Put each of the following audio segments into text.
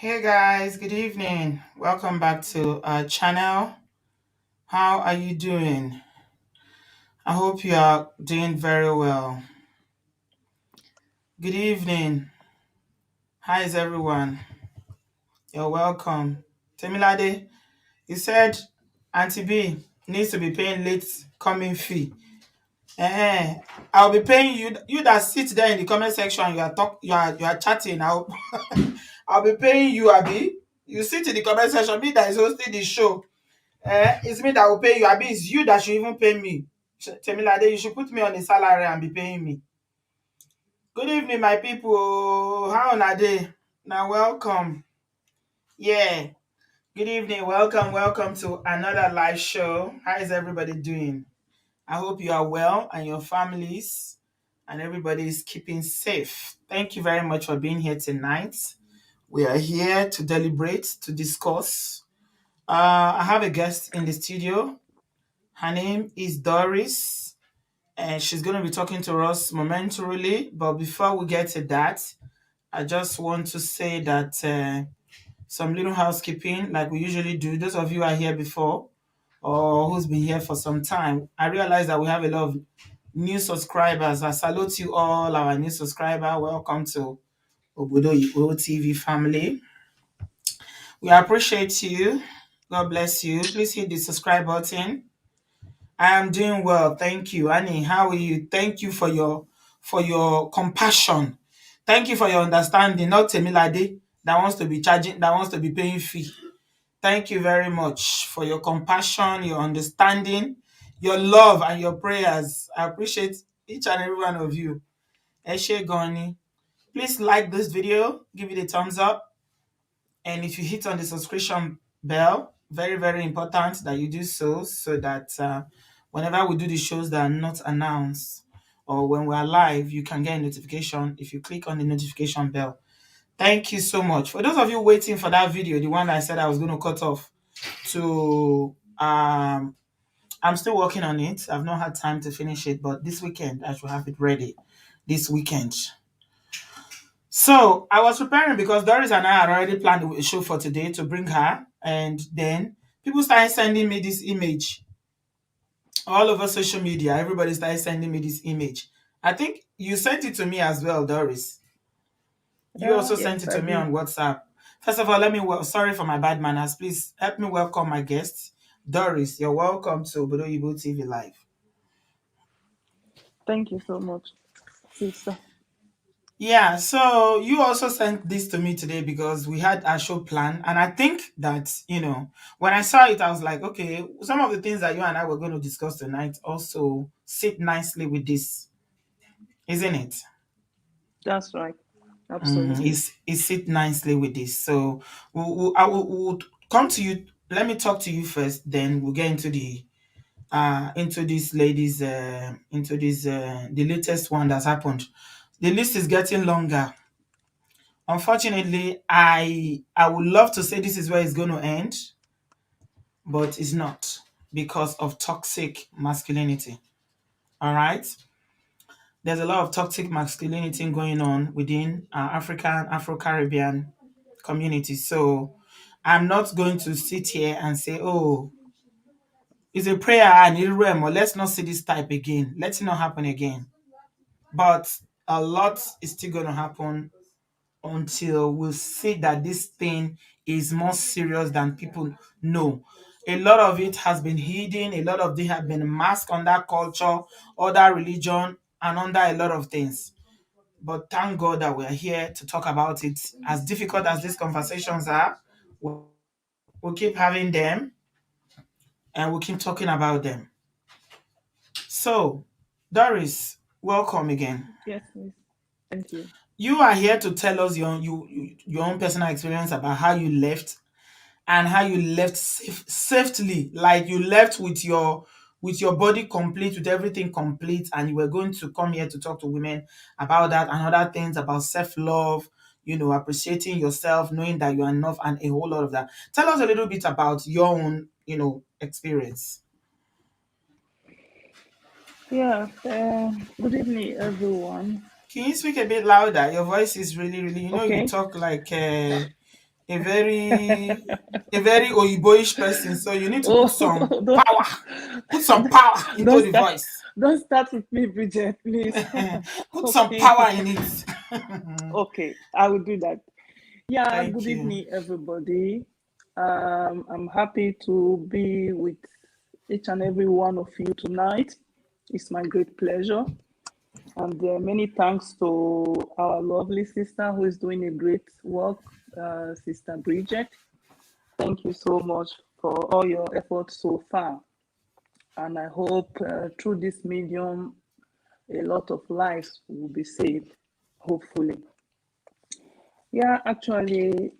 Hey guys, good evening. Welcome back to our channel. How are you doing? I hope you are doing very well. Good evening. How is everyone? You're welcome. Temilade, you said Auntie B needs to be paying late coming fee. Eh, I'll be paying you. You that sit there in the comment section, you are chatting. I'll be paying you, Abby. You sit in the comment section. Me that is hosting the show. It's me that will pay you. Abi, it's you that should even pay me. Temilade, you should put me on a salary and be paying me. Good evening, my people. How na day? Now, welcome. Yeah. Good evening. Welcome to another live show. How is everybody doing? I hope you are well and your families and everybody is keeping safe. Thank you very much for being here tonight. We are here to deliberate, to discuss. I have a guest in the studio. Her name is Doris, and she's going to be talking to us momentarily. But before we get to that, I just want to say that some little housekeeping, like we usually do. Those of you who are here before or who's been here for some time, I realize that we have a lot of new subscribers. I salute you all, our new subscriber. Welcome to Obodo TV family. We appreciate you. God bless you. Please hit the subscribe button. I am doing well, thank you. Annie, how are you? Thank you for your compassion. Thank you for your understanding. Not Temilade that wants to be charging, that wants to be paying fee. Thank you very much for your compassion, your understanding, your love, and your prayers. I appreciate each and every one of you. Eshe Goni. Please like this video, give it a thumbs up, and if you hit on the subscription bell, very, very important that you do so that whenever we do the shows that are not announced or when we're live, you can get a notification if you click on the notification bell. Thank you so much. For those of you waiting for that video, the one that I said I was going to cut off to I'm still working on it. I've not had time to finish it, but this weekend I should have it ready. This weekend. So I was preparing because Doris and I had already planned a show for today to bring her, and then people started sending me this image all over social media. Everybody started sending me this image. I think you sent it to me as well, Doris. You Yeah, also sent yes, it I to me did. on WhatsApp. First of all, sorry for my bad manners. Please help me welcome my guest, Doris. You're welcome to Obodo TV Live. Thank you so much, sister. Yeah, so you also sent this to me today because we had a show plan. And I think that, when I saw it, I was like, okay, some of the things that you and I were going to discuss tonight also sit nicely with this, isn't it? That's right. Absolutely. It sit nicely with this. So we'll come to you. Let me talk to you first, then we'll get into this ladies into this the latest one that's happened. The list is getting longer. Unfortunately, I would love to say this is where it's going to end, but it's not because of toxic masculinity. All right, there's a lot of toxic masculinity going on within African Afro-Caribbean community. So I'm not going to sit here and say, "Oh, it's a prayer and or let's not see this type again. Let it not happen again." But a lot is still going to happen until we see that this thing is more serious than people know. A lot of it has been hidden, a lot of it have been masked under culture, other religion, and under a lot of things. But thank God that we're here to talk about it. As difficult as these conversations are, we'll keep having them and we'll keep talking about them. So, Doris, welcome again. Yes, miss. Thank you. You are here to tell us your own personal experience about how you left and how you left safely, like you left with your body complete, with everything complete, and you were going to come here to talk to women about that and other things about self-love, appreciating yourself, knowing that you are enough, and a whole lot of that. Tell us a little bit about your own, experience. Yeah. Good evening, everyone. Can you speak a bit louder? Your voice is really, really, you Okay. talk like a very oyiboish person, so you need to put Oh, some don't, power, put some power into don't the start, voice. don't start with me, Bridget, please. Put some Okay, power in it. okay, I will do that. Yeah, Thank good you. evening, everybody. I'm happy to be with each and every one of you tonight. It's my great pleasure. And many thanks to our lovely sister who is doing a great work, Sister Bridget. Thank you so much for all your efforts so far. And I hope through this medium, a lot of lives will be saved, hopefully. Yeah, actually,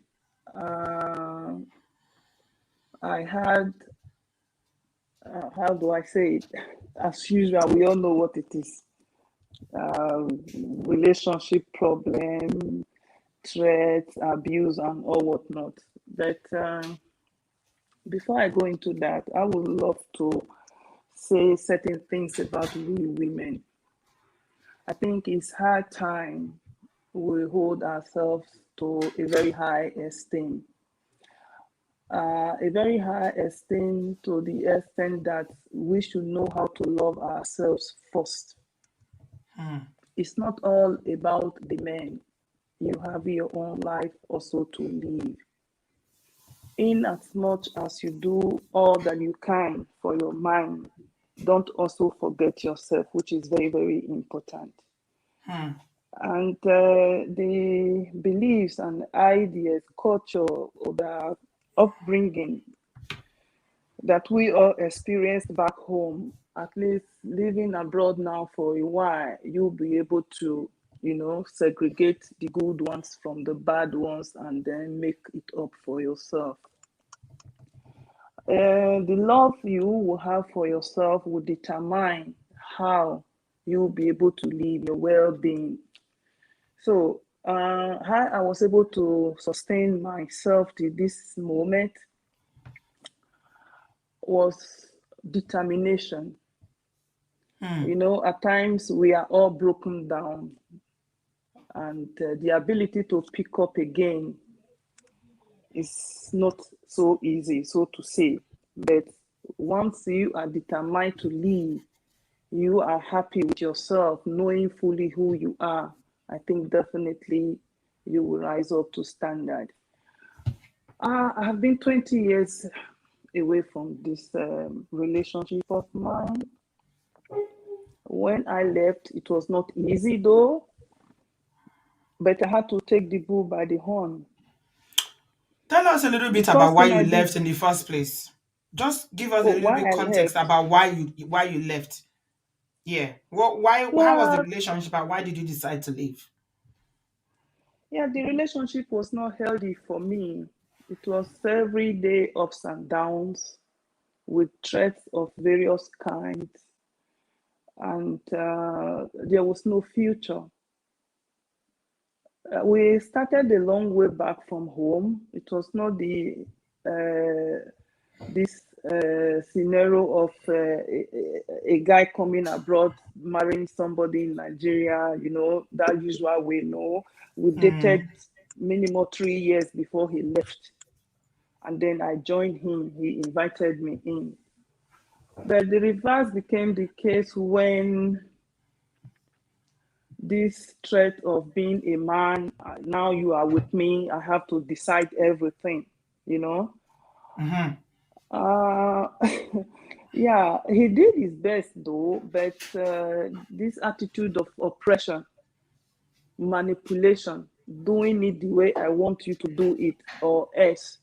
uh, I had, how do I say it? As usual, we all know what it is. Relationship problem, threats, abuse, and all whatnot. But before I go into that, I would love to say certain things about we women. I think it's high time we hold ourselves to a very high esteem. A very high esteem to the extent that we should know how to love ourselves first. It's not all about the men. You have your own life also to live. In as much as you do all that you can for your mind, don't also forget yourself, which is very, very important. And the beliefs and ideas, culture, or the upbringing that we all experienced back home, at least living abroad now for a while, you'll be able to, segregate the good ones from the bad ones and then make it up for yourself. The love you will have for yourself will determine how you'll be able to live your well-being. So, how I was able to sustain myself to this moment was determination. At times we are all broken down, and the ability to pick up again is not so easy, so to say. But once you are determined to live, you are happy with yourself, knowing fully who you are, I think definitely you will rise up to standard. I have been 20 years away from this relationship of mine. When I left, it was not easy though, but I had to take the bull by the horn. Tell us a little The bit about first why thing I you did, left in the first place. Just give us a oh, little why bit I context left. about why you left. Yeah. How was the Yeah, relationship and why did you decide to leave? yeah, the relationship was not healthy for me. It was every day ups and downs with threats of various kinds, and there was no future. We started a long way back from home. It was not this scenario of a guy coming abroad, marrying somebody in Nigeria, that usual way. No, we dated minimum 3 years before he left. And then I joined him. He invited me in. But the reverse became the case when this threat of being a man, now you are with me, I have to decide everything, you know. Uh, yeah, he did his best though, but this attitude of oppression, manipulation, doing it the way I want you to do it, or else,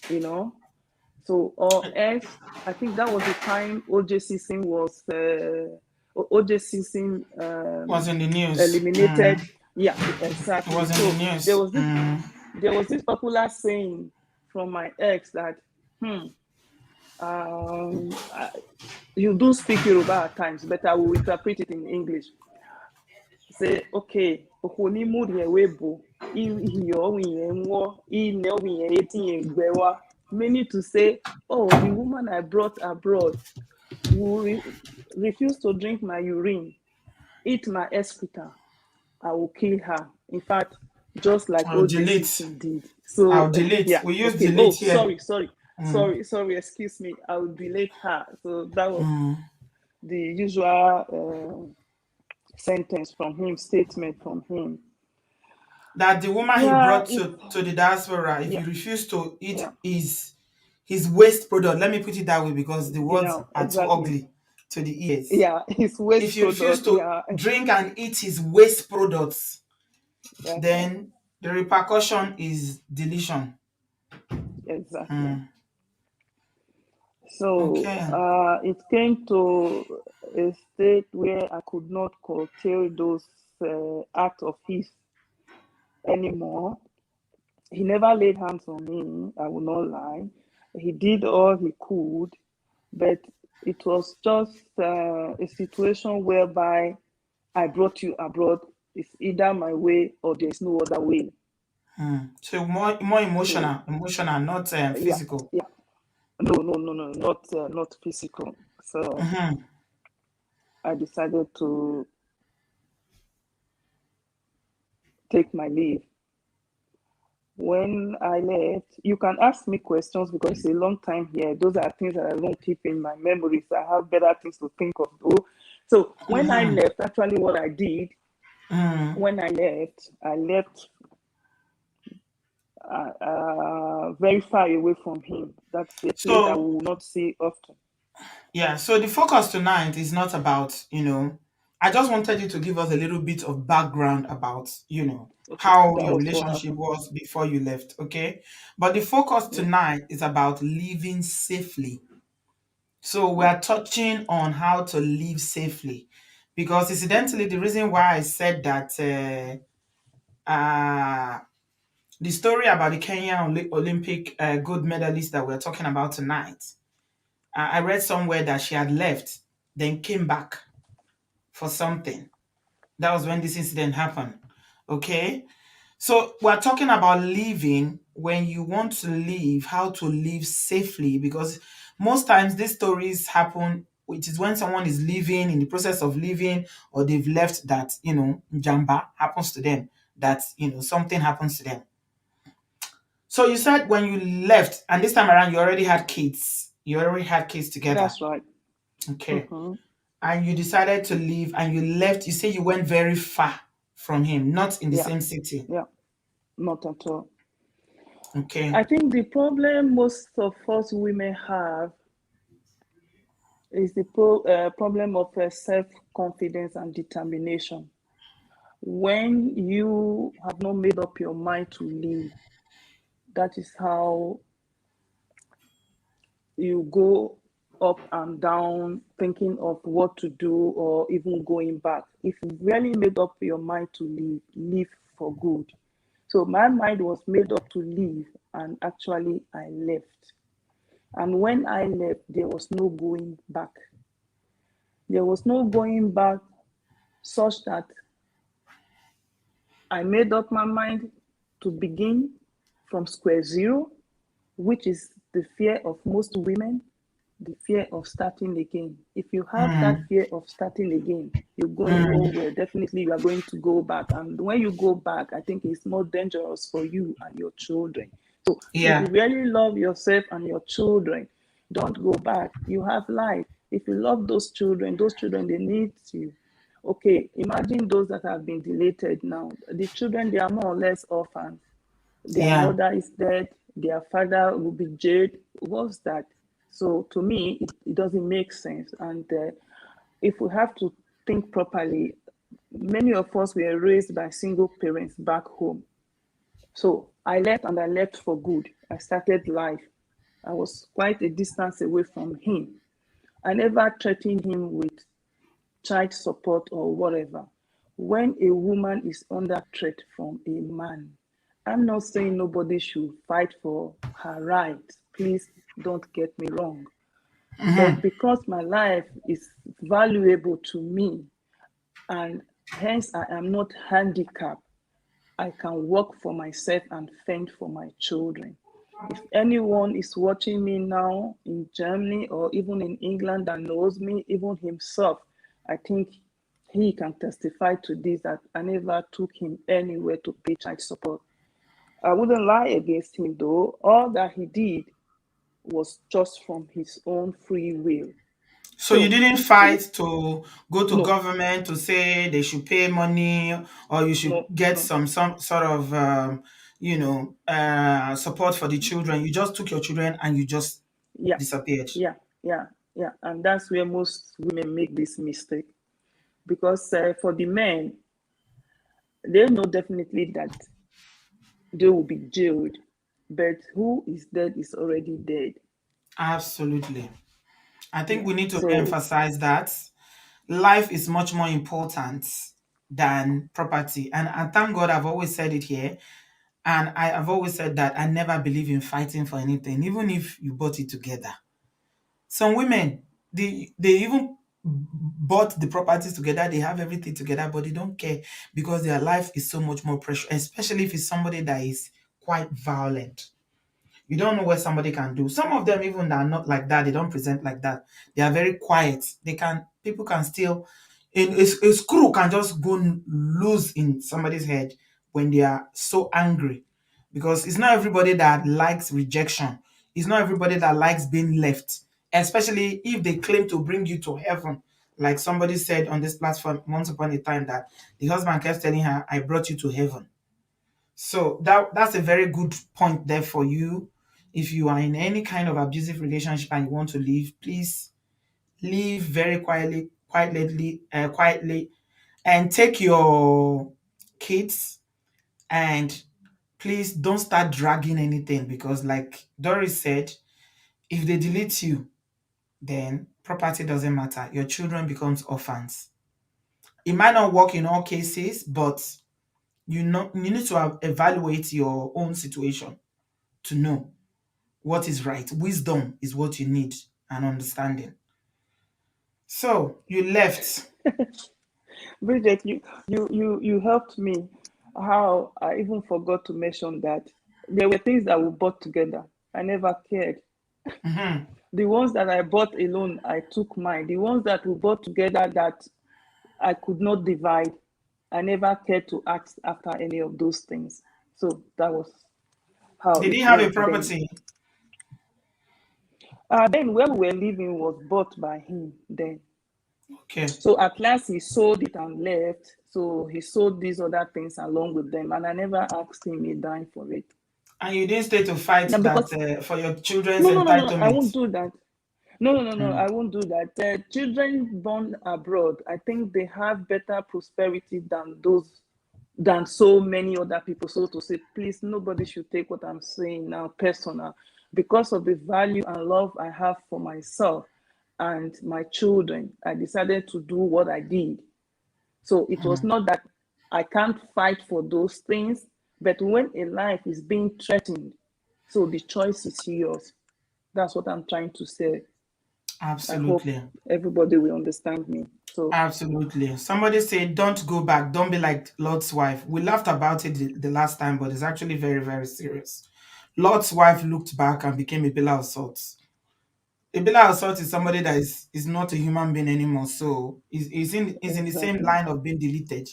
you know. So, or else, I think that was the time OJ Simpson was, OJ Simpson Was in the news. eliminated. Yeah, It exactly. was in the So there news. was this popular saying from my ex that, I, you do speak Yoruba at times, but I will interpret it in English. Say, okay, okoni muri ewebo, iyo wiyenwo, ine wiyen meaning to say, oh, the woman I brought abroad will refuse to drink my urine, eat my excreta, I will kill her. In fact, just like I'll OJ delete. Simpson did. I'll So delete. yeah, We use okay. delete Oh, here. sorry. Excuse me. I will delete her. So that was the usual sentence from him, statement from him. That the woman he Yeah, brought to the diaspora, if yeah, you refuse to eat yeah, his waste product, let me put it that way because the words yeah, are too exactly. ugly to the ears. Yeah, his If waste you refuse product. to Yeah, drink and eat his waste products, that's right. then the repercussion is deletion. Exactly. Hmm. So Okay. it came to a state where I could not curtail those acts of his anymore. He never laid hands on me, I will not lie. He did all he could, but it was just a situation whereby I brought you abroad. It's either my way or there's no other way. So more So emotional, not yeah, physical. yeah. No, not physical. So Mhm. I decided to take my leave. When I left, you can ask me questions because it's a long time here. Those are things that I don't keep in my memories. I have better things to think of though. So when I Mhm. left, actually what I did Mhm. when I left very far away from him. That's a place I So will not see often. yeah, so the focus tonight is not about, I just wanted you to give us a little bit of background about, Okay, how that your was what relationship happened. was before you left, okay? But the focus Yeah, tonight is about living safely. So we yeah, are touching on how to live safely. Because incidentally, the reason why I said that the story about the Kenya Olympic gold medalist that we're talking about tonight, I read somewhere that she had left, then came back for something. That was when this incident happened. Okay. So we're talking about living when you want to live, how to live safely, because most times these stories happen, which is when someone is living in the process of living, or they've left that, jamba happens to them, that, something happens to them. So you said when you left, and this time around, you already had kids. You already had kids together. that's right. Okay. Mm-hmm. And you decided to leave and you left. You say you went very far from him, not in the Yeah, same city. yeah, not at all. Okay. I think the problem most of us women have is the problem of self confidence and determination. When you have not made up your mind to leave, that is how you go up and down thinking of what to do or even going back. If you really made up your mind to leave, leave for good. So my mind was made up to leave, and actually I left. And when I left, there was no going back. There was no going back, such that I made up my mind to begin from square zero, which is the fear of most women, the fear of starting again. If you have that Mm, fear of starting again, you're going mm, nowhere. Definitely, you are going to go back. And when you go back, I think it's more dangerous for you and your children. So, if you yeah. really love yourself and your children, don't go back. You have life. If you love those children, they need you. Okay, imagine those that have been deleted now. The children, they are more or less orphans. Their Yeah. mother is dead, their father will be jailed. What's that? So to me, it doesn't make sense. And if we have to think properly, many of us were raised by single parents back home. So I left, and I left for good. I started life. I was quite a distance away from him. I never threatened him with child support or whatever. When a woman is under threat from a man, I'm not saying nobody should fight for her rights. Please don't get me wrong. But because my life is valuable to me, and hence I am not handicapped, I can work for myself and fend for my children. If anyone is watching me now in Germany or even in England that knows me, even himself, I think He can testify to this that I never took him anywhere to pay child support. I wouldn't lie against him though. All that he did was just from his own free will. So you So, didn't fight to go to no, government to say they should pay money, or you should no, get no. some sort of support for the children. You just took your children and you just Yeah, disappeared. yeah, yeah, yeah. And that's where most women make this mistake. Because for the men, they know definitely that they will be jailed. But who is dead is already dead. Absolutely. I think Yeah. we need to So, emphasize that life is much more important than property. And thank God I've always said it here. And I have always said that I never believe in fighting for anything, even if you bought it together. Some women, they even bought the properties together, they have everything together, but they don't care because their life is so much more precious, especially if it's somebody that is quite violent. You don't know what somebody can do. Some of them even are not like that. They don't present like that. They are very quiet. People can still, in a screw can just go loose in somebody's head when they are so angry. Because it's not everybody that likes rejection. It's not everybody that likes being left, especially if they claim to bring you to heaven. Like somebody said on this platform once upon a time that the husband kept telling her, I brought you to heaven. So that's a very good point there for you. If you are in any kind of abusive relationship and you want to leave, please leave very quietly, and take your kids, and please don't start dragging anything because, like Doris said, if they delete you, then property doesn't matter. Your children becomes orphans. It might not work in all cases, but you need to evaluate your own situation to know what is right. Wisdom is what you need and understanding. So you left. Bridget, you helped me. How I even forgot to mention that there were things that we bought together. I never cared. Mhm. The ones that I bought alone, I took mine. The ones that we bought together that I could not divide, I never cared to ask after any of those things. So that was how Did he it have a went then. property? Then where we were living was bought by him then. Okay. So at last he sold it and left. So he sold these other things along with them, and I never asked him a dime for it. And you didn't stay to fight Now that because for your children's no, I entitlement. won't do that. No, Mm. I won't do that. Children born abroad, I think they have better prosperity than so many other people. So to say, please, nobody should take what I'm saying now personal, because of the value and love I have for myself and my children. I decided to do what I did. So it was Mm. not that I can't fight for those things, but when a life is being threatened, so the choice is yours. That's what I'm trying to say. I hope Absolutely. everybody will understand me. So, Absolutely. Somebody said, don't go back. Don't be like Lot's wife. We laughed about it the last time, but it's actually very, very serious. Lot's wife looked back and became a pillar of salt. A pillar of salt is somebody that is not a human being anymore. So is in the same exactly. line of being deleted.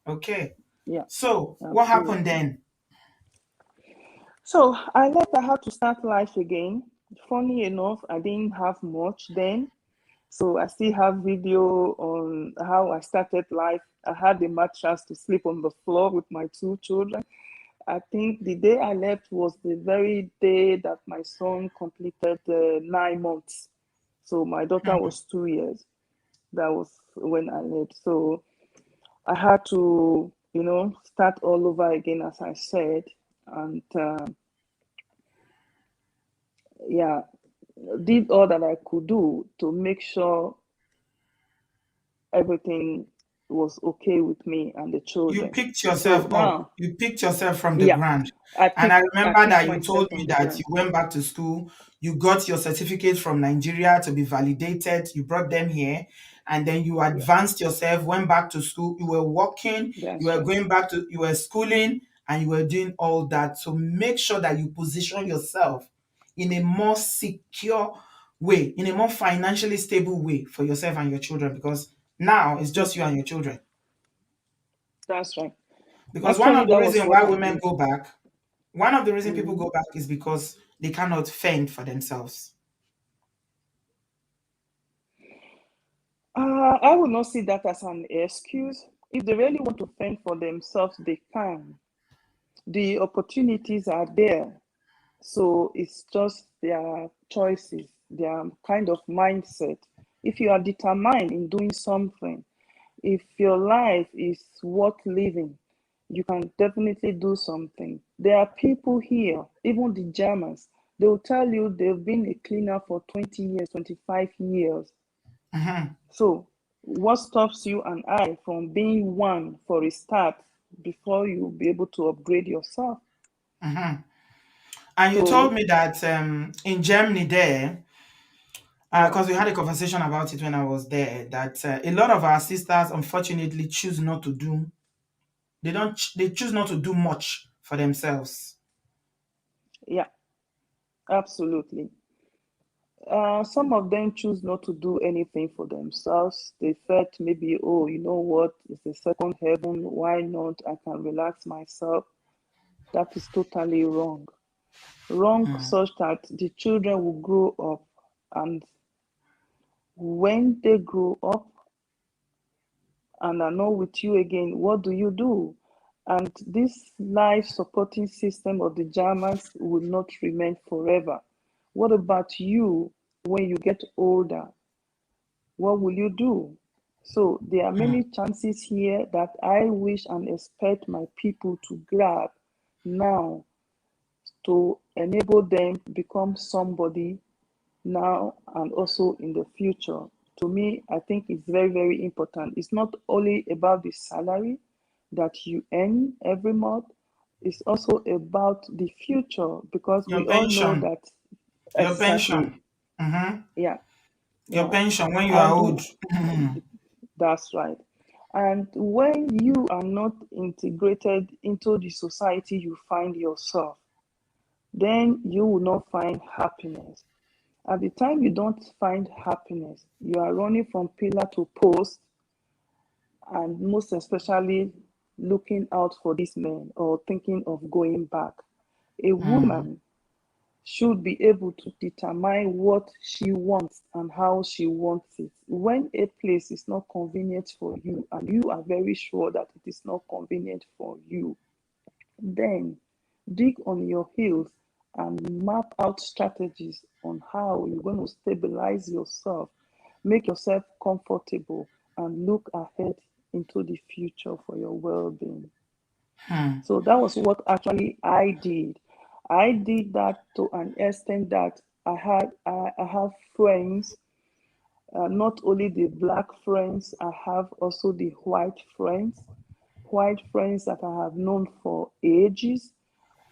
Okay. Yeah, So what happened absolutely. then? So I left. I had to start life again. Funny enough, I didn't have much then. So I still have video on how I started life. I had the mattress to sleep on the floor with my two children. I think the day I left was the very day that my son completed 9 months. So my daughter Hmm. was 2 years. That was when I left. So I had to, start all over again, as I said. And yeah, did all that I could do to make sure everything was okay with me and the You children. picked So yourself up. now, You picked yourself from the yeah, ground. I And I picked I remember picked that you myself told me from the that you ground. went back to school, you got your certificate from Nigeria to be validated, you brought them here, and then you Yeah, advanced yourself, went back to school, you were working, you that's were true. going back to, you were schooling, and you were doing all that to make sure that you position yourself in a more secure way, in a more financially stable way for yourself and your children, because Now it's Yes, just you and your children. that's right. Because one Actually, of the that was reasons what why I women did. go back, one of the reasons people Mm. go back is because they cannot fend for themselves. I would not see that as an excuse. If they really want to fend for themselves, they can. The opportunities are there. So it's just their choices, their kind of mindset. If you are determined in doing something, if your life is worth living, you can definitely do something. There are people here, even the Germans, they will tell you they've been a cleaner for 20 years, 25 years. Mhm, So, what stops you and I from being one for a start before you be able to upgrade yourself? mhm. And you told So, me that in Germany there, yeah, because we had a conversation about it when I was there, that a lot of our sisters unfortunately choose not to do. They don't. They choose not to do much for themselves. yeah, absolutely. Some of them choose not to do anything for themselves. They felt maybe, oh, you know what, it's a second heaven. Why not? I can relax myself. That is totally wrong. Wrong, Mm, such that the children will grow up. And when they grow up and are not with you again, what do you do? And this life supporting system of the Germans will not remain forever. What about you when you get older? What will you do? So there are mm, many chances here that I wish and expect my people to grab now to enable them become somebody now and also in the future. To me, I think it's very, very important. It's not only about the salary that you earn every month, it's also about the future because your we all know pension. that Your exactly, pension. Mhm. yeah, Your yeah. pension when you are And old. Mhm. that's right. And when you are not integrated into the society you find yourself, then you will not find happiness. At the time you don't find happiness, you are running from pillar to post, and most especially looking out for these men or thinking of going back. A Mm, woman should be able to determine what she wants and how she wants it. When a place is not convenient for you and you are very sure that it is not convenient for you, then dig on your heels and map out strategies on how you're going to stabilize yourself, make yourself comfortable, and look ahead into the future for your well being. mm, So that was what actually I did. I did that to an extent that I have friends, not only the black friends, I have also the white friends that I have known for ages.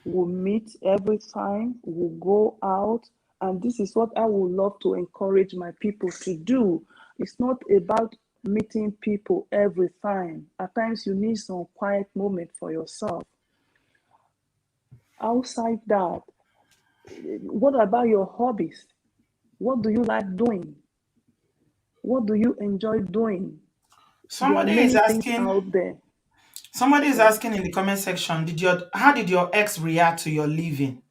We'll meet every time, we'll go out, and this is what I would love to encourage my people to do. It's not about meeting people every time. At times, you need some quiet moment for yourself. Outside that, what about your hobbies? What do you like doing? What do you enjoy doing? There are Somebody is many things asking. out there. Somebody is Yeah. asking in the comment section. How did your ex react to your leaving?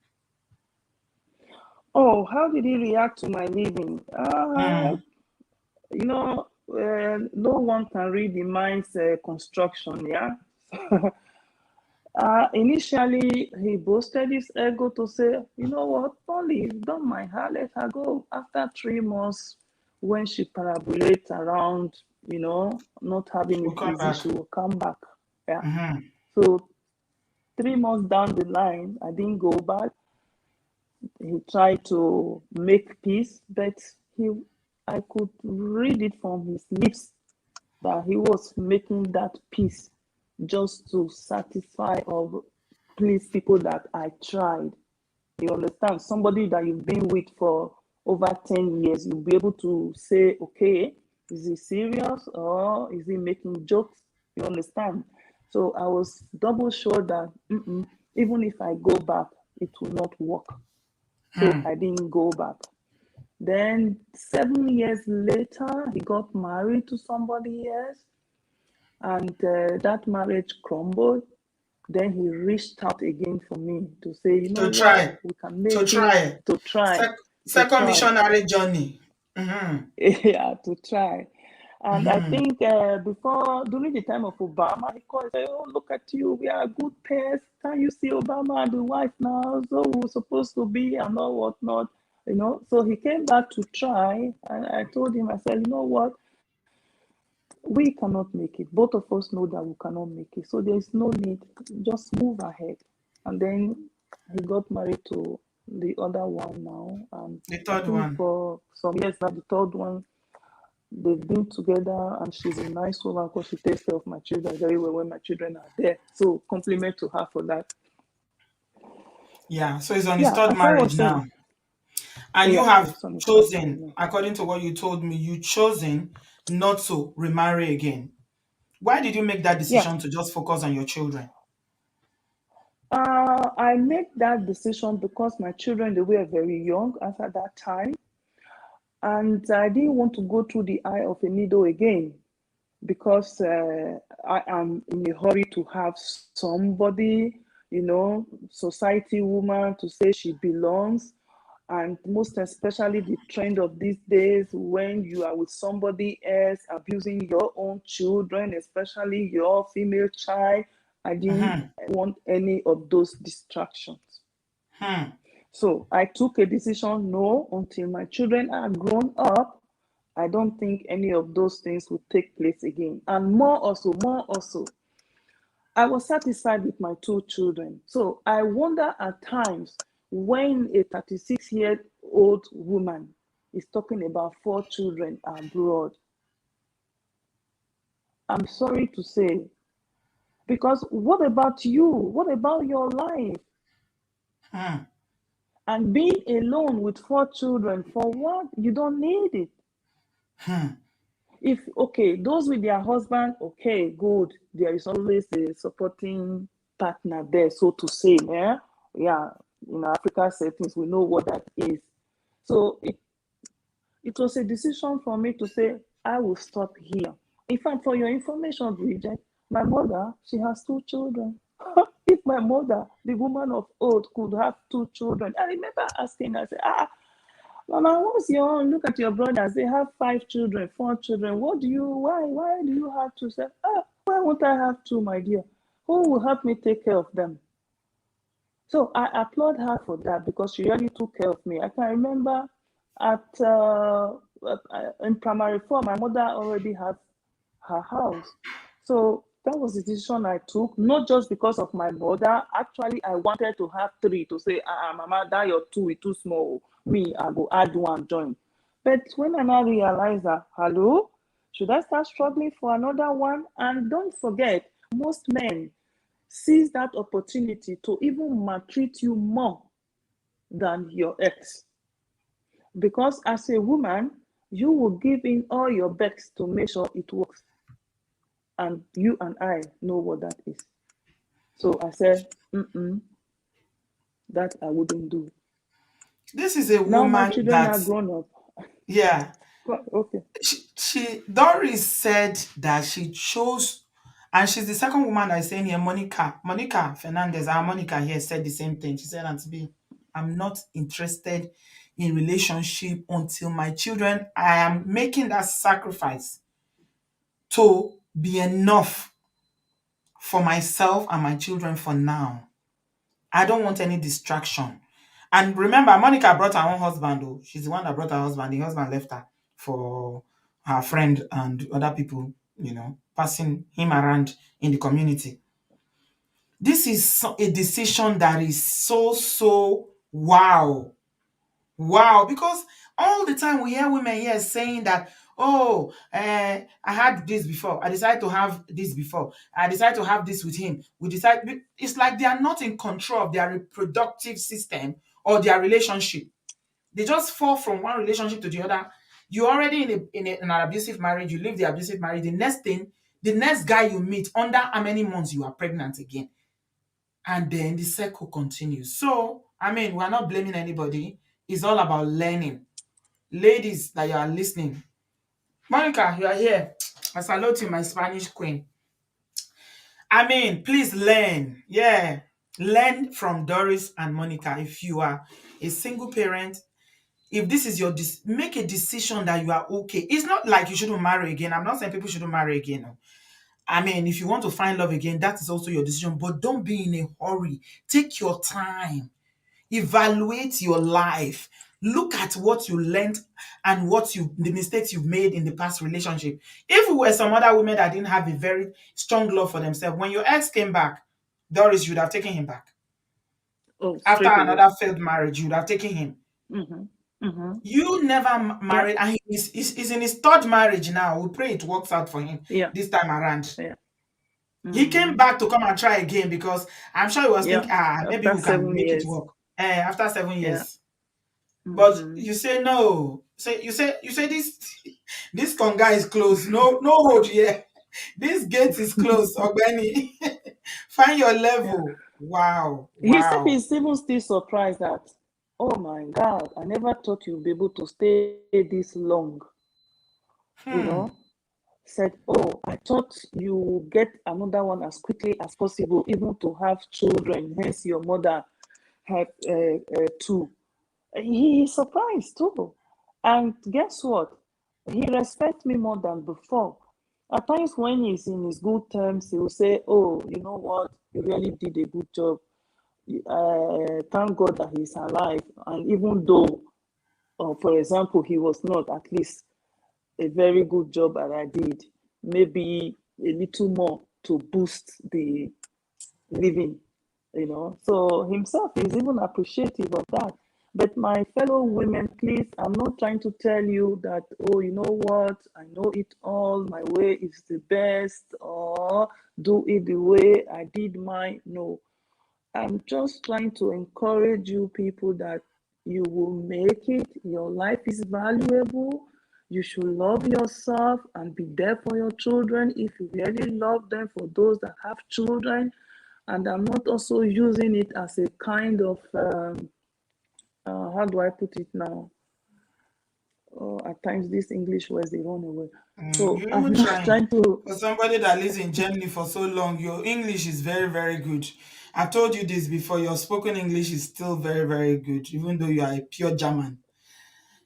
Oh, how did he react to my leaving? Mm, No one can read the mind's construction, yeah? Initially, he boasted his ego to say, you know what, don't leave, don't mind her, let her go. After 3 months, when she parabolates around, not having we'll it come easy, back. she will come back. Yeah. Mhm, So 3 months down the line, I didn't go back. He tried to make peace, but he I could read it from his lips that he was making that peace just to satisfy or please people that I tried. You understand? Somebody that you've been with for over 10 years, you'll be able to say, okay, is he serious or is he making jokes? You understand? So I was double sure that even if I go back, it will not work. So mm, I didn't go back. Then 7 years later, he got married to somebody else, and that marriage crumbled. Then he reached out again for me to say, you know To what, try. we can To make it, try. to try, to Second try. missionary journey. Mm-hmm. Yeah, to try. And I Mm-hmm. think before, during the time of Obama, he called and said, oh, look at you, we are good pairs. Can you see Obama and the wife now? So we're supposed to be and all whatnot, you know. So he came back to try, and I told him, I said, you know what, we cannot make it. Both of us know that we cannot make it. So there is no need, just move ahead. And then he got married to the other one now. And The I third think one. for some years now, the third one, they've been together, and she's a nice woman because she takes care of my children very well when my children are there. So compliment to her for that. Yeah. So he's on his Yeah, third as I marriage was now. saying, And you yeah, have it's on his third marriage chosen, now. according to what you told me, you chosen not to remarry again. Why did you make that Yeah, decision to just focus on your children? I made that decision because my children, they were very young as at that time, and I didn't want to go through the eye of a needle again because I am in a hurry to have somebody, you know, society woman to say she belongs. And most especially the trend of these days when you are with somebody else abusing your own children, especially your female child. I didn't Mm-hmm. want any of those distractions. Hmm. So I took a decision no, until my children are grown up, I don't think any of those things will take place again. And more also, I was satisfied with my two children. So I wonder at times when a 36-year-old woman is talking about four children abroad. I'm sorry to say, because what about you? What about your life? Hmm. And being alone with four children, for what? You don't need it. Hmm. If okay, those with their husband, okay, good. There is always a supporting partner there, so to say. Yeah, yeah. In Africa settings, we know what that is. So it was a decision for me to say I will stop here. In fact, for your information, Bridget, my mother, she has two children. If my mother, the woman of old, could have two children, I remember asking her, I said, Mama, what's your own? Look at your brothers. They have five children, four children. Why do you have to say, why won't I have two, my dear? Who will help me take care of them? So I applaud her for that because she really took care of me. I can remember at in primary four, my mother already had her house. So that was the decision I took, not just because of my mother. Actually, I wanted to have three to say, Mama, that your two is too small. Me, I go add one, join. But when I now realized that, hello, should I start struggling for another one? And don't forget, most men seize that opportunity to even maltreat you more than your ex. Because as a woman, you will give in all your best to make sure it works. And you and I know what that is. So I said, that I wouldn't do. This is a Now my woman children that, are grown up. yeah, Okay. Doris said that she chose, and she's the second woman that is saying here, Monica Fernandez, our Monica here said the same thing. She said, Auntie B, I'm not interested in relationship until my children, I am making that sacrifice to be enough for myself and my children for now. I don't want any distraction. And remember, Monica brought her own husband, though. She's the one that brought her husband. The husband left her for her friend and other people, passing him around in the community. This is a decision that is so wow. Wow, because all the time we hear women here saying that, oh, I had this before. I decided to have this before. I decided to have this with him. It's like they are not in control of their reproductive system or their relationship. They just fall from one relationship to the other. You're already in an abusive marriage. You leave the abusive marriage. The next guy you meet, under how many months you are pregnant again, and then the cycle continues. So, I mean, we're not blaming anybody. It's all about learning. Ladies that you are listening, Monica, you are here. I salute you, my Spanish queen. I mean, please learn. Yeah. Learn from Doris and Monica. If you are a single parent, if this is your make a decision that you are okay. It's not like you shouldn't marry again. I'm not saying people shouldn't marry again. No. I mean, if you want to find love again, that is also your decision. But don't be in a hurry. Take your time. Evaluate your life. Look at what you learned and the mistakes you've made in the past relationship. If we were some other women that didn't have a very strong love for themselves, when your ex came back, Doris, you would have taken him back. Oh, After straight away. another failed marriage, you would have taken him. Mm-hmm. Mm-hmm. You never Yeah. married, and he's in his third marriage now. We pray it works out for him Yeah. this time around. Yeah. He came Mm-hmm. back to come and try again because I'm sure he was Yeah. thinking, maybe After we can 7 make it years. work. After seven Yeah. years. But Mm-hmm. you say no. You say this this conga is closed. No, no hold here. This gate is closed, Ogbeni. Find your Yeah. level. Wow. He said Wow. he's even still surprised that, oh my God, I never thought you'd be able to stay this long. You Hmm. know, said, oh, I thought you would get another one as quickly as possible, even to have children. Hence, your mother had two. He is surprised too. And guess what? He respects me more than before. At times when he's in his good terms, he will say, oh, you know what? You really did a good job. Thank God that he's alive. And even though, for example, he was not, at least a very good job that I did. Maybe a little more to boost the living, So himself is even appreciative of that. But my fellow women, please, I'm not trying to tell you that, oh, you know what, I know it all, my way is the best, or do it the way I did mine. No, I'm just trying to encourage you people that you will make it. Your life is valuable. You should love yourself and be there for your children if you really love them, for those that have children. And I'm not also using it as a kind of, how do I put it now? At times, these English words, they run away. So You're I'm even not trying. trying to, For somebody that lives in Germany for so long, your English is very, very good. I've told you this before. Your spoken English is still very, very good, even though you are a pure German.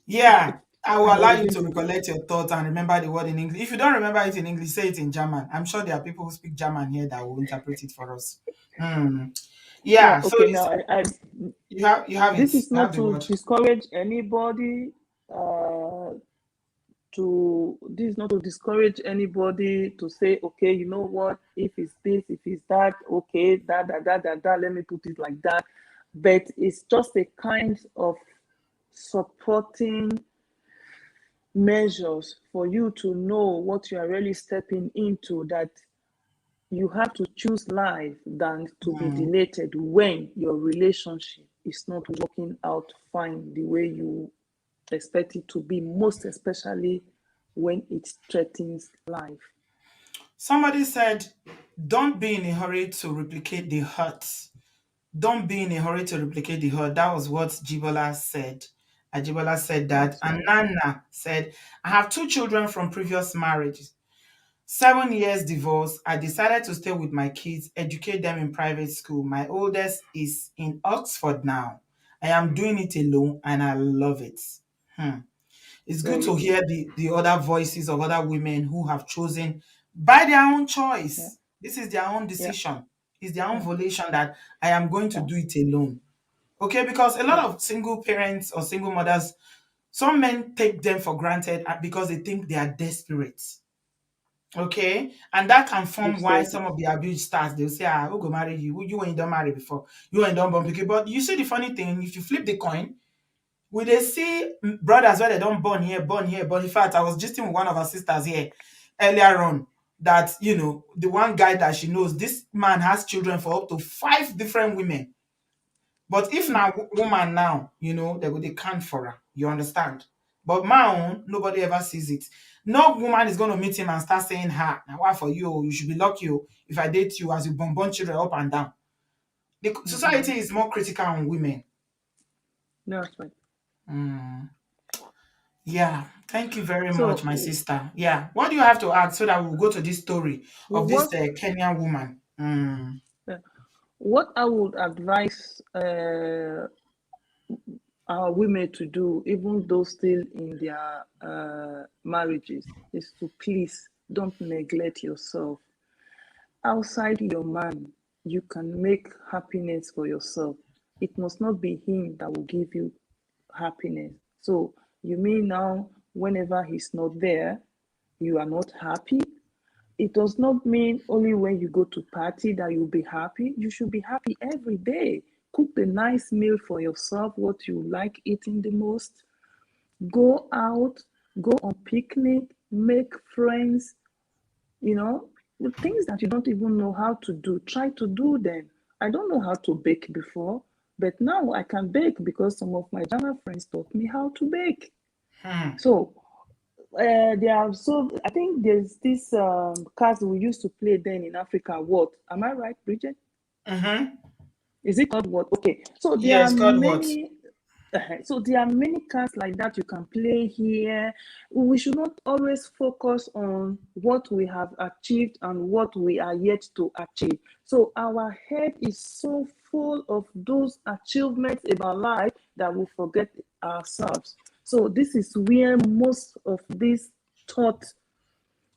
Yeah, I will I'm allow you to originally. recollect your thoughts and remember the word in English. If you don't remember it in English, say it in German. I'm sure there are people who speak German here that will interpret it for us. Hmm. Yeah, Yeah, so okay, you now said I you have it. this is You have not the to word. discourage anybody. This is not to discourage anybody to say, okay, you know what, if it's this, if it's that, okay, that, let me put it like that. But it's just a kind of supporting measures for you to know what you are really stepping into, that you have to choose life than to be Hmm. deleted when your relationship is not working out fine the way you expect it to be, most especially when it threatens life. Somebody said, don't be in a hurry to replicate the hurt. Don't be in a hurry to replicate the hurt. That was what Jibola said. Ajibola said that. That's And right. Nana said, I have two children from previous marriages. 7 years divorce. I decided to stay with my kids, educate them in private school. My oldest is in Oxford now. I am doing it alone and I love it. Hmm. It's good Very to good. hear the other voices of other women who have chosen by their own Yeah, choice. This is their own yeah, decision. It's their own yeah, volition that I am going to yeah, do it alone. Okay, because a lot yeah. of single parents or single mothers, some men take them for granted because they think they are desperate. Okay, and that can You've form why said some it. of the abuse starts. They'll say, who go marry you? Who you when you don't marry before? You ain't done born pikin. But you see the funny thing, if you flip the coin, we they see brothers where they don't born here, born here. But in fact, I was just with one of our sisters here earlier on that the one guy that she knows, this man has children for up to five different women. But if now woman now, they go they count for her. You understand? But man, nobody ever sees it. No woman is going to meet him and start saying, "Ha, now why for you? You should be lucky if I date you as you born children up and down." The Mm-hmm. society is more critical on women. That's right. Mm. Yeah. Thank you very much, So, my sister. Yeah. What do you have to add so that we'll go to this story of this what Kenyan woman? Mm. uh, what I would advise our women to do, even though still in their marriages, is to please don't neglect yourself. Outside your man, you can make happiness for yourself. It must not be him that will give you happiness. So you mean now, whenever he's not there, you are not happy? It does not mean only when you go to party that you'll be happy. You should be happy every day. Cook the nice meal for yourself, what you like eating the most. Go out, go on picnic, make friends, the things that you don't even know how to do, try to do them. I don't know how to bake before, but now I can bake because some of my Ghana friends taught me how to bake. Hmm. So there are so I think there's this cards we used to play then in Africa. What am I right, Bridget? Mm-hmm. Is it called what? Okay, so there Yeah, are it's called what? many. So there are many cards like that you can play here. We should not always focus on what we have achieved and what we are yet to achieve. So our head is so full of those achievements in our life that we forget ourselves. So this is where most of thought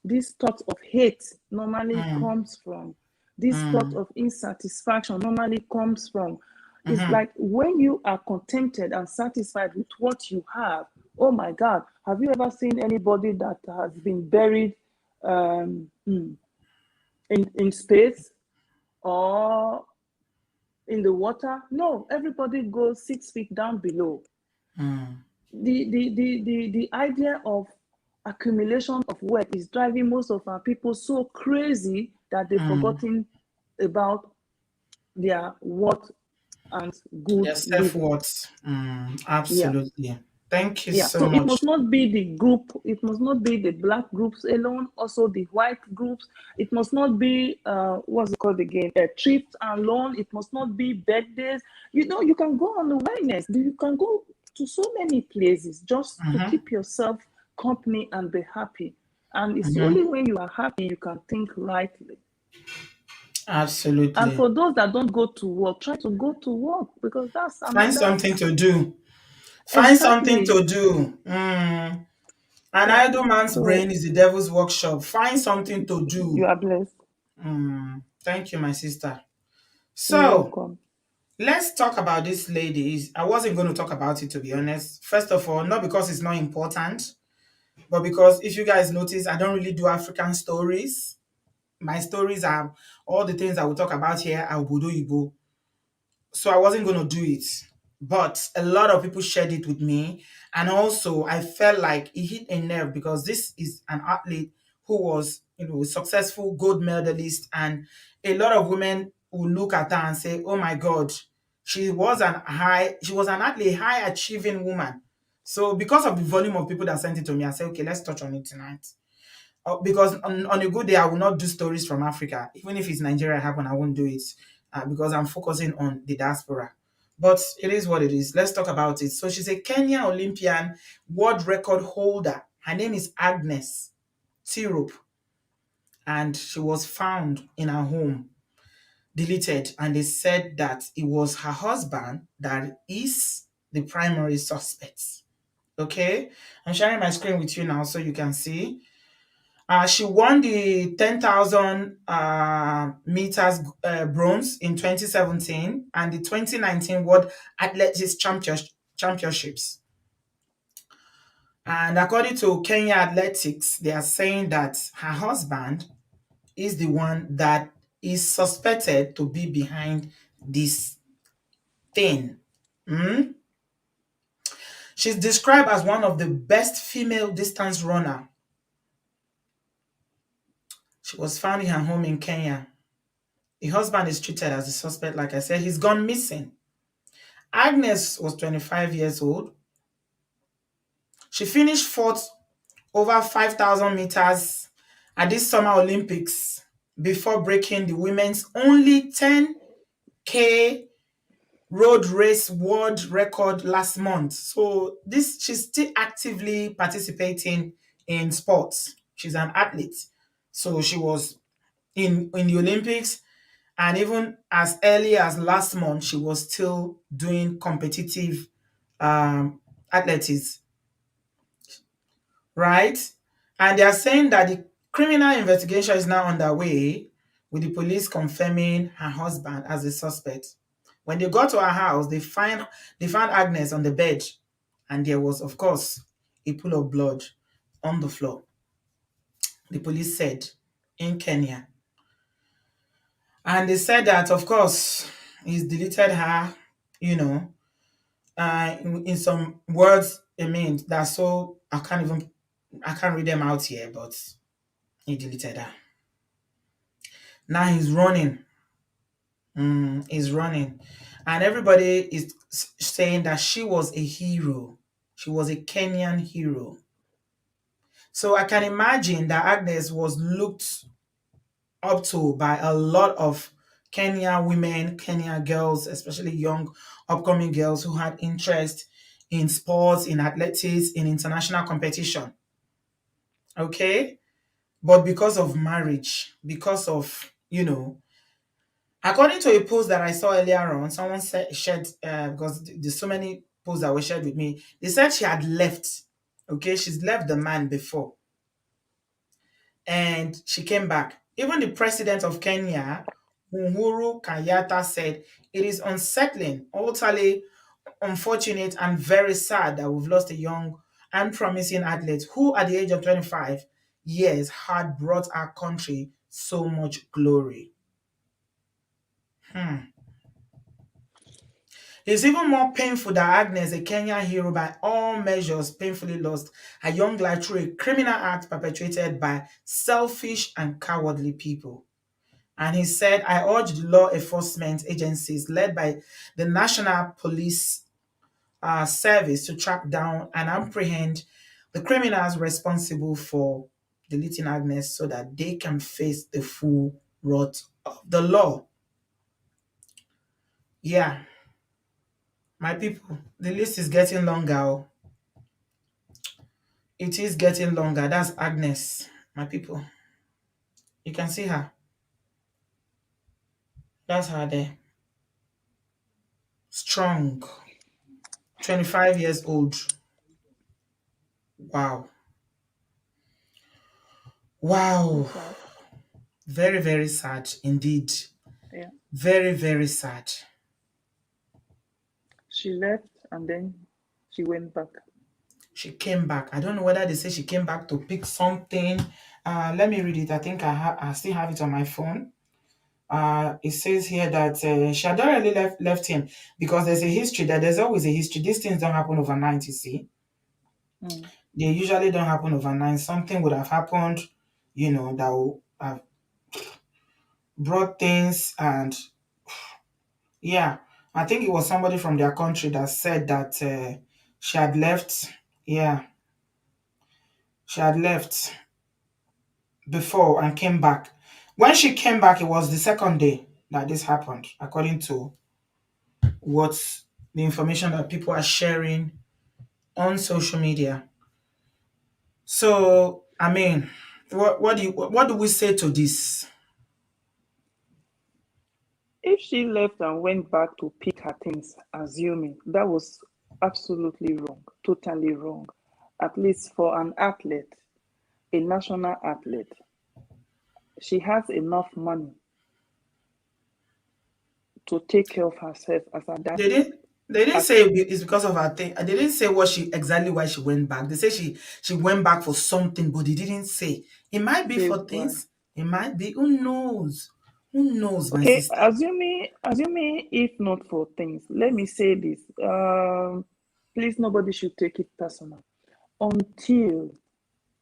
this thought of hate normally Mm. comes from. This thought Mm. of insatisfaction normally comes from. It's Mm-hmm. like when you are contented and satisfied with what you have. Oh my God, have you ever seen anybody that has been buried in space or in the water? No, everybody goes 6 feet down below. Mm. The idea of accumulation of wealth is driving most of our people so crazy that they've Mm. forgotten about their worth and good Their living. self-worth. Mm. Yeah. Absolutely. Thank you Yeah, so so it much. must not be the group, it must not be the black groups alone, also the white groups. It must not be what's it called again? Trips alone. It must not be birthdays. You can go on awareness. You can go to so many places just to Mm-hmm. keep yourself company and be happy. And it's Mm-hmm. only when you are happy you can think rightly. And Absolutely. for those that don't go to work, try to go to work because that's Find another something to do. Find something exactly. to do. Mm. An Yeah. idle man's brain So is the devil's workshop. Find something to you do. are blessed. Thank you, my sister. You're So welcome. let's talk about this lady. I wasn't going to talk about it, to be honest. First of all, not because it's not important, but because if you guys notice, I don't really do African stories. My stories are all the things I will talk about here are Obodo. So I wasn't going to do it. But a lot of people shared it with me. And also, I felt like it hit a nerve because this is an athlete who was, a successful gold medalist. And a lot of women will look at her and say, oh my God, she was an athlete, high achieving woman. So because of the volume of people that sent it to me, I said, okay, let's touch on it tonight. Because on a good day, I will not do stories from Africa. Even if it's Nigeria happen, I won't do it because I'm focusing on the diaspora. But it is what it is. Let's talk about it. So she's a Kenya Olympian world record holder. Her name is Agnes Tirop, and she was found in her home, deleted, and they said that it was her husband that is the primary suspect. Okay, I'm sharing my screen with you now so you can see. She won the 10,000 meters bronze in 2017 and the 2019 World Athletics Championships. And according to Kenya Athletics, they are saying that her husband is the one that is suspected to be behind this thing. Mm? She's described as one of the best female distance runner. She was found in her home in Kenya. The husband is treated as a suspect. Like I said, he's gone missing. Agnes was 25 years old. She finished fourth over 5,000 meters at this Summer Olympics before breaking the women's only 10K road race world record last month. So this she's still actively participating in sports. She's an athlete. So she was in the Olympics, and even as early as last month, she was still doing competitive athletics, right? And they are saying that the criminal investigation is now underway, with the police confirming her husband as a suspect. When they got to her house, they found Agnes on the bed, and there was, of course, a pool of blood on the floor. The police said in Kenya, and they said that, of course, he's deleted her. You know, in some words, it means that, so I can't read them out here, but he deleted her. Now he's running. He's running. And everybody is saying that she was a hero. She was a Kenyan hero. So I can imagine that Agnes was looked up to by a lot of Kenya women, Kenya girls, especially young upcoming girls who had interest in sports, in athletics, in international competition. Okay? But because of marriage, because of, according to a post that I saw earlier on, someone shared, because there's so many posts that were shared with me. They said she had left. Okay, she's left the man before, and she came back. Even the president of Kenya, Uhuru Kenyatta, said it is unsettling, utterly unfortunate, and very sad that we've lost a young and promising athlete who, at the age of 25 years, had brought our country so much glory. It's even more painful that Agnes, a Kenyan hero by all measures, painfully lost her young life through a criminal act perpetrated by selfish and cowardly people. And he said, I urge the law enforcement agencies led by the National Police Service to track down and apprehend the criminals responsible for deleting Agnes so that they can face the full wrath of the law. Yeah, my people, the list is getting longer. Oh. It is getting longer. That's Agnes, my people. You can see her. That's her there. Strong. 25 years old. Wow. So Wow. sad. Very, very sad indeed. Yeah. Very, very sad. She left and then she went back. She came back. I don't know whether they say she came back to pick something. Let me read it. I think I still have it on my phone. It says here that she had already left him, because there's a history, that there's always a history. These things don't happen overnight, you see. Mm. They usually don't happen overnight. Something would have happened, that will have brought things. And yeah, I think it was somebody from their country that said that she had left. Yeah, she had left before and came back. When she came back, it was the second day that this happened, according to what the information that people are sharing on social media. So, I mean, what do we say to this? If she left and went back to pick her things, assuming that was absolutely wrong, totally wrong. At least for an athlete, a national athlete, she has enough money to take care of herself as an They athlete. didn't they didn't As say it's because of her thing. They didn't say exactly why she went back. They say she went back for something, but they didn't say. It might be say for why. things. It might be. Who knows? Who knows, my Okay, sister? assuming if not for things, let me say this. Please, nobody should take it personal. Until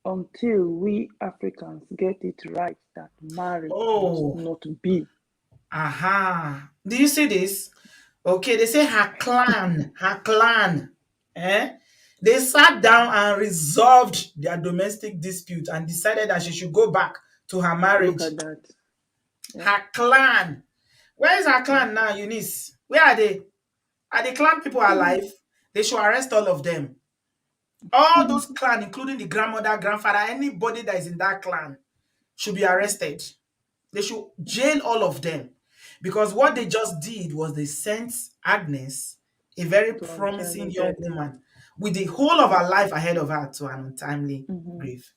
until we Africans get it right that marriage must Oh, not be. aha. Do you see this? Okay, they say her clan, eh? They sat down and resolved their domestic dispute and decided that she should go back to her Look marriage. at that. Yeah, Her clan. Where is her yeah. clan now, Eunice? Where are they? Are the clan people alive? They should arrest all of them. All those clan, including the grandmother, grandfather, anybody that is in that clan should be arrested. They should jail all of them. Because what they just did was they sent Agnes, a very To promising untimely young death. woman, with the whole of her life ahead of her to an untimely Mm-hmm. grave.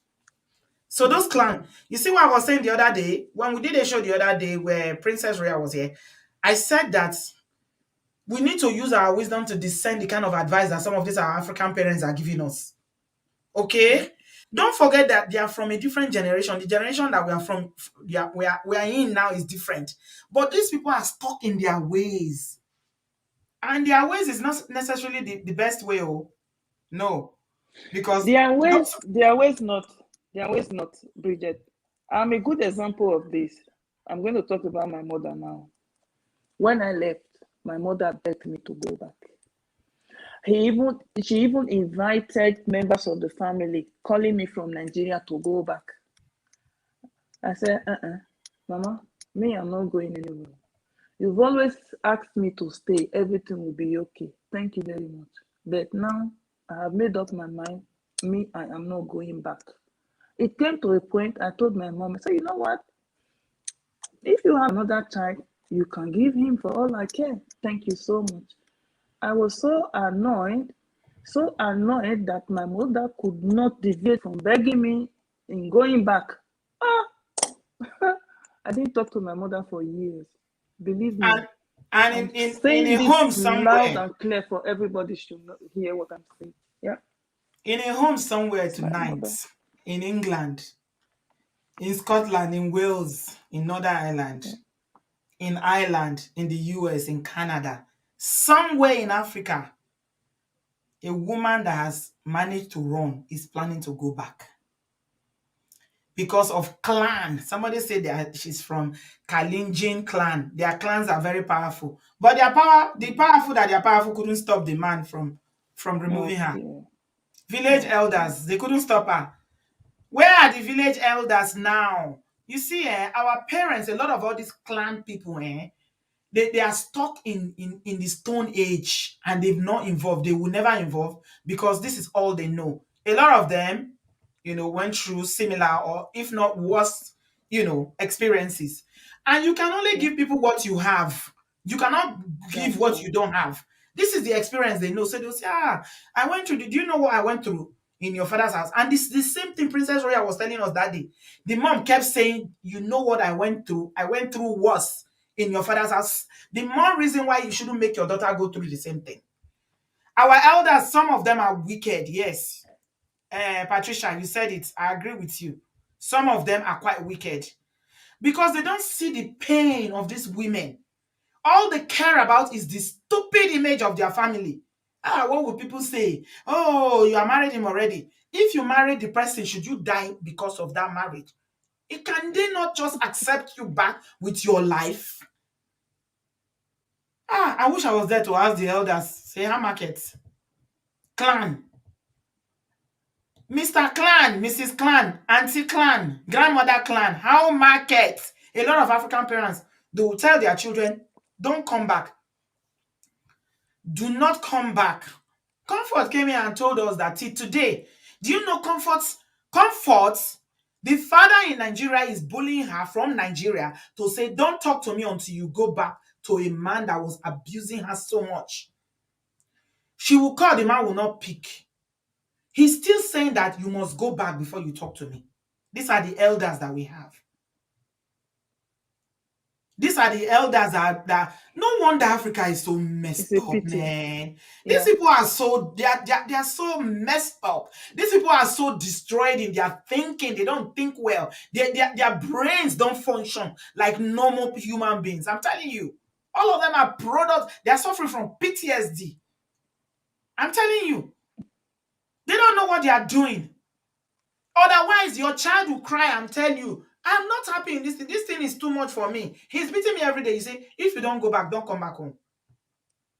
So those Okay. clan, you see what I was saying the other day, when we did a show the other day where Princess Rhea was here, I said that we need to use our wisdom to discern the kind of advice that some of these our African parents are giving us. Yeah. Okay? Don't forget that they are from a different generation. The generation that we are from, we are in now is different. But these people are stuck in their ways. And their ways is not necessarily the best way. Oh, no. Because those, Their ways not. Their ways not, Bridget. I'm a good example of this. I'm going to talk about my mother now. When I left, my mother begged me to go back. She even invited members of the family, calling me from Nigeria to go back. I said, Mama, me, I'm not going anywhere. You've always asked me to stay. Everything will be okay. Thank you very much. But now I have made up my mind. Me, I am not going back. It came to a point I told my mom, I said, you know what? If you have another child, you can give him for all I care. Thank you so much. I was so annoyed that my mother could not deviate from begging me in going back. Ah, I didn't talk to my mother for years. Believe me. and and I'm in saying a this home loud somewhere, and clear for everybody should hear what I'm saying. Yeah, in a home somewhere it's my tonight, mother. in England, in Scotland, in Wales, in Northern Ireland, Yeah. in Ireland, in the US, in Canada, somewhere in Africa, a woman that has managed to run is planning to go back because of clan. Somebody said that she's from Kalenjin clan. Their clans are very powerful, but the powerful that they are powerful couldn't stop the man from removing her. Okay. Village Okay. elders, they couldn't stop her. Where are the village elders now? You see, our parents, a lot of all these clan people, they are stuck in the stone age and they've not involved. They will never involve because this is all they know. A lot of them, went through similar or if not worse, experiences. And you can only Yeah, give people what you have. You cannot give that's what you true. don't have. This is the experience they know. So they'll say, I went through. Do you know what I went through in your father's house? And this the same thing Princess Royal was telling us that day. The mom kept saying, you know what I went through? I went through worse in your father's house. The more reason why you shouldn't make your daughter go through the same thing. Our elders, some of them are wicked, yes. Patricia, you said it. I agree with you. Some of them are quite wicked because they don't see the pain of these women. All they care about is the stupid image of their family. What would people say? Oh, you are married him already. If you married the person, should you die because of that marriage? Can they not just accept you back with your life? I wish I was there to ask the elders. Say, how market? Clan. Mr. Clan, Mrs. Clan, Auntie Clan, Grandmother Clan, how market? A lot of African parents, they will tell their children, don't come back. Do not come back. Comfort came here and told us that till today, do you know Comfort, the father in Nigeria is bullying her from Nigeria to say, don't talk to me until you go back to a man that was abusing her so much. She will call, the man will not pick. He's still saying that you must go back before you talk to me. These are the elders that we have. These are the elders that no wonder Africa is so It's messed a up, pity. man. These Yeah. people are so they are so messed up. These people are so destroyed in their thinking. They don't think well. Their brains don't function like normal human beings. I'm telling you, all of them are products. They are suffering from PTSD. I'm telling you, they don't know what they are doing. Otherwise, your child will cry and tell you, I'm not happy in this thing. This thing is too much for me. He's beating me every day. You say, if you don't go back, don't come back home.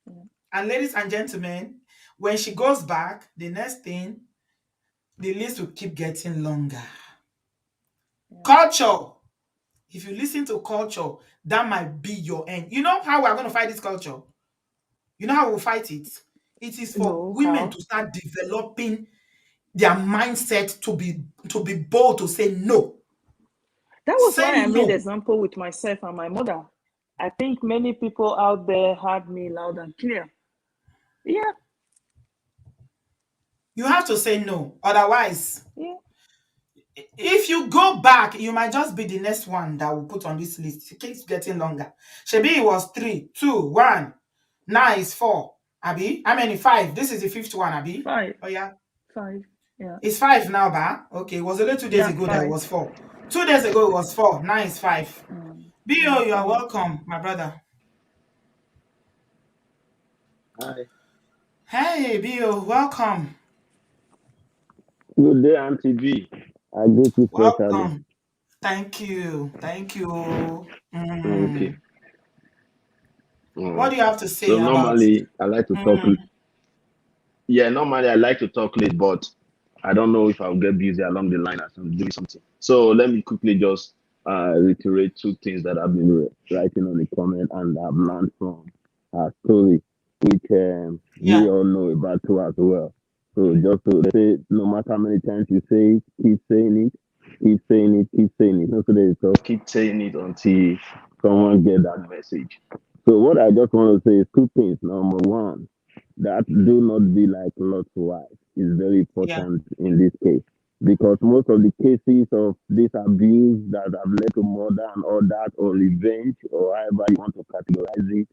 Yeah. And ladies and gentlemen, when she goes back, the next thing, the list will keep getting longer. Yeah. Culture. If you listen to culture, that might be your end. You know how we're going to fight this culture? You know how we'll fight it? It is for No, women how? to start developing their mindset to be bold to say no. That was Say why I made no. example with myself and my mother. I think many people out there heard me loud and clear. Yeah, You have to say no. Otherwise, yeah, if you go back, you might just be the next one that will put on this list. It keeps getting longer. Shebi it was 3, 2, 1. Now it's 4. Abi? How many? 5. This is the fifth one, Abi. five, Oh yeah. five, yeah, It's 5 now, ba? Okay, it was only 2 days yeah, ago that it five. was 4. 2 days ago it was 4. Now it's 5. Yeah, Bo, you are five. welcome, my brother. Hi. Hey, Bo, welcome. Good day, Auntie B. I greet you specially. Welcome. Thank you. Thank you. Okay. All What right. do you have to So say about? normally I like to talk. Mm, Yeah, normally I like to talk late, but I don't know if I'll get busy along the line as I'm doing something. So let me quickly just reiterate two things that I've been writing on the comment and I've learned from our story, which we yeah. all know about too as well. So just to say, no matter how many times you say it, keep saying it, keep saying it, keep saying it. So they just keep saying it until someone get that message. So what I just want to say is two things. Number one, that do not be like Lot's wife is very Yeah. important in this case because most of the cases of this abuse that have led to murder and all that or revenge or however you want to categorize it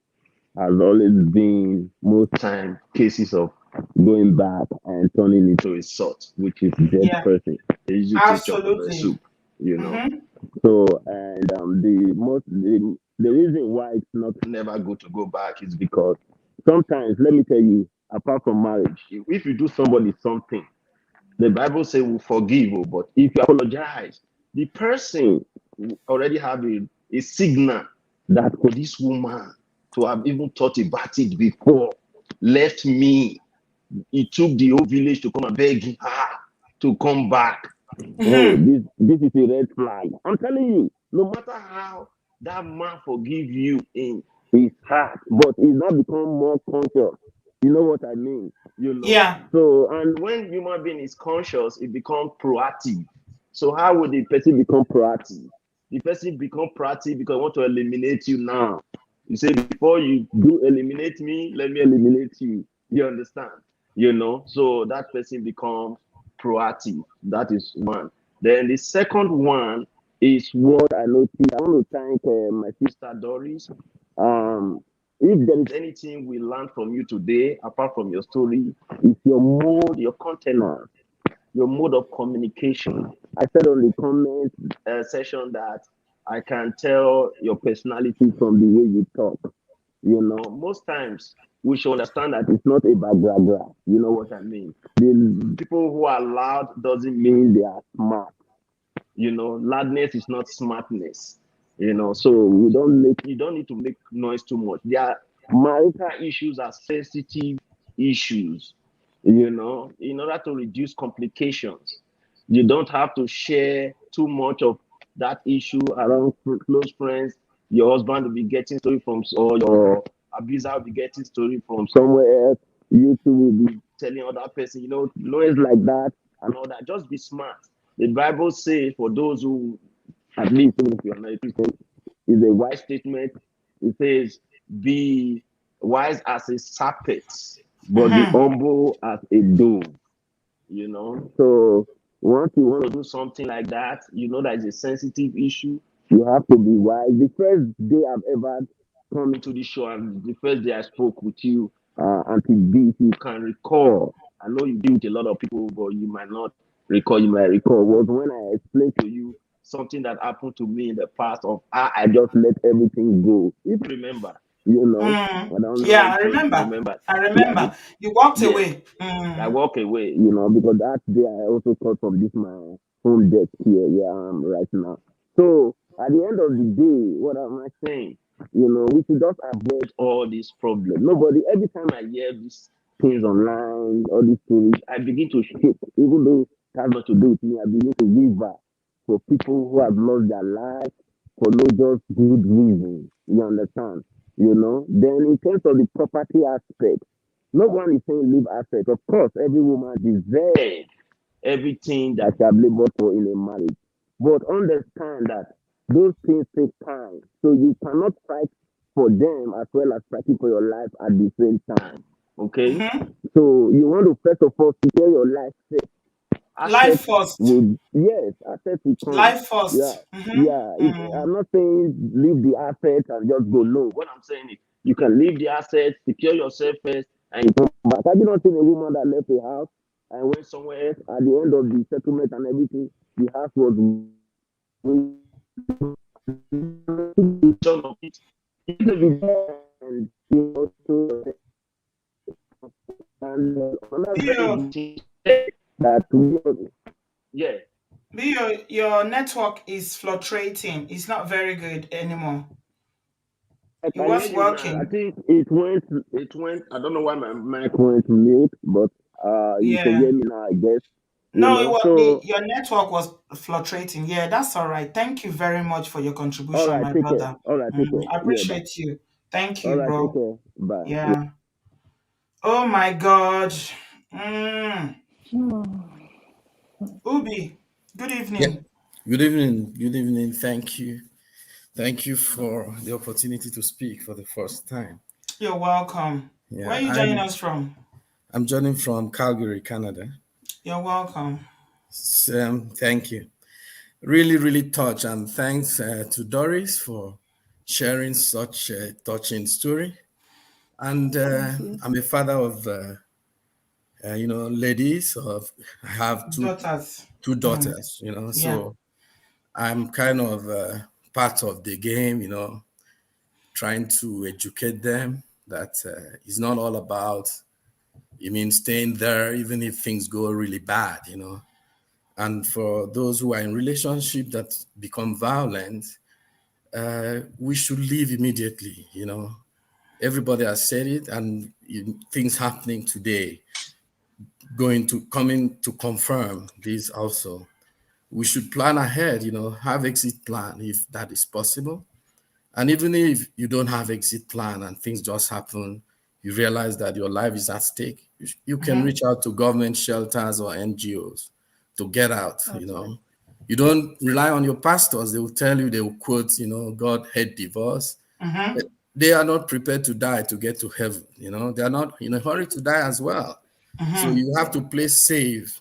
has always been most time cases of going back and turning into a salt, which is dead Yeah. person. They use it to chop pepper Absolutely. soup, you know. Mm-hmm. So and the reason why it's not never good to go back is because sometimes let me tell you, apart from marriage, if you do somebody something, the Bible says we forgive, oh, but if you apologize, the person already have a signal that for this woman to have even thought about it before left me. It took the whole village to come and beg her to come back. Oh, Mm-hmm. this is a red flag. I'm telling you, no matter how that man forgive you in his heart, but he's not become more conscious. You know what I mean? You know. Yeah. So, and when human being is conscious, it becomes proactive. So, how would the person become proactive? The person become proactive because I want to eliminate you now. You say before you do eliminate me, let me eliminate you. You understand? You know. So that person becomes proactive. That is one. Then the second one is what I noticed. I want to thank my sister Doris. Um, if there is anything we learned from you today, apart from your story, it's your mode, your contenance, your mode of communication. I said on the comment session that I can tell your personality from the way you talk. You know, most times we should understand that it's not about blah blah. You know what I mean? The people who are loud doesn't mean they are smart. You know, loudness is not smartness. You know, so you don't need to make noise too much. Their marital issues are sensitive issues, you know, in order to reduce complications. You don't have to share too much of that issue around close friends. Your husband will be getting story from, or your abuser will be getting story from somewhere else. You two will be telling other person, you know, noise like that and all that. Just be smart. The Bible says for those who, at least even if you're not a Christian, is a wise statement. It says, be wise as a serpent, but be Mm-hmm. humble as a dove. You know, so once you want to do something like that, you know that it's a sensitive issue. You have to be wise. The first day I've ever come into the show, and the first day I spoke with you, Auntie B, if you can recall, I know you deal with a lot of people, but you might not recall. You might recall was when I explained to you something that happened to me in the past of how I just let everything go. If you remember, you know, Mm. I don't know Yeah, if I you remember. remember. I Yeah, remember. You walked yeah. away. I Mm. walk away, you know, because that day I also called from this my home desk here where I am right now. So at the end of the day, what am I saying? You know, we should just avoid all these problems. Nobody, every time I hear these things online, all these stories, I begin to shake. Even though it has not to do with me, I begin to river for people who have lost their life for no just good reason. You understand? Then in terms of the property aspect, no one is saying leave assets. Of course, every woman deserves everything that she have labored for in a marriage. But understand that those things take time. So you cannot fight for them as well as fighting for your life at the same time. Okay? Mm-hmm. So you want to first of all secure your life first. Life Assets first. will, yes, assets will come. Life Yeah, first. Mm-hmm. yeah. Mm. I'm not saying leave the assets and just go. No, what I'm saying is you can leave the assets, secure yourself first, and you come back. Have you not seen a woman that left a house and went somewhere else at the end of the settlement and everything? The house was of it. You need to be there and so and another very Bio, good thing that yeah. Your network is fluctuating. It's not very good anymore. I It can hear was you now. I working. think it went. I don't know why my mic went mute, but you can Yeah. hear me now, I guess. No, it was So your network was fluctuating. Yeah, that's all right. Thank you very much for your all contribution, right, my take care. brother. All right, take care. I Yeah, bye. appreciate you. Thank All you, right, take bro. care. Bye. Yeah. Yeah. Oh my God. Mm. Ubi, good Yeah. evening. Good evening. Good evening. Thank you. Thank you for the opportunity to speak for the first time. You're welcome. Where Yeah, are you joining us from? I'm joining from Calgary, Canada. You're welcome. Thank you. Really, really touched, and thanks to Doris for sharing such a touching story. And Thank you. I'm a father of ladies. I have Daughters. two Mm. daughters. Yeah. So I'm kind of part of the game. Trying to educate them that it's not all about, staying there even if things go really bad. And for those who are in relationship that become violent, we should leave immediately. Everybody has said it, and things happening today going to coming to confirm this also. We should plan ahead, have exit plan if that is possible. And even if you don't have exit plan and things just happen, you realize that your life is at stake. You can Mm-hmm. reach out to government shelters or NGOs to get out. Okay. You don't rely on your pastors. They will tell you, they will quote, God hate divorce. Mm-hmm. But they are not prepared to die to get to heaven. They are not in a hurry to die as well. So Mm-hmm. you have to play safe.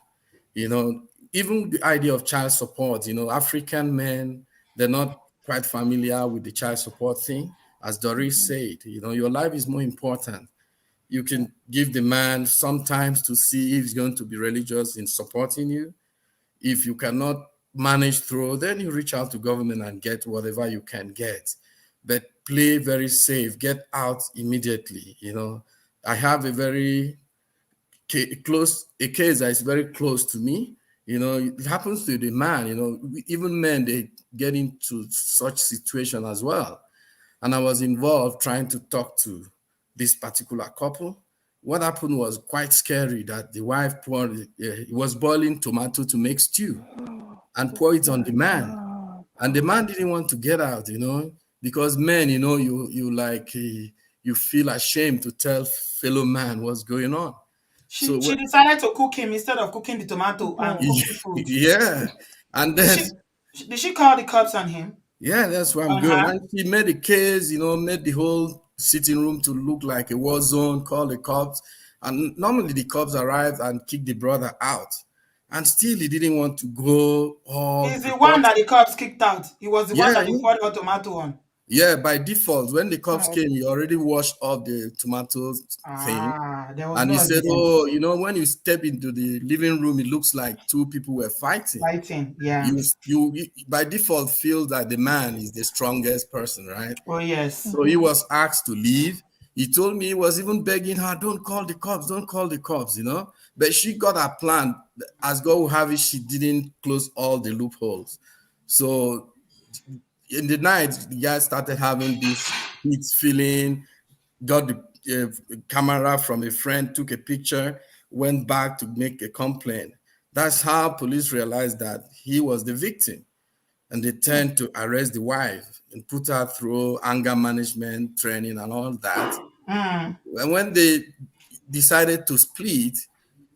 You know, Even the idea of child support, African men, they're not quite familiar with the child support thing. As Doris said, your life is more important. You can give the man sometimes to see if he's going to be religious in supporting you. If you cannot manage through, then you reach out to government and get whatever you can get. But play very safe, get out immediately. I have a very a case that is very close to me. It happens to the man. Even men, they get into such situation as well. And I was involved trying to talk to this particular couple. What happened was quite scary. That the wife was boiling tomato to make stew and pour it on the My man, God. and the man didn't want to get out. Because men, you like you feel ashamed to tell fellow man what's going on. She So she decided to cook him instead of cooking the tomato and Oh, cook the food. yeah, and Did then she did she call the cops on him? yeah, that's where I'm On going. her? And he made a case, made the whole sitting room to look like a war zone, call the cops. And normally the cops arrived and kicked the brother out. And still he didn't want to go or Is the one report. that the cops kicked out. He was the one Yeah, that they poured the tomato on. yeah, by default, when the cops oh, came, he already washed off the tomatoes thing. Ah, there was And no he said, evidence. oh, when you step into the living room, it looks like two people were fighting. Fighting, yeah. You by default feel that the man is the strongest person, right? Oh yes. So he was asked to leave. He told me he was even begging her, don't call the cops, don't call the cops. But she got her plan. As God will have it, she didn't close all the loopholes. So in the night, the guy started having this heat feeling, got the camera from a friend, took a picture, went back to make a complaint. That's how police realized that he was the victim. and they tend to arrest the wife and put her through anger management training and all that. Mm. And when they decided to split,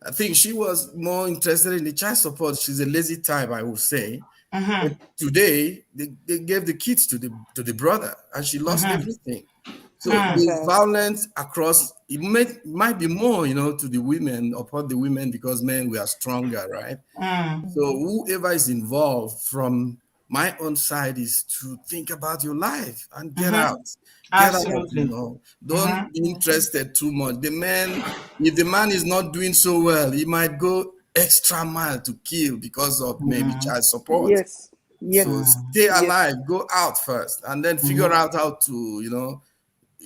I think she was more interested in the child support. She's a lazy type, I would say. Mm-hmm. But today, they gave the kids to the brother, and she lost Mm-hmm. everything. So Mm. the Okay. violence across might be more, to the women, upon the women, because men we are stronger, right? Mm. So whoever is involved, from my own side, is to think about your life and get Mm-hmm. out. Get out, Absolutely. Mm-hmm. Don't be interested too much. The man, if the man is not doing so well, he might go extra mile to kill because of maybe Mm. child support. Yes. Yes. So Mm. stay Yes. alive, go out first, and then Mm-hmm. figure out how to,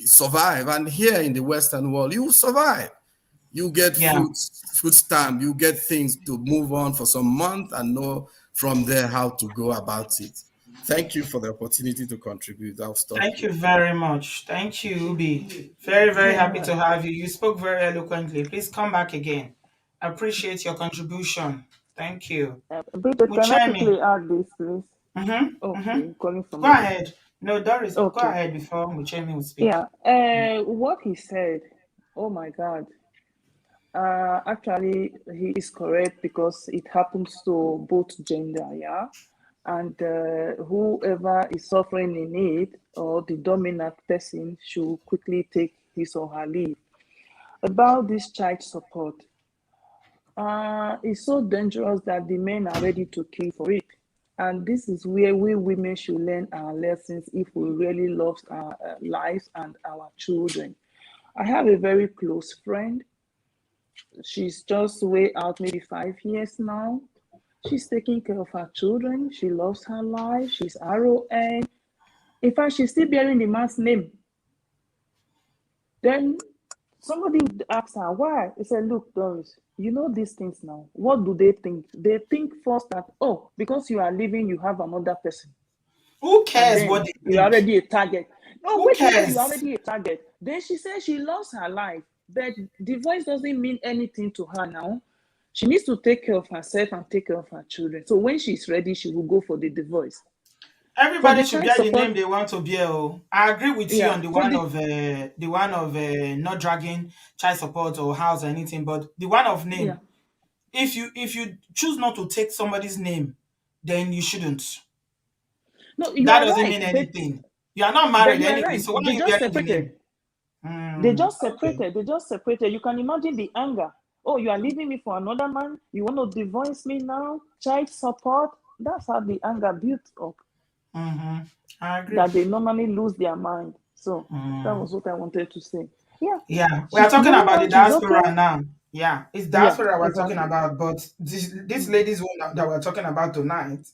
survive. And here in the Western world, you will survive. You get Yeah. food stamp, you get things to move on for some month and know from there how to go about it. Thank you for the opportunity to contribute. I'll stop Thank here. you very much. Thank you, Ubi. Very, very happy Yeah. to have you. You spoke very eloquently. Please come back again. I appreciate your contribution. Thank you. Bridget, can I Muchemi. quickly add this, please? Mm-hmm. Mm-hmm. Okay, calling from Go Lagos. ahead. No, Doris, go Okay. ahead before Muchemi will speak. Yeah. What he said, oh my God. Actually, he is correct because it happens to both gender, yeah. And whoever is suffering in it or the dominant person should quickly take his or her leave. About this child support, it's so dangerous that the men are ready to kill for it. And this is where we women should learn our lessons if we really love our lives and our children. I have a very close friend. She's just way out, maybe 5 years now. She's taking care of her children. She loves her life. She's RON. In fact, she's still bearing the man's name. Then somebody asked her why. He said, "Look, Doris, you know these things now. What do they think? They think first that, oh, because you are leaving, you have another person. Who And cares what then they you're think? already a target. No, Who wait, you're cares? already a target." Then she said she loves her life, but divorce doesn't mean anything to her now. She needs to take care of herself and take care of her children. So when she's ready, she will go for the divorce. For Everybody the should child bear the support, name they want to bear. Oh. I agree with you yeah, on for the the one of not dragging child support or house or anything, but the one of yeah. name. If you choose not to take somebody's name, then you shouldn't. No, you That are doesn't right, mean anything. You are not but married you are anyway, right. so why are They you just bearing the separated. name? Okay. They just separated. You can imagine the anger. Oh, you are leaving me for another man. You want to divorce me now? Child support. That's how the anger built up. Mm-hmm. I agree. That they normally lose their mind. So that Mm. was what I wanted to say. Yeah, Yeah, we are she's talking moving about the on. She's okay. diaspora now. Yeah, it's Yeah, diaspora we're talking exactly. about, but this Mm. lady's one that we're talking about tonight,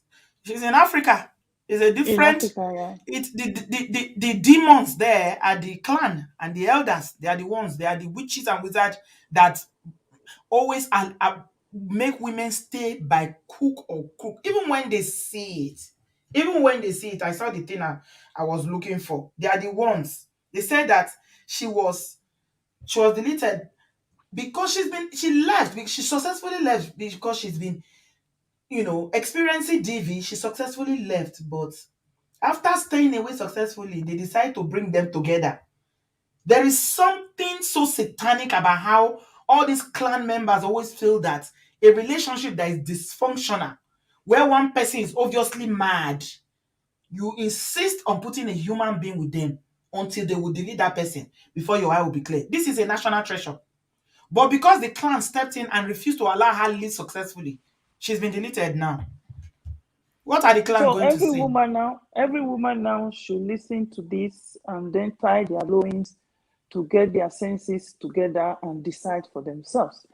she's in Africa. It's a In different. Africa, yeah. The demons there are the clan and the elders. They are the ones. They are the witches and wizards that always make women stay by cook or cook, even when they see it. Even when they see it, I saw the thing I was looking for. They are the ones. They said that she was deleted because she left. She successfully left because she's been, experiencing DV. She successfully left, but after staying away successfully, they decide to bring them together. There is something so satanic about how all these clan members always feel that a relationship that is dysfunctional, where one person is obviously mad, you insist on putting a human being with them until they will delete that person before your eye will be clear. This is a national treasure. But because the clan stepped in and refused to allow her live successfully, she's been deleted now. What are the clan So going to say? every woman now should listen to this and then tie their loins to get their senses together and decide for themselves.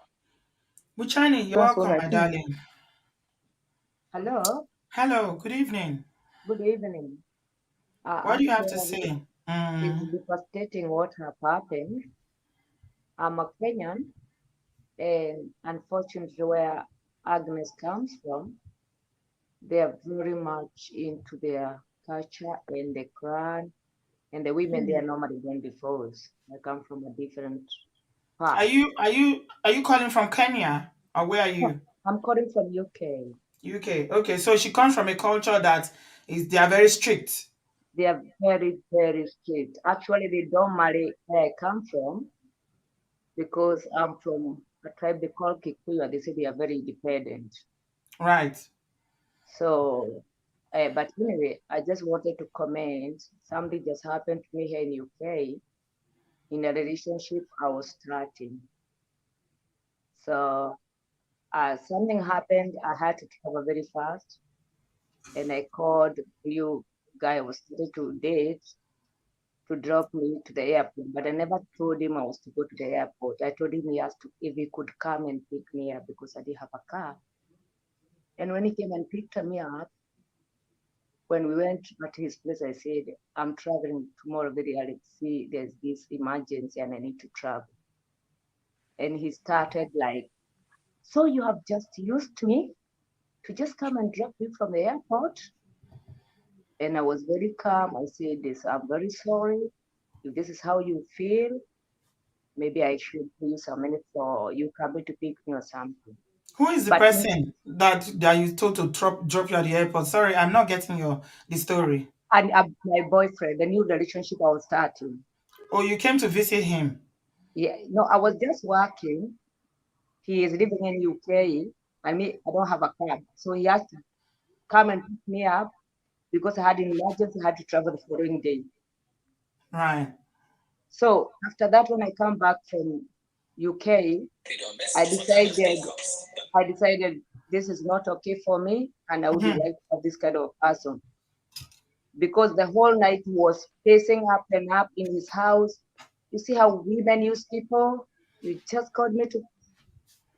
Buchani, you're That's what welcome, I my think. darling. Hello, Hello, good evening. good evening. What do you have to Actually, say? it's devastating what have happened. I'm a Kenyan, and unfortunately, where Agnes comes from, they are very much into their culture and the clan, and the women they are normally going before us. I come from a different Are part. you are you are you calling from Kenya or where are No, you? I'm calling from UK. UK. Okay, so she comes from a culture that is they are very strict. They are very, very strict. Actually, they don't marry where I come from because I'm from a tribe they call Kikuyu. They say they are very independent. Right. So, but anyway, I just wanted to comment. Something just happened to me here in UK in a relationship I was starting. So, something happened. I had to travel very fast, and I called you guy I was starting to date to drop me to the airport, but I never told him I was to go to the airport. I told him he has to, if he could come and pick me up because I didn't have a car. And when he came and picked me up, when we went at his place, I said, I'm traveling tomorrow very early. See, there's this emergency and I need to travel. And he started like, so you have just used me to just come and drop you from the airport? And I was very calm. I said this, I'm very sorry. If this is how you feel, maybe I should pay you some money for you coming to pick me or something. Who is the But person that you told to drop you at the airport? Sorry, I'm not getting the story. and my boyfriend, the new relationship I was starting. Oh, you came to visit him. Yeah, no, I was just working. He is living in UK. I mean, I don't have a car, so he has to come and pick me up because I had an emergency. I had to travel the following day. Right. So after that, when I come back from UK, I decided I decided this is not okay for me, and I wouldn't Mhm. like to have this kind of person because the whole night he was pacing up and up in his house. You see how women use people? You just called me to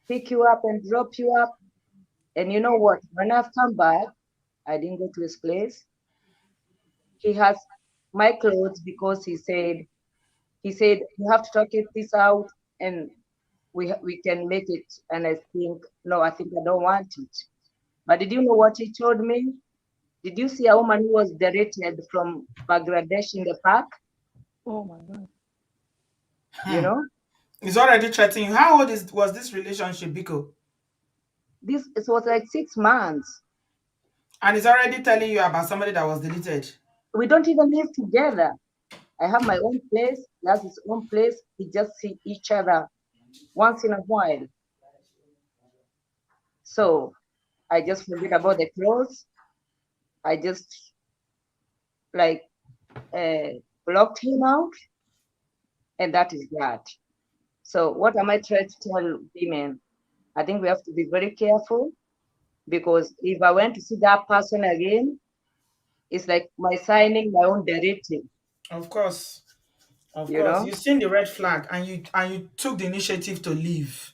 pick you up and drop you up. And you know what? When I've come back, I didn't go to his place. He has my clothes because he said you have to talk it this out and we can make it. And I think no, I think I don't want it. But did you know what he told me? Did you see a woman who was directed from Bangladesh in the park? Oh my God. You Hmm. know, He's already threatening you. How old was this relationship, Biko? this it was like 6 months. And he's already telling you about somebody that was deleted. We don't even live together. I have my own place. He has his own place. We just see each other once in a while. So I just forget about the clothes. I just like blocked him out, and that is that. So what am I trying to tell women? I think we have to be very careful because if I went to see that person again, it's like my signing my own directive. Of course. Of You course. know? You've seen the red flag and you took the initiative to leave.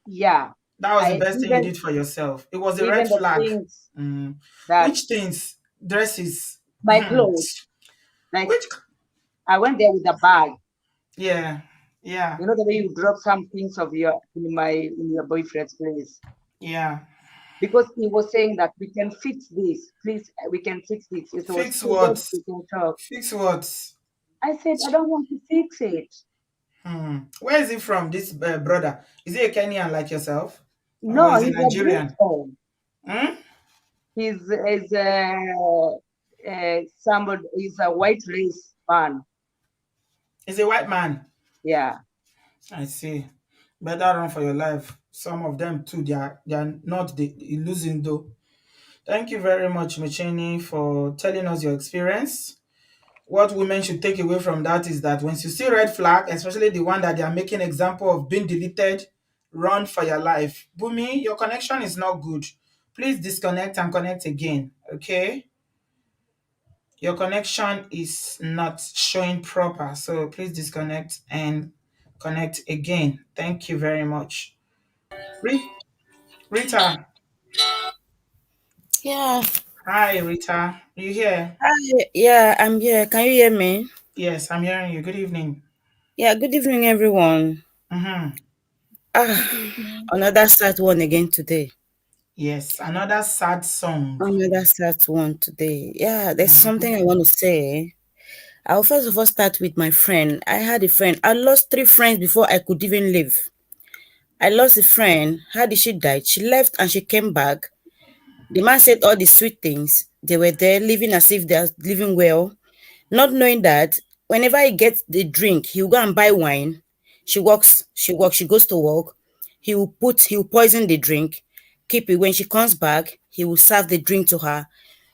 Yeah. That was the I best thing you even did for yourself. It was a red even the flag. things Mm. that Which things? Dresses. my clothes, like Which I went there with a bag. yeah. Yeah. You know the way you drop some things of your in your boyfriend's place. Yeah. Because he was saying that we can fix this, please, we can fix this. It was Fix two days what? we can talk. Fix what? I said, I don't want to fix it. Where is he from, this brother? Is he a Kenyan like yourself? Or No, is he he's a Nigerian? Briton. Hmm? He's somebody, he's a white race man. He's a white man. Yeah. I see. Better run for your life. Some of them too, they are not the losing though. Thank you very much, Michini, for telling us your experience. What women should take away from that is that when you see red flag, especially the one that they are making example of being deleted, run for your life. Bumi, your connection is not good. Please disconnect and connect again. Okay? Your connection is not showing proper. So please disconnect and connect again. Thank you very much. Rita. Yeah, Hi, Rita. You here? yeah, I'm here. Can you hear me? Yes, I'm hearing you. Good evening. Yeah, good evening, everyone. Mm-hmm. Ah, Good evening. another sad one again today. Yes, another sad song. Another sad one today. Yeah, there's Mhm. something I want to say. I'll first of all start with my friend. I had a friend. I lost three friends before I could even live. I lost a friend. How did she die? She left and she came back. The man said all the sweet things. They were there living as if they're living well, not knowing that whenever he gets the drink, he'll go and buy wine. She she goes to work. He'll poison the drink, keep it. When she comes back, he will serve the drink to her.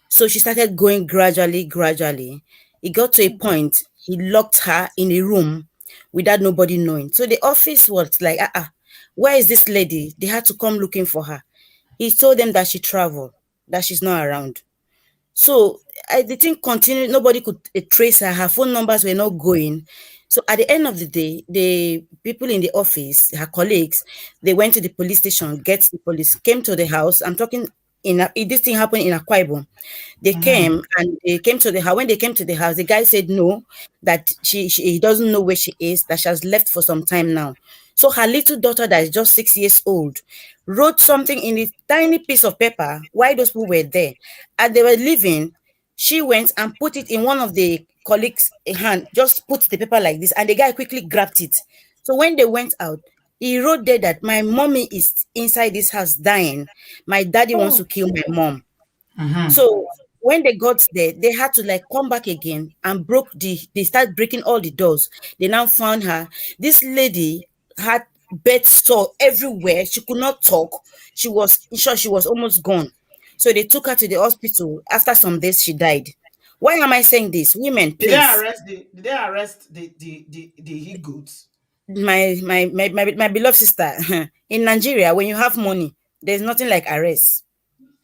So she started going gradually, gradually. It got to a point, he locked her in a room without nobody knowing. So the office was like, where is this lady? They had to come looking for her. He told them that she traveled, that she's not around. So the thing continued. Nobody could trace her. Her phone numbers were not going. So at the end of the day, the people in the office, her colleagues, they went to the police station, get the police, came to the house. I'm talking this thing happened in Akwa Ibom. They came and they came to the house. When they came to the house, the guy said no, that he doesn't know where she is, that she has left for some time now. So her little daughter, that is just 6 years old, wrote something in a tiny piece of paper while those people were there. As they were leaving, she went and put it in one of the colleagues' hand, just put the paper like this, and the guy quickly grabbed it. So when they went out, he wrote there that my mommy is inside this house dying. My daddy wants to kill my mom. So when they got there, they had to like come back again and they started breaking all the doors. They now found her. This lady had bed sore everywhere. She could not talk. She was in short, she was almost gone. So they took her to the hospital. After some days, she died. Why am I saying this? Women, Did they please. arrest the he goats? My beloved sister, in Nigeria, when you have money, there's nothing like arrest.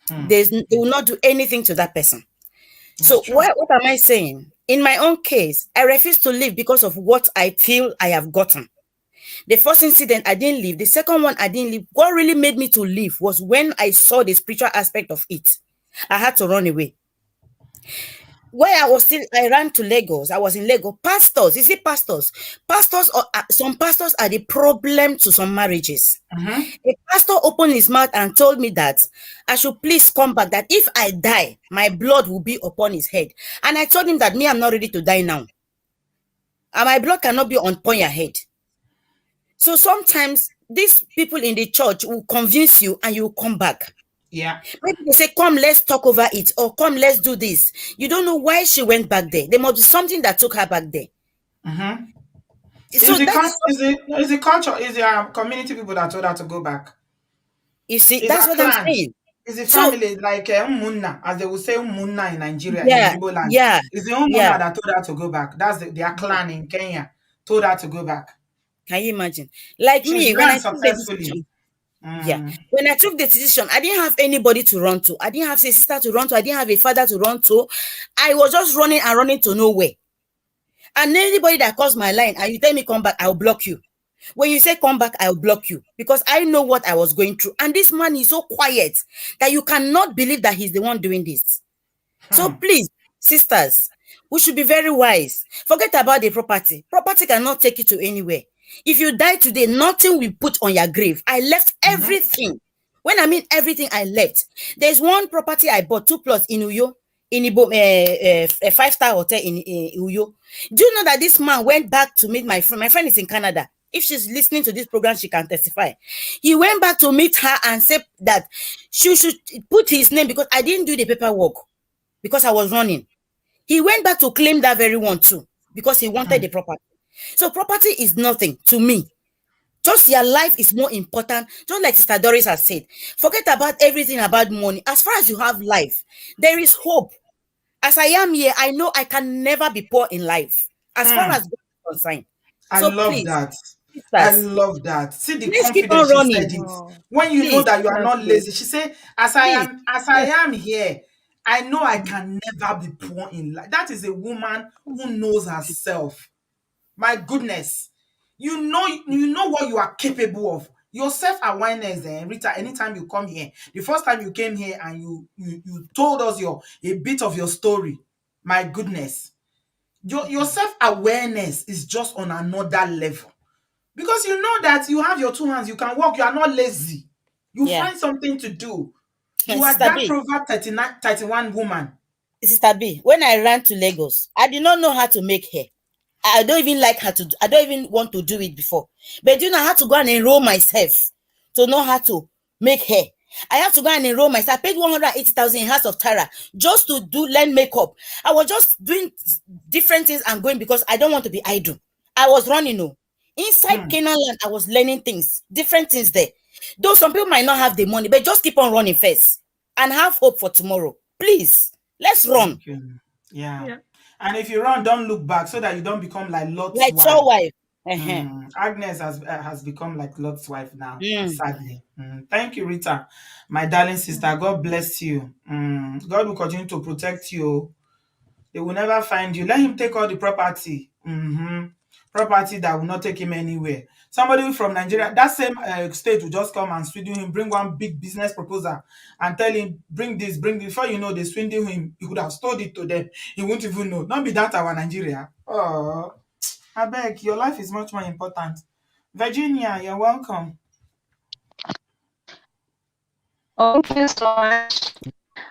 They will not do anything to that person. So what am I saying? In my own case, I refuse to leave because of what I feel I have gotten. The first incident, I didn't leave. The second one, I didn't leave. What really made me to leave was when I saw the spiritual aspect of it. I had to run away. Where I ran to Lagos. I was in Lagos. Pastors, you see, some pastors are the problem to some marriages. A pastor opened his mouth and told me that I should please come back, that if I die, my blood will be upon his head. And I told him that I'm not ready to die now. And my blood cannot be upon your head. So sometimes these people in the church will convince you and you will come back. Yeah. Maybe they say, come, let's talk over it, or come, let's do this. You don't know why she went back there. There must be something that took her back there. So Is the culture, is the community people that told her to go back? You see, Is that's a what clan? I'm saying. Is the family like Umunna, as they would say Umunna in Nigeria, in Yeah, Igbo land? yeah, Is the Umunna yeah. that told her to go back? That's their clan in Kenya told her to go back. Can you imagine? Like She's me, when I ran took the successfully. decision, when I took the decision, I didn't have anybody to run to. I didn't have a sister to run to. I didn't have a father to run to. I was just running and running to nowhere. And anybody that calls my line and you tell me come back, I'll block you. When you say come back, I'll block you because I know what I was going through. And this man is so quiet that you cannot believe that he's the one doing this. So please, sisters, we should be very wise. Forget about the property. Property cannot take you to anywhere. If you die today, nothing will put on your grave. I left everything. When I mean everything, I left. There's one property I bought, 2 plots in Uyo, in Ibo, a 5-star hotel in Uyo. Do you know that this man went back to meet my friend? My friend is in Canada. If she's listening to this program, she can testify. He went back to meet her and said that she should put his name because I didn't do the paperwork because I was running. He went back to claim that very one too because he wanted the property. So property is nothing to me. Just your life is more important. Just like Sister Doris has said, forget about everything about money. As far as you have life, there is hope. As I am here, I know I can never be poor in life. As far as God is concerned. I So love please, that. sisters, I love that. See the let's keep on confidence she running. said it. When you know Please, that you are not That's lazy. it. She said, as I am here, I know I can never be poor in life. That is a woman who knows herself. My goodness. You know what you are capable of. Your self-awareness, Rita, anytime you come here, the first time you came here and you told us a bit of your story. My goodness. Your self-awareness is just on another level. Because you know that you have your 2 hands, you can walk, you are not lazy. You Yeah. find something to do. You are Sister that B, Proverb 31 woman. Sister B, when I ran to Lagos, I did not know how to make hair. I don't even like how to, I don't even want to do it before. But you know, I had to go and enroll myself to know how to make hair. I have to go and enroll myself. I paid 180,000 in House of Tara just to learn makeup. I was just doing different things and going because I don't want to be idle. I was running. Inside Canaan land, I was learning things, different things there. Though some people might not have the money, but just keep on running first and have hope for tomorrow. Please, let's run. Thank you. Yeah. And if you run, don't look back so that you don't become like Lot's Like wife. so wife. Agnes has become like Lot's wife now, sadly. Thank you, Rita, my darling sister. God bless you. God will continue to protect you. They will never find you. Let him take all the property. Property that will not take him anywhere. Somebody from Nigeria, that same state will just come and swindle him, bring one big business proposal and tell him, bring this, bring this. Before you know, they swindle him. He could have told it to them. He won't even know. Not be that our Nigeria. Oh, I beg, your life is much more important. Virginia, you're welcome. Thank you so much.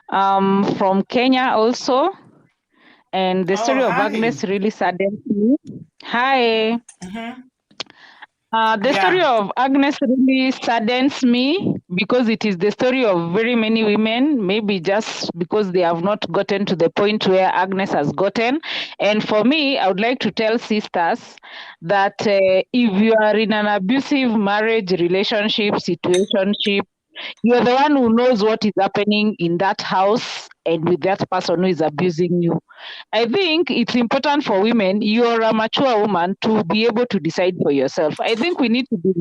From Kenya also. And the story of Agnes really saddens me. Hi. The story of Agnes really saddens me because it is the story of very many women, maybe just because they have not gotten to the point where Agnes has gotten. And for me, I would like to tell sisters that if you are in an abusive marriage, relationship, situationship, you are the one who knows what is happening in that house and with that person who is abusing you. I think it's important for women, you're a mature woman, to be able to decide for yourself. I think we need to be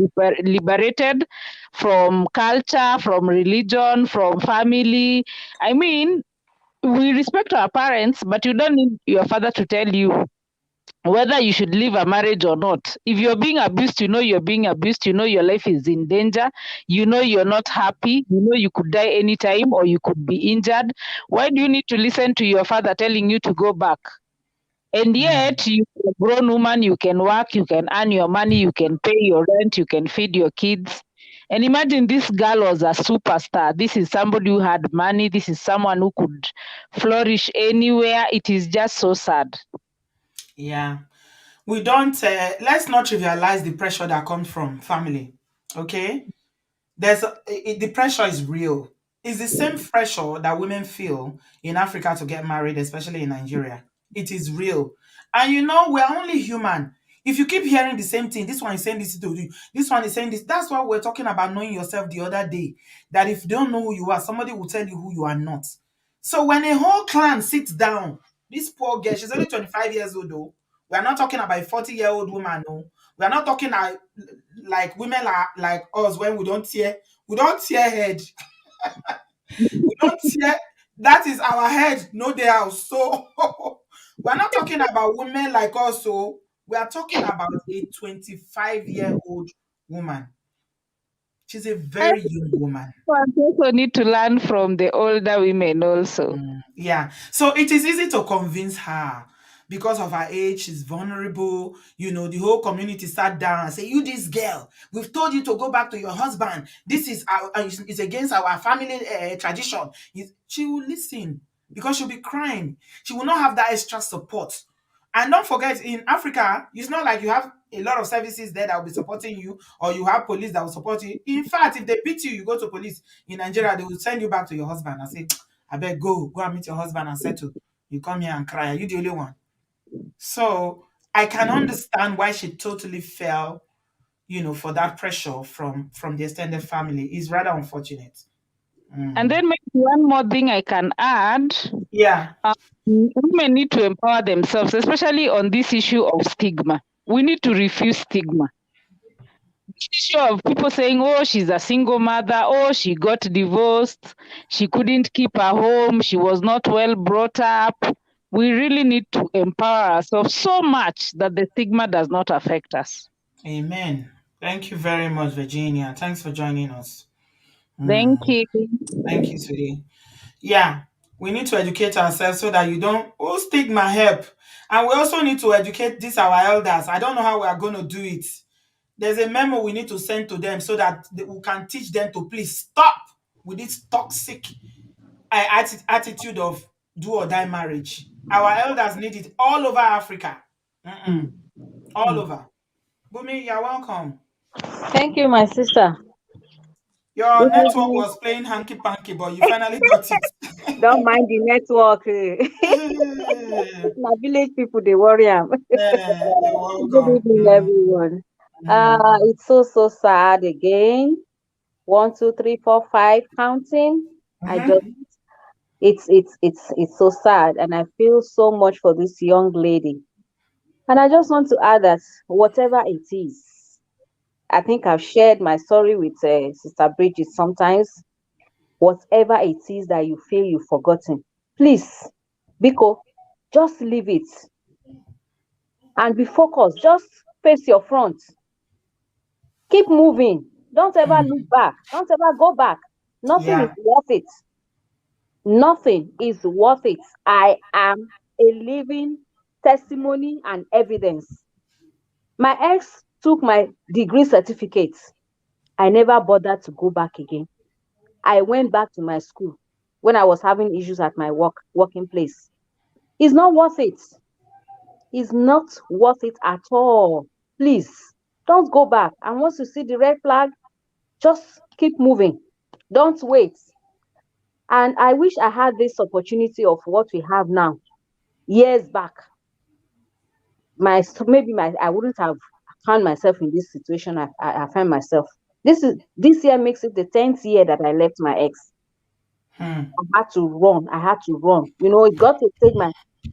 liberated from culture, from religion, from family. I mean, we respect our parents, but you don't need your father to tell you whether you should leave a marriage or not. If you're being abused, you know you're being abused, you know your life is in danger, you know you're not happy, you know you could die anytime or you could be injured. Why do you need to listen to your father telling you to go back? And yet, you're a grown woman, you can work, you can earn your money, you can pay your rent, you can feed your kids. And imagine this girl was a superstar. This is somebody who had money. This is someone who could flourish anywhere. It is just so sad. Yeah. We don't, let's not trivialize the pressure that comes from family. Okay? The pressure is real. It's the same pressure that women feel in Africa to get married, especially in Nigeria. It is real. And you know, we're only human. If you keep hearing the same thing, this one is saying this to you, this one is saying this. That's why we're talking about knowing yourself the other day. That if you don't know who you are, somebody will tell you who you are not. So when a whole clan sits down, this poor girl, she's only 25 years old though. We're not talking about a 40-year-old woman, no. We're not talking like women like us when we don't tear head. We don't tear, that is our head, no their house. So we're not talking about women like us, so we are talking about a 25-year-old woman. She's a very young woman. We also need to learn from the older women also. Yeah. So it is easy to convince her because of her age, she's vulnerable. You know, the whole community sat down and say, you, this girl, we've told you to go back to your husband. This is it's against our family tradition. She will listen because she'll be crying. She will not have that extra support. And don't forget, in Africa, it's not like you have a lot of services there that will be supporting you, or you have police that will support you. In fact, if they beat you, you go to police. In Nigeria, they will send you back to your husband and say, I beg, go and meet your husband and settle. You come here and cry. Are you the only one? So I can understand why she totally fell, for that pressure from the extended family. It's rather unfortunate. And then maybe one more thing I can add. Yeah. Women need to empower themselves, especially on this issue of stigma. We need to refuse stigma. This issue of people saying, oh, she's a single mother, oh, she got divorced, she couldn't keep her home, she was not well brought up. We really need to empower ourselves so much that the stigma does not affect us. Amen. Thank you very much, Virginia. Thanks for joining us. Thank you. Thank you, sweetie. Yeah, we need to educate ourselves so that you don't stigma help. And we also need to educate our elders. I don't know how we are going to do it. There's a memo we need to send to them so that we can teach them to please stop with this toxic attitude of do or die marriage. Our elders need it all over Africa. All over. Bumi, you're welcome. Thank you, my sister. Your Good network evening. was playing hanky panky, but you finally got it. Don't mind the network. My village people, they worry am. You're Good welcome. evening, everyone. It's so sad again. 1, 2, 3, 4, 5 counting. I just Mhm. it's so sad, and I feel so much for this young lady. And I just want to add that whatever it is, I think I've shared my story with Sister Bridget sometimes. Whatever it is that you feel you've forgotten, please, Biko, just leave it and be focused. Just face your front. Keep moving. Don't ever look back. Don't ever go back. Nothing is Yeah. worth it. Nothing is worth it. I am a living testimony and evidence. My ex took my degree certificate. I never bothered to go back again. I went back to my school when I was having issues at my working place. It's not worth it. It's not worth it at all. Please don't go back. And once you see the red flag, just keep moving. Don't wait. And I wish I had this opportunity of what we have now years back. Maybe I wouldn't have found myself in this situation I find myself. This year makes it the 10th year that I left my ex. Hmm. I had to run. I had to run. It got to a stage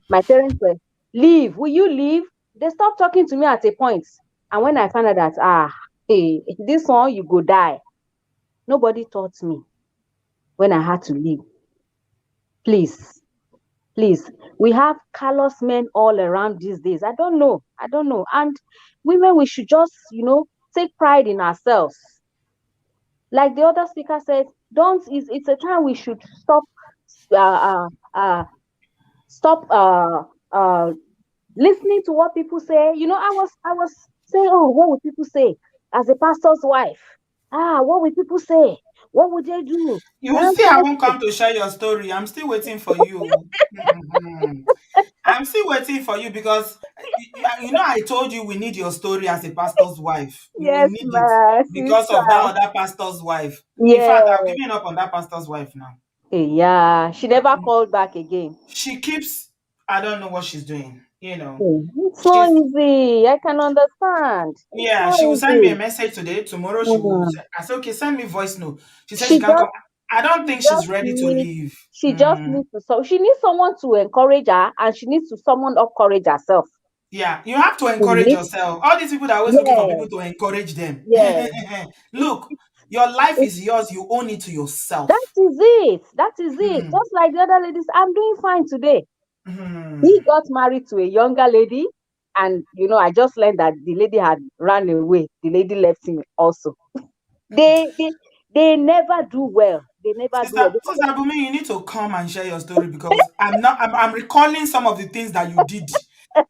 my parents were, leave. Will you leave? They stopped talking to me at a point. And when I found out that, hey, this one, you go die. Nobody taught me when I had to leave. Please, please. We have callous men all around these days. I don't know. I don't know. And women, we should just, take pride in ourselves. Like the other speaker said, it's a time we should uh, uh, uh, stop listening to what people say. I was saying, oh, what would people say as a pastor's wife? What would people say? What would they do? You And still so I haven't said, come to share your story. I'm still waiting for you. Mhm. I'm still waiting for you because I told you we need your story as a pastor's wife. We yes, need it my because of sister. that other pastor's wife. In fact, I've Yeah. given up on that pastor's wife now. Yeah. She never called back again. She keeps, I don't know what she's doing. It's not She's easy. I can understand. It's Yeah, not she will send me a easy. message today. Tomorrow she will. Mm. I said, okay, send me voice note. She said she She can come. just I don't think she's just ready to needs leave. she just needs to she needs someone to encourage her, and she needs to summon up courage herself. Yeah, you have to encourage Mhm. yourself. All these people that are always looking for Yeah, people to encourage them. yeah. It, Look, your life it, is yours. You own it to that yourself. is it. That is it. Hmm. Just like the other ladies, I'm doing fine today. Hmm. He got married to a younger lady, and I just learned that the lady had run away. The lady left him also. They they they never do well. They never do well because Sister Bumi, you need to come and share your story because I'm recalling some of the things that you did.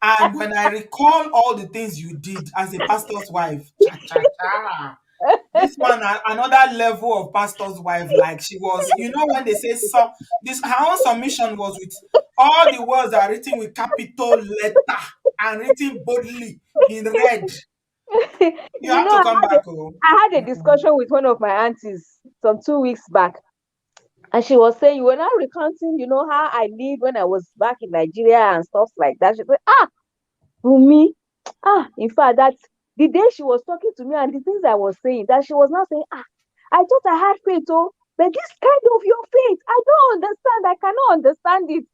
And when I recall all the things you did as a pastor's wife, cha cha cha. This one, another level of pastor's wife, like she was, when they say so, this her own submission was with all the words are written with capital letter and written boldly in red. You have to come back, oh. I had a discussion with one of my aunties some 2 weeks back, and she was saying, you were now recounting, how I lived when I was back in Nigeria and stuff like that. She said, for me, in fact, that's the day she was talking to me and the things I was saying, that she was now saying, I thought I had faith, oh, but this kind of your faith, I don't understand. I cannot understand it.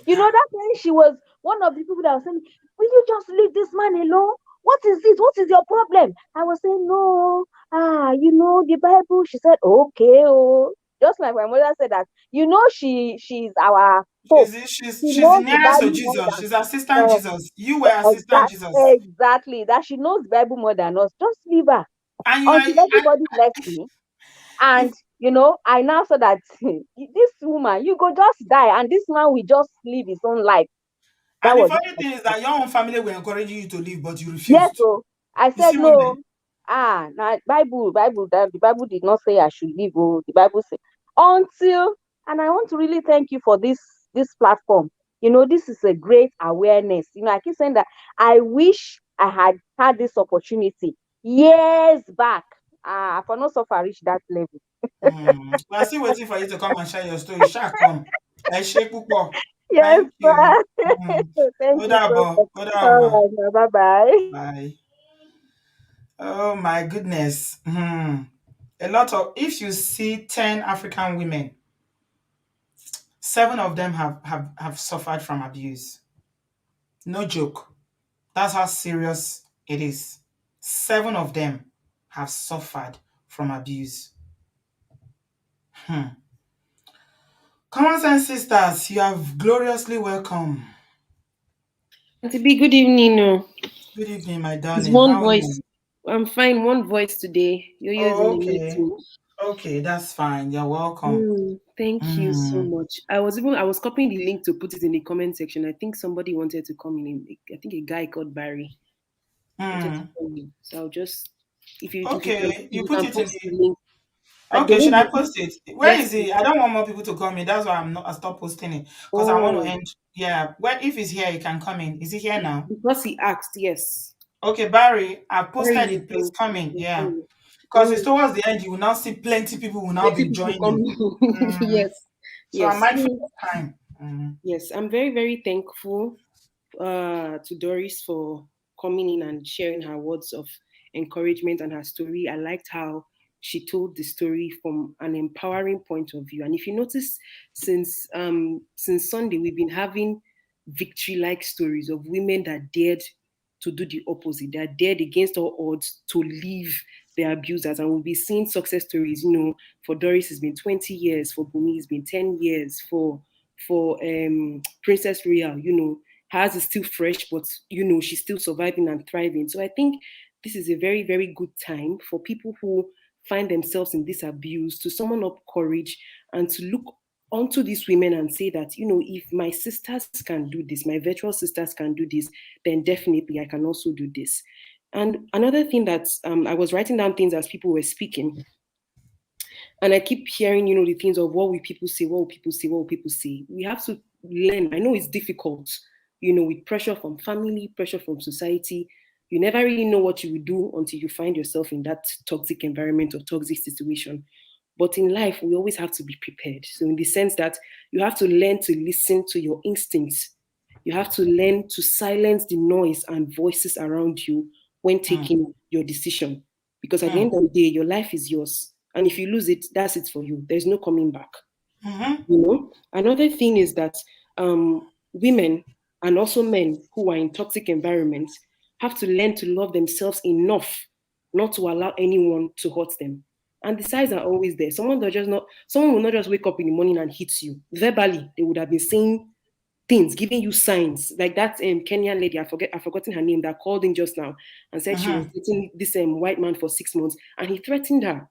That time she was one of the people that was saying, will you just leave this man alone? What is this? What is your problem? I was saying, no, the Bible. She said, okay, oh. Just like my mother said that, she's our hope. She She's the knows the nearest to Bible more Jesus. than She's assistant Jesus. You were assistant Jesus. exactly that she knows the Bible more than us. Just leave her And you are until everybody left me. And if I now saw that this woman, you go just die, and this man will just live his own life. That and the was funny it. thing is that your own family were encouraging you to leave, but you Yes, refused. so I You said see no. women. Now Bible, that the Bible did not say I should leave. Oh, the Bible said until, and I want to really thank you for this platform. This is a great awareness. I keep saying that I wish I had had this opportunity years back. For no suffer reach that level. We are still waiting for you to come and share your story. Sha come. Ẹ ṣé púpọ̀. Yes, Thank you. sir. Thank Ó you so dàbọ̀. much. Ó dàbọ̀ All mà. right, bye bye. Bye. Oh my goodness. A lot of, if you see 10 African women, 7 of them have suffered from abuse. No joke. That's how serious it is. 7 of them have suffered from abuse. Common Sense Sisters, you are gloriously welcome. Auntie B, good evening. Good evening, my It's darling. one How are voice. you? I'm fine. One voice today. Yo-yo is in Oh, the okay. meeting. Okay, that's fine. You're welcome. Thank you so much. I was copying the link to put it in the comment section. I think somebody wanted to come in. I think a guy called Barry wanted to come in. So I'll just if you Okay, you put can it in post the the. link. Like the Okay, should I one post it? Where yes. is it? I don't want more people to come in. That's why I stop posting it because I want to Oh, end. Yeah, where if it's here, you can come in. Is it here now? because he asked, yes. Okay, Barry, I Barry, posted it. Please come in. you Yeah, can because it's towards the end. You will now see plenty people will now let be people come. joining. Yes. So I'm Yes. mindful of time. Yes, I'm very, very thankful to Doris for coming in and sharing her words of encouragement and her story. I liked how she told the story from an empowering point of view. And if you notice, since Sunday, we've been having victory-like stories of women that dared to do the opposite. They dared against all odds to leave their abusers. And we'll be seeing success stories. For Doris, it's been 20 years. For Bumi, it's been 10 years. For Princess Royal, hers is still fresh, but she's still surviving and thriving. So I think this is a very, very good time for people who find themselves in this abuse to summon up courage and to look onto these women and say that, if my sisters can do this, my virtual sisters can do this, then definitely I can also do this. And another thing that I was writing down things as people were speaking, and I keep hearing, the things of what will people say, what will people say, what will people say. We have to learn. I know it's difficult, with pressure from family, pressure from society. You never really know what you will do until you find yourself in that toxic environment or toxic situation. But in life, we always have to be prepared. So, in the sense that you have to learn to listen to your instincts, you have to learn to silence the noise and voices around you when taking your decision. Because at the end of the day, your life is yours. And if you lose it, that's it for you. There's no coming back. Another thing is that women and also men who are in toxic environments have to learn to love themselves enough not to allow anyone to hurt them. And the signs are always there. Someone will not just wake up in the morning and hit you. Verbally, they would have been saying things, giving you signs. Like that Kenyan lady, I've forgotten her name, that called in just now and said she was dating this white man for 6 months and he threatened her.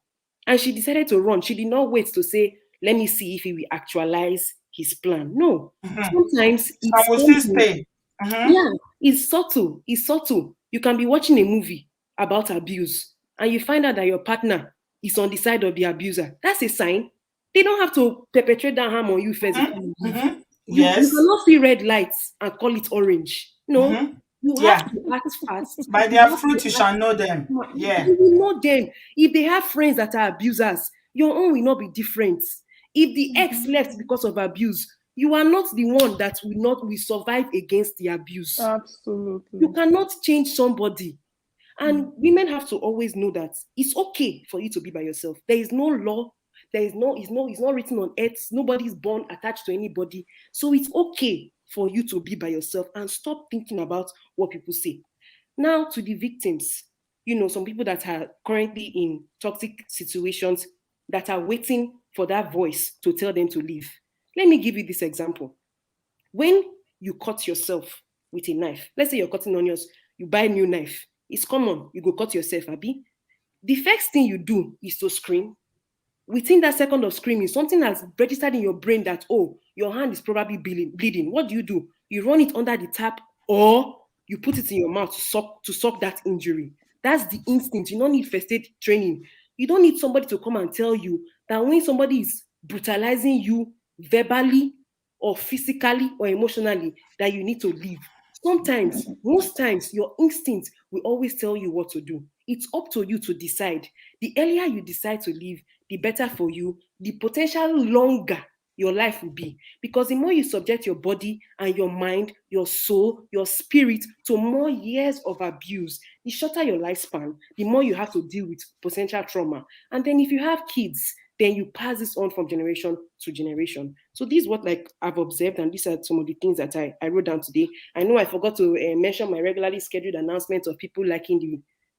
And she decided to run. She did not wait to say, let me see if he will actualize his plan. No. Sometimes I it's will still something. stay. Yeah, it's subtle. It's subtle. You can be watching a movie about abuse and you find out that your partner is on the side of the abuser. That's a sign. They don't have to perpetrate that harm on you first before you leave. You Yes. cannot see red lights and call it orange. No, you have Yeah. to act fast. By You their have fruit to you act. shall know them. Yeah. You will know them. If they have friends that are abusers, your own will not be different. If the ex left because of abuse, you are not the one that will survive against the abuse. Absolutely. You cannot change somebody. And women have to always know that it's okay for you to be by yourself. There is no law. It's not written on earth. Nobody's born attached to anybody. So it's okay for you to be by yourself and stop thinking about what people say. Now to the victims, some people that are currently in toxic situations that are waiting for that voice to tell them to leave. Let me give you this example. When you cut yourself with a knife, let's say you're cutting onions, you buy a new knife. It's common, you go cut yourself, Abi. The first thing you do is to scream. Within that second of screaming, something has registered in your brain that, oh, your hand is probably bleeding. What do? You run it under the tap or you put it in your mouth to suck that injury. That's the instinct. You don't need first aid training. You don't need somebody to come and tell you that when somebody is brutalizing you verbally or physically or emotionally, that you need to leave. Sometimes, most times, your instinct will always tell you what to do. It's up to you to decide. The earlier you decide to leave, the better for you, the potential longer your life will be. Because the more you subject your body and your mind, your soul, your spirit to more years of abuse, the shorter your lifespan, the more you have to deal with potential trauma. And then if you have kids, then you pass this on from generation to generation. So this is what like I've observed, and these are some of the things that I wrote down today. I know I forgot to mention my regularly scheduled announcements of people liking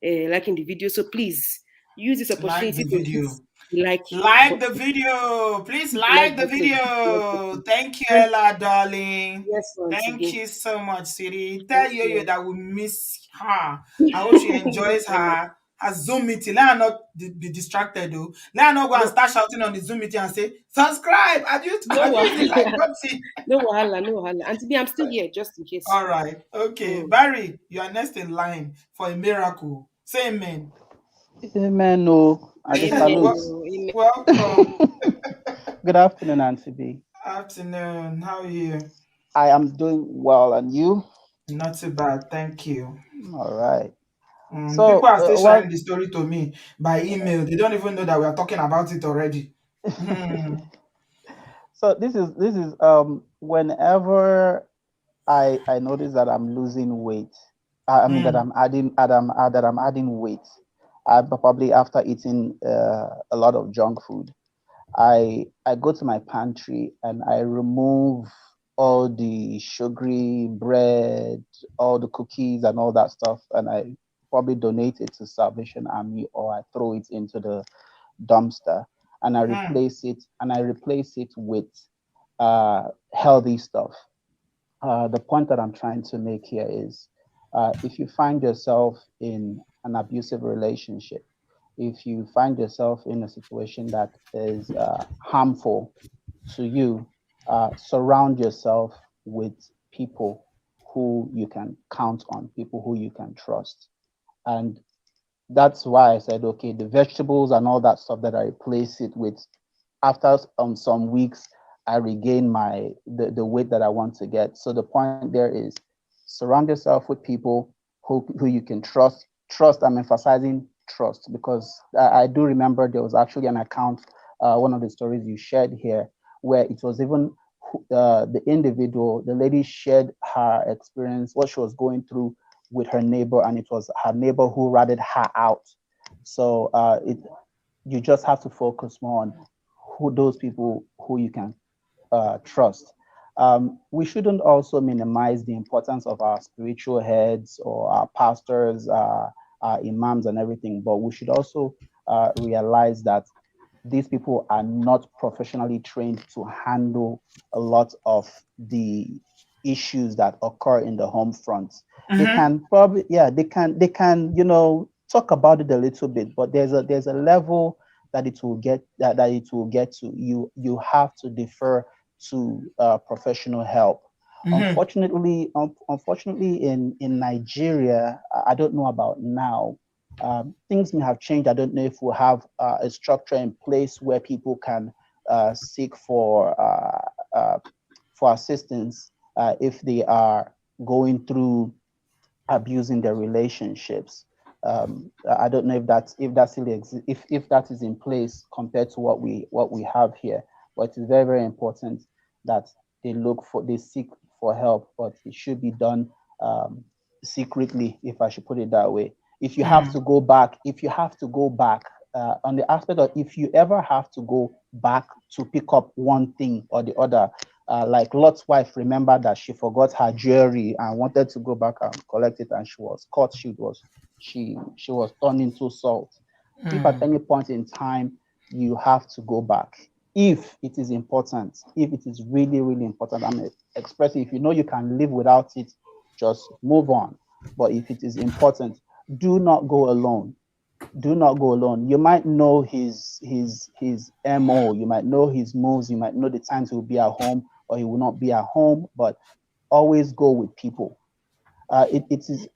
the video. So please use this Like opportunity the to hit video. the like Like the button. video. Please Hit the like like the button. Like video. button. Thank you, And Ella, darling. yes, once Thank again, you so much, sweetie. thank Tell Yo-Yo you. that we miss her. I hope she No enjoys wahala. her Zoom meeting. Let her not be distracted, though. Let her not go and No, start shouting on the Zoom meeting and say, subscribe. Have you, no have you used the like wahala. button? No wahala, no wahala. And to be, I'm still here just in case. All right. Okay. Mm. Barry, you are next in line for a miracle. Say amen. Amen. No, I just Amen. salute. Well, Oh, amen. welcome. Good afternoon, Auntie B. Afternoon. How are you? I am doing well, and you? Not too bad. Thank you. All right. People So, are still sharing well, the story to me by email. They don't even know that we are talking about it already. Hmm. so this is whenever I notice that I'm losing weight. I mean that Hmm. I'm adding weight. Probably after eating a lot of junk food. I go to my pantry and I remove all the sugary bread, all the cookies and all that stuff, and I probably donate it to Salvation Army or I throw it into the dumpster and Hmm. I replace it with healthy stuff. The point that I'm trying to make here is if you find yourself in an abusive relationship, if you find yourself in a situation that is harmful to you, surround yourself with people who you can count on, people who you can trust. And that's why I said, okay, the vegetables and all that stuff that I replace it with, after some weeks, I regain the weight that I want to get. So the point there is surround yourself with people who you can trust. Trust, I'm emphasizing trust because I do remember there was actually an account, one of the stories you shared here, where it was even the individual, the lady shared her experience, what she was going through with her neighbor, and it was her neighbor who ratted her out. So you just have to focus more on who those people who you can trust. We shouldn't also minimize the importance of our spiritual heads or our pastors, our imams, and everything, but we should also realize that these people are not professionally trained to handle a lot of the issues that occur in the home front. They Mm-hmm. can probably, yeah, they can, talk about it a little bit, but there's a level that that it will get to. You have to defer to professional help. Mm-hmm. Unfortunately, in Nigeria, I don't know about now. Things may have changed. I don't know if we'll have a structure in place where people can seek for assistance if they are going through abusing their relationships. I don't know if that still exists, if that is in place compared to what we have here. But it is very, very important that they seek for help, but it should be done um, secretly, if I should put it that way. If you have to go back on the aspect of if you ever have to go back to pick up one thing or the other, like Lot's wife remembered that she forgot her jewelry and wanted to go back and collect it, and she was caught. She was turned into salt. If at any point in time you have to go back, if it is important, if it is really, really important, I'm expressing, if you know you can live without it, just move on. But if it is important, do not go alone. Do not go alone. You might know his MO, you might know his moves, you might know the times he will be at home or he will not be at home, but always go with people. It is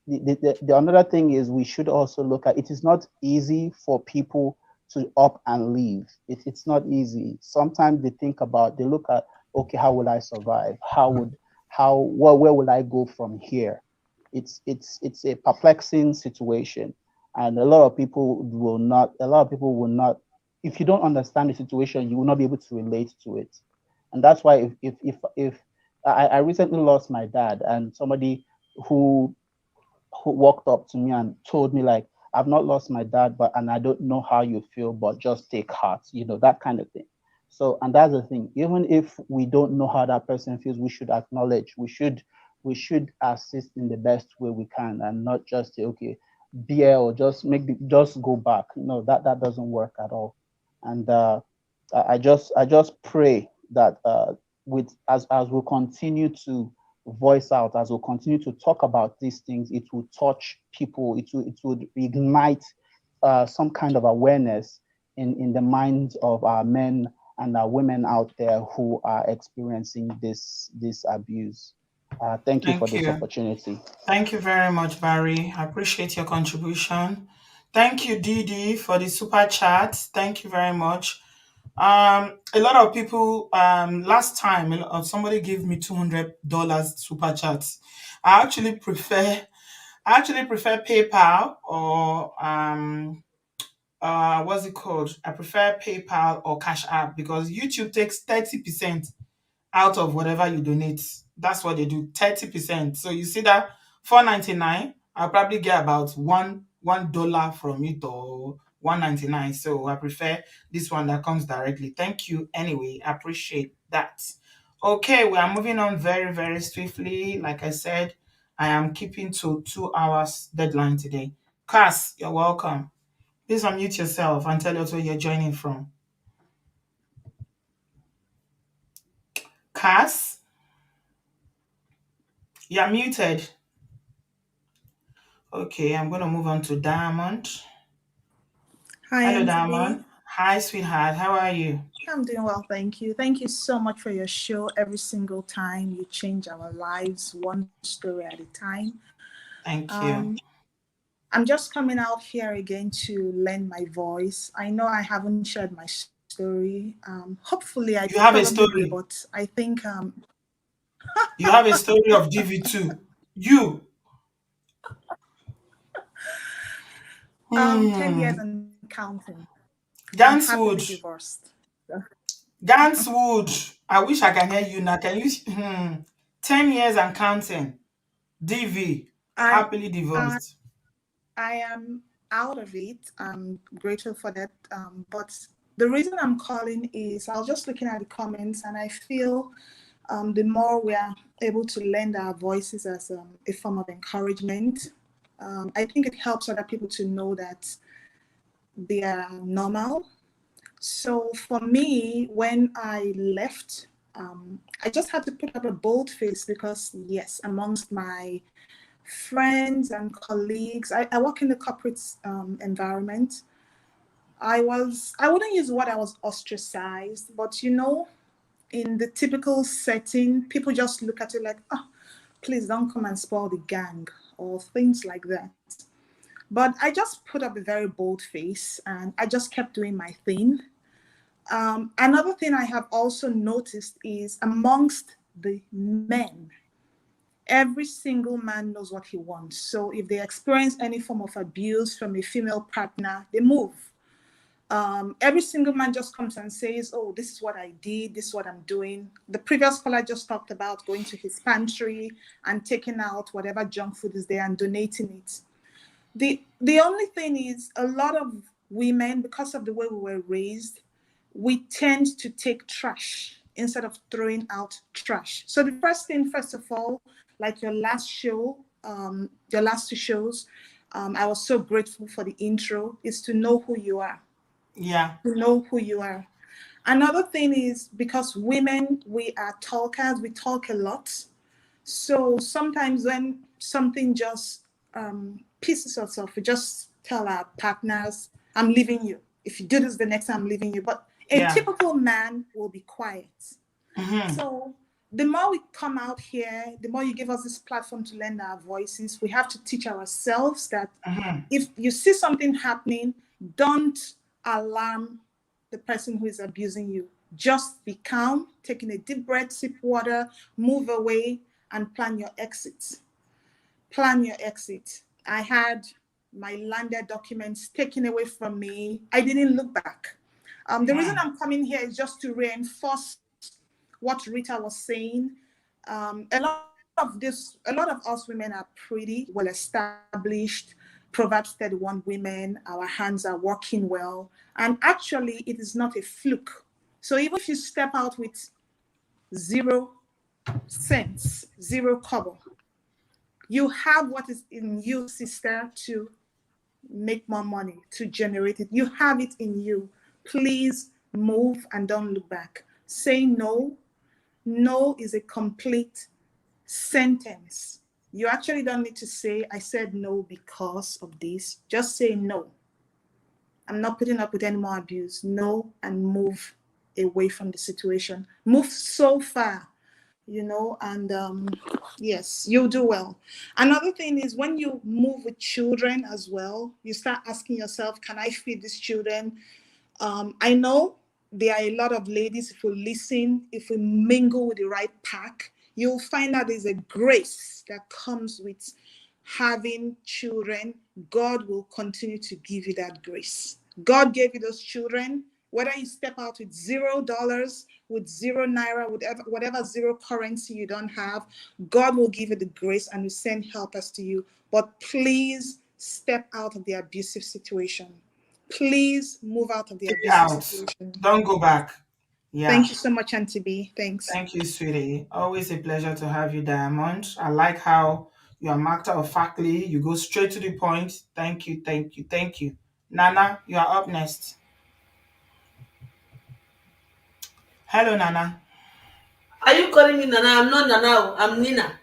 the another thing is we should also look at, it is not easy for people to up and leave. It's not easy. Sometimes they look at, okay, how will I survive? Where will I go from here? It's a perplexing situation. And a lot of people will not, if you don't understand the situation, you will not be able to relate to it. And that's why if I recently lost my dad, and somebody who walked up to me and told me, like, I've not lost my dad, but and I don't know how you feel, but just take heart, that kind of thing. So, and that's the thing, even if we don't know how that person feels, we should acknowledge, we should assist in the best way we can, and not just say, okay, beer, or just go back. No, that doesn't work at all. And I just pray that with as we continue to voice out, as we continue to talk about these things, it will touch people. It would ignite some kind of awareness in the minds of our men and our women out there who are experiencing this abuse. Thank you for Thank this you. opportunity. Thank you very much, Barry. I appreciate your contribution. Thank you, Didi, for the super chat. Thank you very much. A lot of people, last time somebody gave me $200 super chats. I actually prefer PayPal, or what's it called? I prefer PayPal or Cash App, because YouTube takes 30% out of whatever you donate. That's what they do, 30%. So you see that 4.99, I'll probably get about $1 from it, or 1.99. So I prefer this one that comes directly. Thank you anyway. I appreciate that. Okay, we are moving on very, very swiftly. Like I said, I am keeping to 2 hours deadline today. Cass, you're welcome. Please unmute yourself and tell us where you're joining from. Cass, you're muted. Okay, I'm going to move on to Diamond. Hi, Hello, Auntie Diamond. B. Hi, sweetheart. How are you? I'm doing well, thank you. Thank you so much for your show. Every single time you change our lives, one story at a time. Thank you. I'm just coming out here again to lend my voice. I know I haven't shared my story. Hopefully, I You have a probably will, story. but I think You have a story of DV2. You. 10 years Hmm. and counting. I'm happily Ganswood. divorced. Ganswood. I wish I can hear you now. Can you? 10 years and counting. DV. I, Happily I divorced. I am out of it. I'm grateful for that. But the reason I'm calling is I was just looking at the comments, and I feel the more we are able to lend our voices as a form of encouragement, I think it helps other people to know that they are normal. So for me, when I left, I just had to put up a bold face because, yes, amongst my friends and colleagues, I work in the corporate environment. I wouldn't use what I was ostracized, but in the typical setting, people just look at you like, oh, please don't come and spoil the gang, or things like that. But I just put up a very bold face and I just kept doing my thing. Another thing I have also noticed is amongst the men, every single man knows what he wants. So if they experience any form of abuse from a female partner, they move. Every single man just comes and says, oh, this is what I did, this is what I'm doing. The previous caller just talked about going to his pantry and taking out whatever junk food is there and donating it. The only thing is, a lot of women, because of the way we were raised, we tend to take trash instead of throwing out trash. So the first thing, first of all, like your last show, your last two shows, I was so grateful for the intro, is to know who you are. Yeah. To know who you are. Another thing is, because women, we are talkers, we talk a lot. So sometimes when something just pisses us off, we just tell our partners, I'm leaving you. If you do this the next time, I'm leaving you. But a Yeah. typical man will be quiet. So the more we come out here, the more you give us this platform to lend our voices, we have to teach ourselves that if you see something happening, don't alarm the person who is abusing you. Just be calm, taking a deep breath, sip water, move away, and plan your exit. Plan your exit. I had my landed documents taken away from me. I didn't look back. The reason I'm coming here is just to reinforce what Rita was saying. A lot of us women are pretty well established. Proverbs 31 women, our hands are working well. And actually, it is not a fluke. So even if you step out with 0 cents, 0 kobo, you have what is in you, sister, to make more money, to generate it. You have it in you. Please move and don't look back. Say no. No is a complete sentence. You actually don't need to say, I said no because of this. Just say no. I'm not putting up with any more abuse. No, and move away from the situation. Move so far, and yes, you'll do well. Another thing is when you move with children as well, you start asking yourself, can I feed these children? I know there are a lot of ladies, if we listen, if we mingle with the right pack, you'll find that there's a grace that comes with having children. God will continue to give you that grace. God gave you those children, whether you step out with $0, with 0 naira, whatever 0 currency you don't have, God will give you the grace and will send helpers to you. But please step out of the abusive situation. Please move out of the Stay abusive out. situation. Don't go back. Yeah. Thank you so much, Auntie B. Thanks. Thank you, sweetie. Always a pleasure to have you, Diamond. I like how you are matter of factly. You go straight to the point. Thank you, thank you, thank you. Nana, you are up next. Hello, Nana. Are you calling me Nana? I'm not Nana. I'm Nina.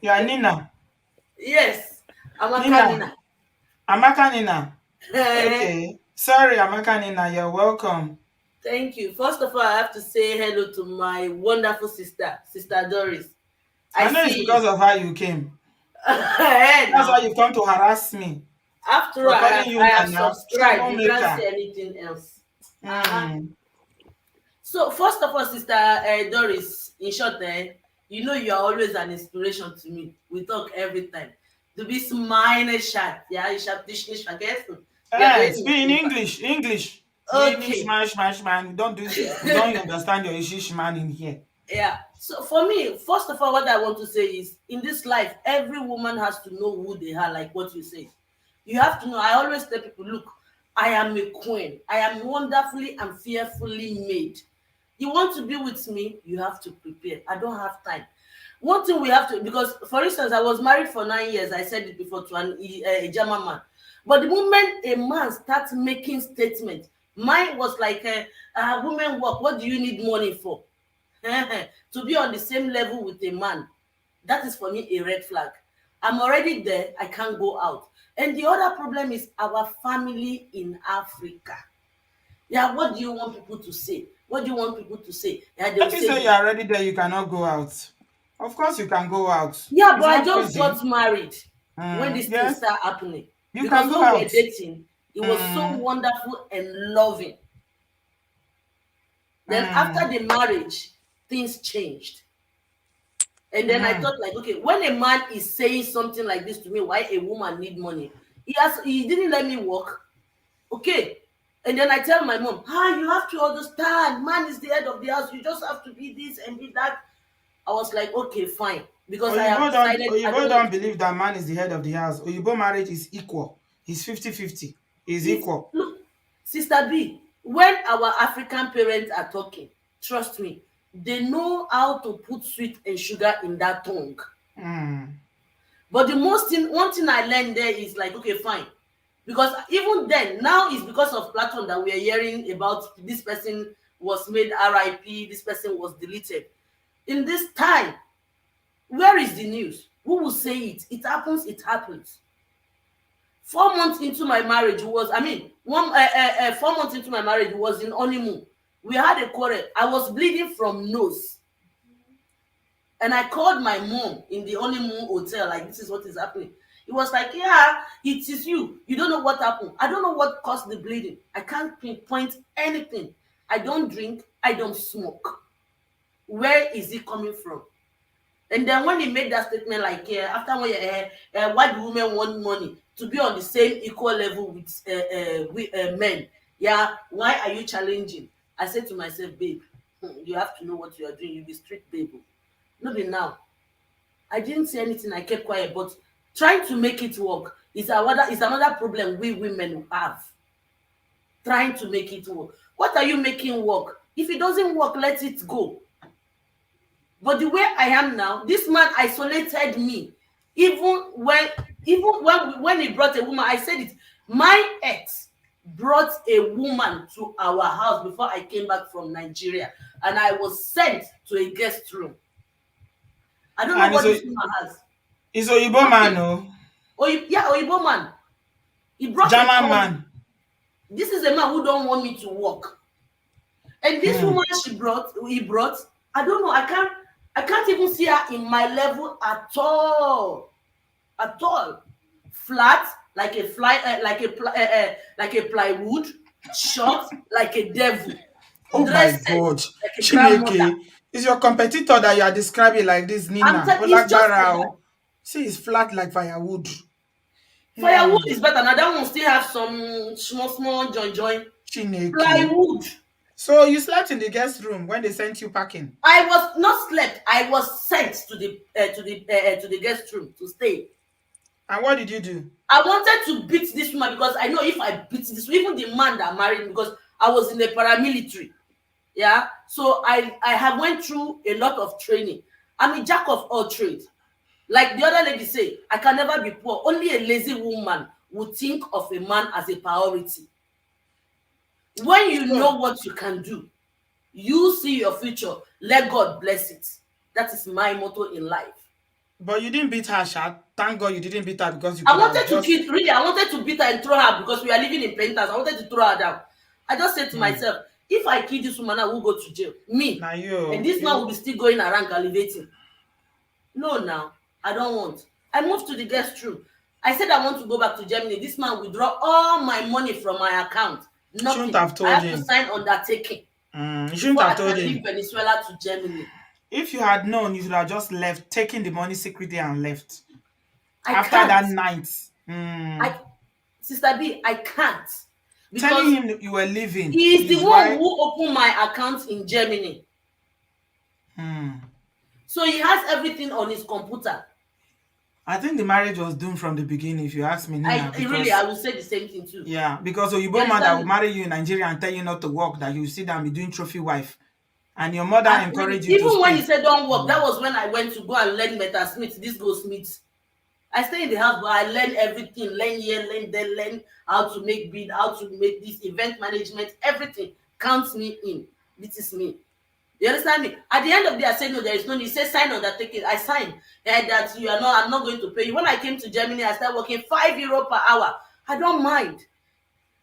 You are Nina. Yes, Amaka Nina. Nina. Amaka Nina. Okay. Sorry, Amaka Nina. You're welcome. Thank you. First of all, I have to say hello to my wonderful sister, Sister Doris. I know it's because of how you came. That's why you've come to harass me. After all, I have subscribed. You can't Troublemaker. say anything else. So, first of all, Sister Doris, in short, you know you are always an inspiration to me. We talk every time. Du bist meine Schatz. Ja, ich habe dich nicht vergessen. Speak in English. English. Okay. Man. We don't understand your ishish man in here. Yeah. So for me, first of all, what I want to say is, in this life, every woman has to know who they are, like what you say. You have to know. I always tell people, look, I am a queen. I am wonderfully and fearfully made. You want to be with me, you have to prepare. I don't have time. One thing we have to, because for instance, I was married for 9 years. I said it before to a German man. But the moment a man starts making statements, mine was like, women work, what do you need money for? To be on the same level with a man, that is for me a red flag. I'm already there, I can't go out. And the other problem is our family in Africa. Yeah, what do you want people to say? What do you want people to say? Yeah, If you say you're already there, you cannot go out. Of course you can go out. Yeah, but I just got married when this thing started happening. You can go out. When we were dating, it was so wonderful and loving. Then after the marriage, things changed. And then I thought, like, okay, when a man is saying something like this to me, why a woman need money? He didn't let me work. Okay. And then I tell my mom, you have to understand, man is the head of the house. You just have to be this and be that. I was like, okay, fine. Because I have decided you don't believe that man is the head of the house. Oyibo marriage is equal. It's 50-50. It's equal. Look, Sister B, when our African parents are talking, trust me, they know how to put sweet and sugar in that tongue. But one thing I learned there is like, okay, fine. Because even then, now it's because of platform that we are hearing about this person was made RIP, this person was deleted. In this time, where is the news? Who will say it? It happens, it happens. 4 months into my marriage, 4 months into my marriage, it was in honeymoon. We had a quarrel. I was bleeding from nose. And I called my mom in the honeymoon hotel, like, this is what is happening. It was like, yeah, it is you. You don't know what happened. I don't know what caused the bleeding. I can't pinpoint anything. I don't drink. I don't smoke. Where is it coming from? And then when he made that statement, like after why do women want money to be on the same equal level with men? Yeah, why are you challenging? I said to myself, babe, you have to know what you are doing. You be strict, babe. No be now. I didn't say anything. I kept quiet, but trying to make it work is another problem we women have. Trying to make it work. What are you making work? If it doesn't work, let it go. But the way I am now, this man isolated me. Even when he brought a woman, I said it. My ex brought a woman to our house before I came back from Nigeria, and I was sent to a guest room. I don't know what this woman has. He's Oyibo man, no? Oyibo man. He brought German man. This is a man who don't want me to work. And this woman he brought, I don't know, I can't even see her in my level at all. At all. Flat, like a plywood, short, like a devil. Oh my God. Chineke. Is your competitor that you are describing like this, Nina? See, it's flat like firewood. Firewood is better. Now that one still have some small joint. Chineke. Plywood. So you slept in the guest room when they sent you packing? I was not slept. I was sent to the guest room to stay. And what did you do? I wanted to beat this woman because I know if I beat this, even the man that married me, because I was in the paramilitary. Yeah. So I have went through a lot of training. I'm a jack of all trades. Like the other lady say, I can never be poor. Only a lazy woman would think of a man as a priority. When you know what you can do, you see your future, let God bless it. That is my motto in life. But you didn't beat her, Sha. Thank God you didn't beat her because you I wanted to beat her and throw her because we are living in Pentas. I wanted to throw her down. I just said to myself, if I kill this woman, I will go to jail. Me. And this man will be still going around gallivanting. No, now. I don't want. I moved to the guest room. I said I want to go back to Germany. This man withdraw all my money from my account. Nothing. Shouldn't have told I have him. to sign undertaking. You shouldn't have told him. Leave Venezuela to Germany. If you had known, you should have just left, taken the money secretly and left. After that night. Sister B, I can't. Because telling him you were leaving. He is the one who opened my account in Germany. So he has everything on his computer. I think the marriage was doomed from the beginning, if you ask me. Nina, I will say the same thing too. Yeah, because Oyibo man that will marry you in Nigeria and tell you not to work, that you sit down and be doing trophy wife. And your mother encouraged you to even when he said don't work, that was when I went to go and learn Metasmith, this Goldsmith. I stay in the house, but I learn everything. Learn here, learn there, learn how to make bid, how to make this event management, everything counts me in. This is me. You understand me? At the end of the day, I said no, there is no need. He said sign undertaking. I signed that I'm not going to pay you. When I came to Germany, I started working €5 per hour. I don't mind.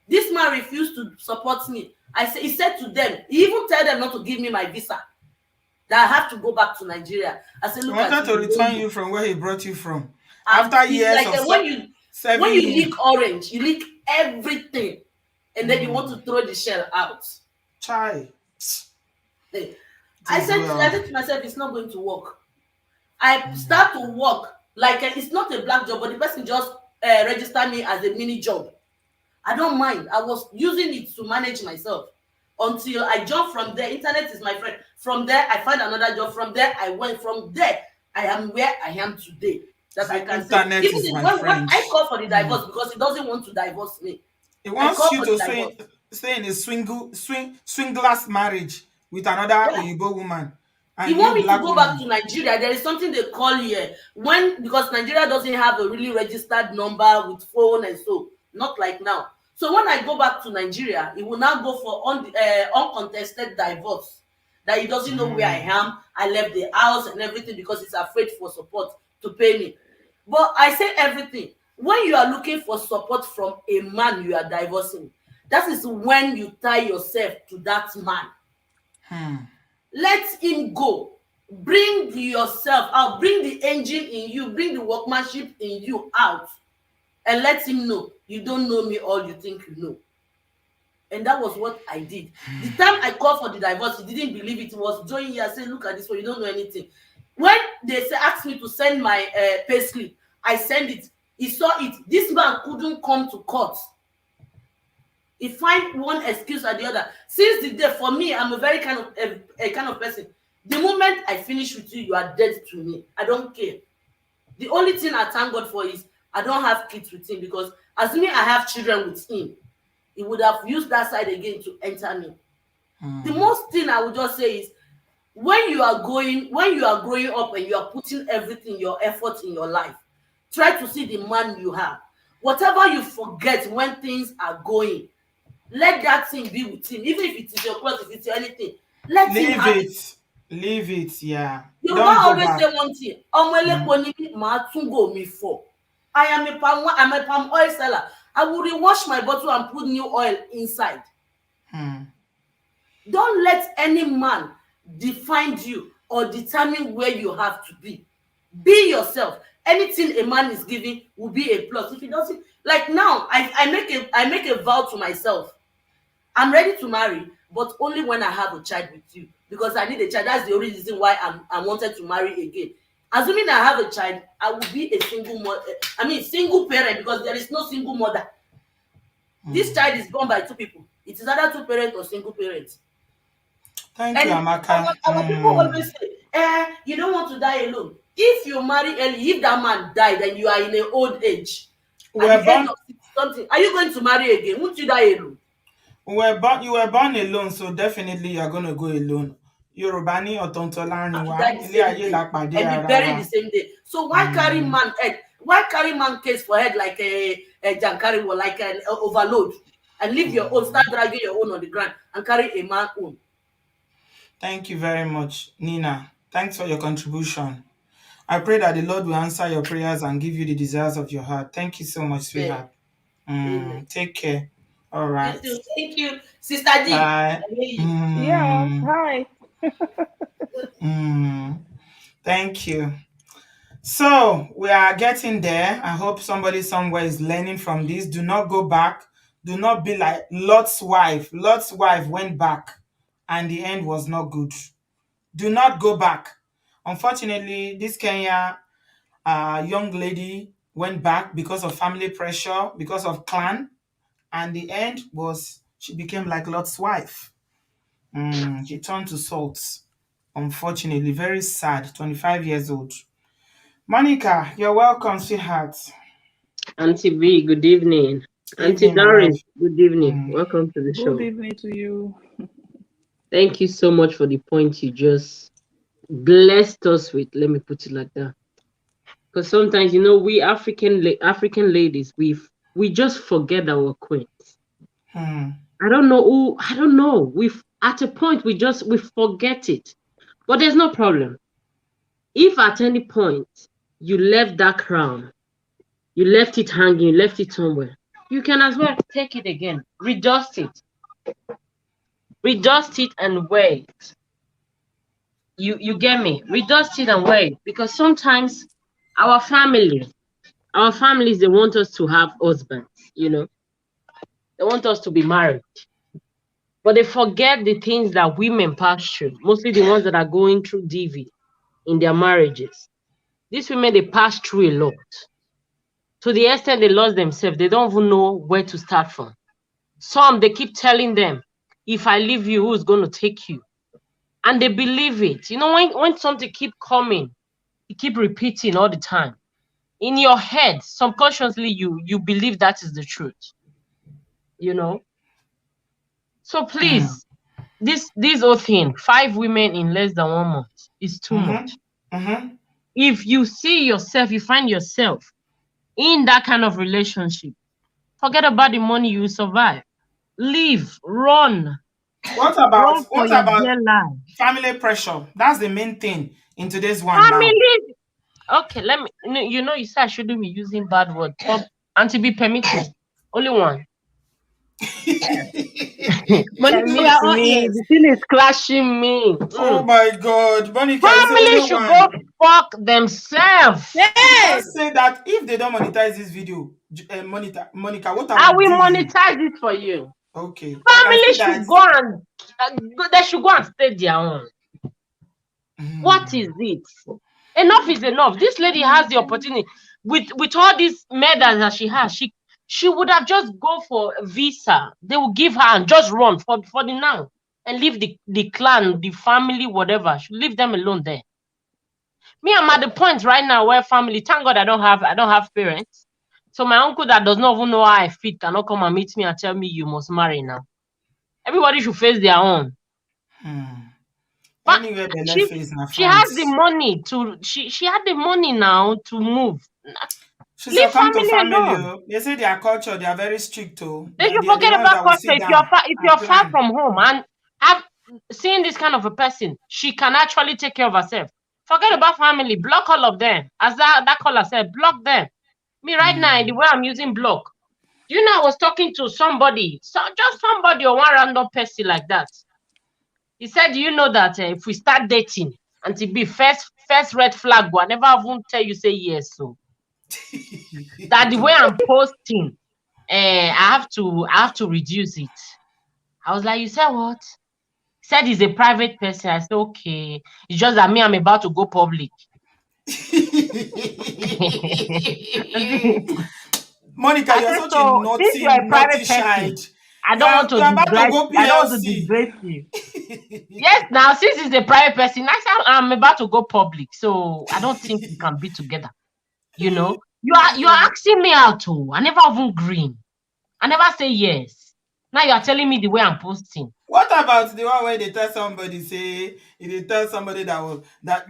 This man refused to support me. He said to them, he even told them not to give me my visa. That I have to go back to Nigeria. I said, look, he wanted to return you from where he brought you from. After years like of when you leak orange, you leak everything, and then you want to throw the shell out. Chai. I said to myself, it's not going to work. I start to work like it's not a black job, but the person just registered me as a mini job. I don't mind. I was using it to manage myself until I jumped from there. Internet is my friend. From there, I find another job. From there, I went. From there, I am where I am today. That I can internet say. Is when I call for the divorce because he doesn't want to divorce me. He wants you to stay in a swingless marriage with another Oyibo woman. And he want me to go back to Nigeria. There is something they call here because Nigeria doesn't have a really registered number with phone and so not like now. So when I go back to Nigeria, he will now go for uncontested divorce. That he doesn't know where I am. I left the house and everything because he's afraid for support to pay me. But I say everything. When you are looking for support from a man you are divorcing, that is when you tie yourself to that man. Let him go. Bring yourself out. Bring the engine in you. Bring the workmanship in you out. And let him know you don't know me all you think you know. And that was what I did. The time I called for the divorce, he didn't believe it. He was joining here. I said, look at this one. You don't know anything. When they asked me to send my payslip, I send it. He saw it. This man couldn't come to court. He find one excuse or the other. Since the day, for me, I'm a very kind of person. The moment I finish with you, you are dead to me. I don't care. The only thing I thank God for is I don't have kids with him, because assuming I have children with him, he would have used that side again to enter me. The most thing I would just say is, when you are growing up and you are putting everything, your effort in your life, try to see the man you have. Whatever you forget when things are going, let that thing be with him. Even if it is your clothes, if it's your anything, let him have it. Leave it, yeah. You Don't go always back. say one thing. I am a palm oil seller. I will rewash my bottle and put new oil inside. Don't let any man define you or determine where you have to be. Be yourself. Anything a man is giving will be a plus. If he doesn't, like now, I make a vow to myself. I'm ready to marry, but only when I have a child with you, because I need a child. That's the only reason why I wanted to marry again. Assuming I have a child, I will be a single mother. Single parent, because there is no single mother. This child is born by two people. It is either two parents or single parents. Thank you, Amaka. Our people always say, you don't want to die alone. If you marry early, if that man died and you are in an old age, at the age of 60 something, are you going to marry again? Won't you die alone? You were born alone, so definitely you are going to go alone. Yorùbá ní ọ̀tọ̀ọ̀tọ̀ láàrin wa, ilé ayé la pàdé ara wa. And be buried the same day. So why carry man head? Why carry man case for head like a jankari or like an overload, and leave your own, start dragging your own on the ground and carry a man own? Thank you very much, Nina. Thanks for your contribution. I pray that the Lord will answer your prayers and give you the desires of your heart. Thank you so much, sweetheart. Take care. All right. Thank you, Sister D. Bye. Yeah, hi. Thank you. So we are getting there. I hope somebody somewhere is learning from this. Do not go back. Do not be like Lot's wife. Lot's wife went back and the end was not good. Do not go back. Unfortunately, this Kenya young lady went back because of family pressure, because of clan, and the end was she became like Lot's wife. She turned to salt. Unfortunately, very sad. 25 years old. Monica, you're welcome, sweetheart. Auntie B, good evening. Auntie Doris, good evening. Welcome to the show. Good evening to you. Thank you so much for the point you just blessed us with. Let me put it like that. Because sometimes, we African ladies, we just forget our queens. I don't know. At a point we forget it. But there's no problem. If at any point you left that crown, you left it hanging, you left it somewhere, you can as well take it again, redust it and wear it. You get me? Redust it and wear it, because sometimes our families, they want us to have husbands, they want us to be married, but they forget the things that women pass through, mostly the ones that are going through DV in their marriages. These women, they pass through a lot. To the extent they lost themselves, they don't even know where to start from. Some, they keep telling them, if I leave you, who's going to take you? And they believe it. When something keep coming, you keep repeating all the time. In your head, subconsciously, you believe that is the truth. So please, this whole thing, 5 women in less than 1 month is too much. If you see yourself, you find yourself in that kind of relationship, forget about the money, you survive. Leave, run. What about family pressure? That's the main thing in today's one now. Okay, let me. You said I shouldn't be using bad words. Auntie be permitted. Only one. The thing is clashing me. Oh my God, Monica! Family should go fuck themselves. Yes. Say that if they don't monetize this video, Monica, what I will monetize it for you. Okay. Family should go and they should go and stay their own. What is it? Enough is enough. This lady has the opportunity with all these medals that she has. She would have just go for a visa. They will give her and just run for the now and leave the clan, the family, whatever. She leave them alone there. Me, I'm at the point right now where family. Thank God I don't have parents. So my uncle that does not even know how I fit cannot come and meet me and tell me you must marry now. Everybody should face their own. But Anywhere Belle she face na she has the France. money to she had the money now to move. She Leave succumb to family family. alone. Oh. They say their culture, they are very strict. Oh. They They should are the forget ones about that will culture. sit If you're down if and you're far plan. from home and have seeing this kind of a person, she can actually take care of herself. Forget about family. Block all of them. As that caller said, block them. Me right now, the way I'm using block. You know, I was talking to somebody, just somebody or one random person like that. He said, "Do you know that if we start dating, and to be first red flag, I never even tell you say yes." So that the way I'm posting, I have to reduce it. I was like, "You said what?" He said he's a private person. I said, "Okay, it's just that me, I'm about to go public." Monica, I you're said, such a "So since you're a naughty private child. person, I don't want to You're about to disgrace. go I don't want to PLC. disgrace you." Yes, now since he's a private person, I said I'm about to go public, so I don't think we can be together. You know, you are asking me out too. I never even green. I never say yes. Now you are telling me the way I'm posting. What about the one where they tell somebody, say, if they tell somebody that will that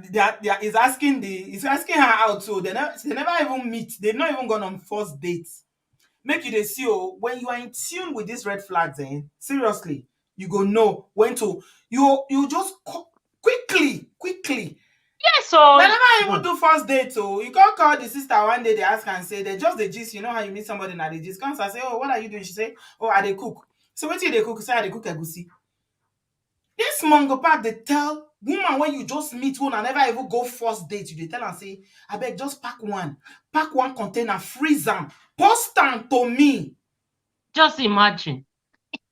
is asking her out, so they never even meet, they've not even gone on first dates. Make you they see, oh, when you are in tune with these red flags, seriously, you go know when to you just quickly. Yes, so They never even do first date. So you can't call the sister one day, they ask and say they just the gist. You know how you meet somebody now, the gist comes and say, "Oh, what are you doing?" She say, "Oh, I dey cook." So what they cook? Say I dey cook egusi. This mongo pack they tell woman when you just meet one and never even go first date, you dey tell and say, "I beg just pack one container, freeze am, post am to me." Just imagine.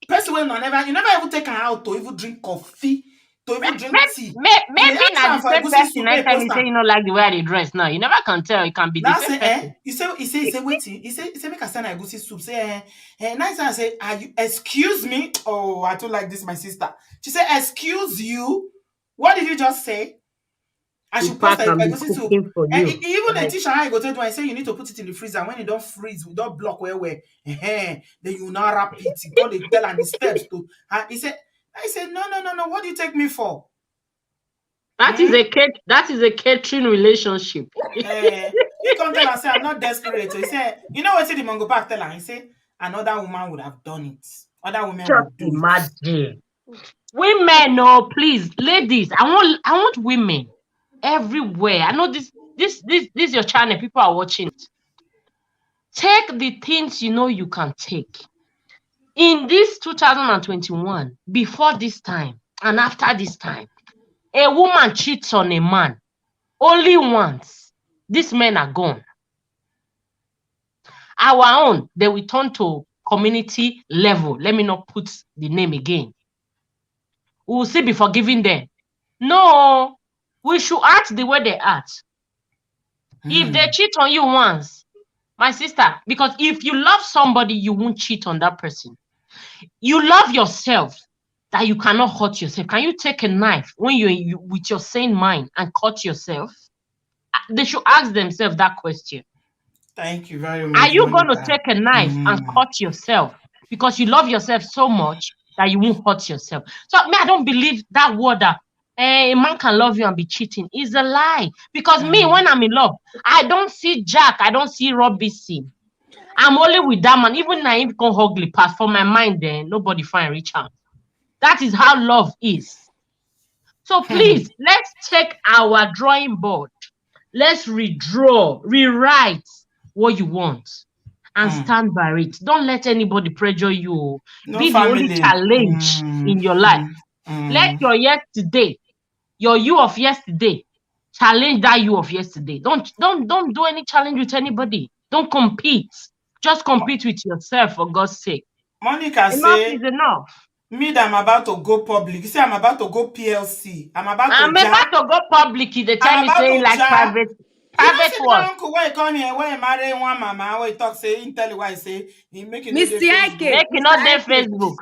Person wey you never even take her out to even drink coffee, to even drink tea. You dey Maybe ask not am the for same egusi person. soup, Next make time you post say you am. don't like the way I dress now, you never can tell. It can be the Now same say, person. he say waiting. He say make I send egusi soup. Say, nice and say, are you excuse me? Oh, I don't like this, my sister. She said, excuse you. What did you just say? I The should post pack a can be egusi soup. cooking for And you. even the Like, teacher how you go to do, I say you need to put it in the freezer. When it don't freeze, we don't block where. Then you now wrap it. You got to tell and the steps to. And he said, I said, no. What do you take me for? that is a catering relationship. He come tell her say I'm not desperate. So he said, you know what the Mongo Park tell her? He said another woman would have done it. Other women Just would do it. imagine. Women, no, please, ladies. I want women everywhere. I know this your channel. People are watching it. Take the things you know you can take. In this 2021, before this time and after this time, a woman cheats on a man only once. These men are gone. Our own, they will turn to community level. Let me not put the name again. We will still be forgiving them. No, we should act the way they act. If they cheat on you once, my sister, because if you love somebody, you won't cheat on that person. You love yourself that you cannot hurt yourself. Can you take a knife when you're with your sane mind and cut yourself? They should ask themselves that question. Thank you very Are much, you going to Monica. take a knife and cut yourself because you love yourself so much that you won't hurt yourself? So I don't believe that word that a man can love you and be cheating is a lie. Because me, when I'm in love, I don't see Jack, I don't see Robinson. I'm only with that man. Even I ain't can ugly pass for my mind, then nobody find reach out. That is how love is. So please, let's take our drawing board. Let's redraw, rewrite what you want and stand by it. Don't let anybody pressure you. No Be the only family. challenge in your life. Let your yesterday, your you of yesterday, challenge that you of yesterday. Don't do any challenge with anybody. Don't compete. Just compete with yourself for God's sake. Monica Enough say, is enough. Me that I'm about to go public. You see, I'm about to go PLC. I'm about to go public. The time is saying like private. You don't see the uncle where he come here, where he marry one mama, where he talk, say, he tell you why he say, he make it Mr. Facebook. Make it not their Facebook.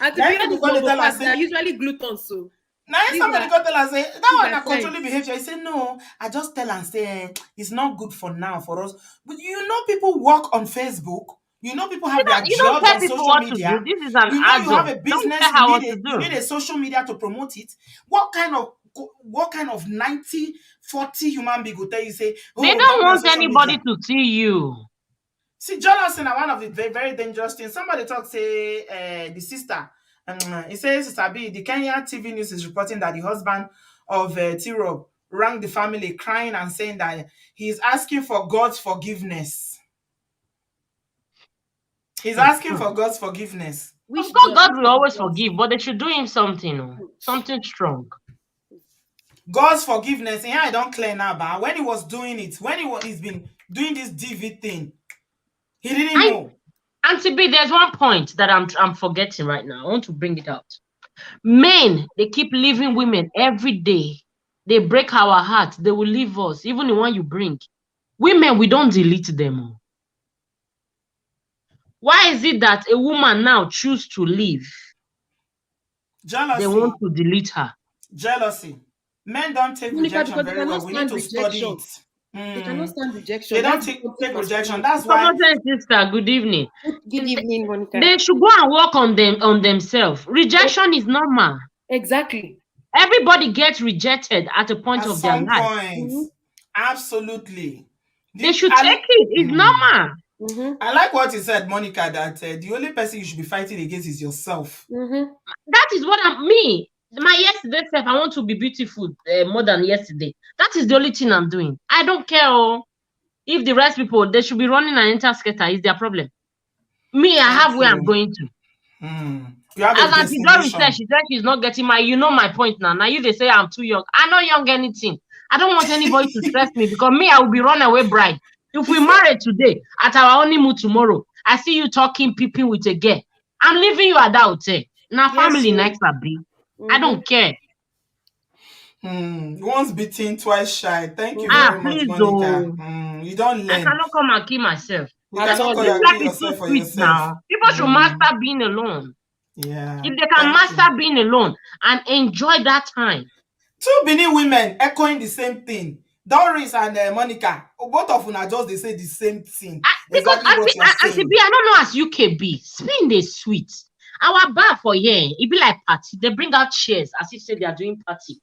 And to be honest, they are usually glutons, so. Now somebody go tell us say that one na controlling behavior. He say no, I just tell and say it's not good for now for us. But you know, people work on Facebook. You know, people have their jobs on social media. This is an you know, you have a business. You need a social media to promote it. What kind of 90-40 human being will tell you say? Oh, they don't want anybody to see you. See, jealousy is one of the very, very dangerous things. Somebody talk say the sister. It says, Sabi, the Kenya TV News is reporting that the husband of T-Rob rang the family crying and saying that he is asking for God's forgiveness. He's asking for God's forgiveness. Of course, God will always forgive, but they should do him something, something strong. God's forgiveness. Yeah, I don't clear now, but when he was doing it, he's been doing this DV thing, he didn't know. Auntie B, there's one point that I'm forgetting right now. I want to bring it out. Men, they keep leaving women every day. They break our heart. They will leave us, even the one you bring. Women, we don't delete them. Why is it that a woman now choose to leave? Jealousy. They want to delete her. Jealousy. Men don't take rejection very well. We need to study it. They cannot stand rejection. They don't take rejection. That's why. Sister, good evening. Good evening, Monica. They should go and work on themselves. Rejection is normal. Exactly. Everybody gets rejected at a point of their life. Absolutely. They should take it. It's normal. I like what you said, Monica, that the only person you should be fighting against is yourself. That is what my yesterday self, I want to be beautiful more than yesterday. That is the only thing I'm doing. I don't care if the rest people, they should be running an inter-skater. Is their problem. Me, I have where I'm going to. As Auntie Doris said, she said she's not getting you know my point now. Now they say I'm too young. I'm not young anything. I don't want anybody to stress me because me, I will be runaway bride. If we marry today, at our honeymoon tomorrow, I see you talking, peeping with a girl. I'm leaving you at that hotel. Now family next a big. I don't care. Once beaten, twice shy. Thank you very much, Monica. You don't learn. I cannot come and kill myself. Life is too sweet now. People should master being alone. Yeah. If they can master being alone and enjoy that time. Two Benin women echoing the same thing. Doris and Monica, both of them are just they say the same thing. Because Auntie B, I don't know as UKB. Spain they sweet. Our bar for here, it be like party. They bring out chairs as if say they are doing party.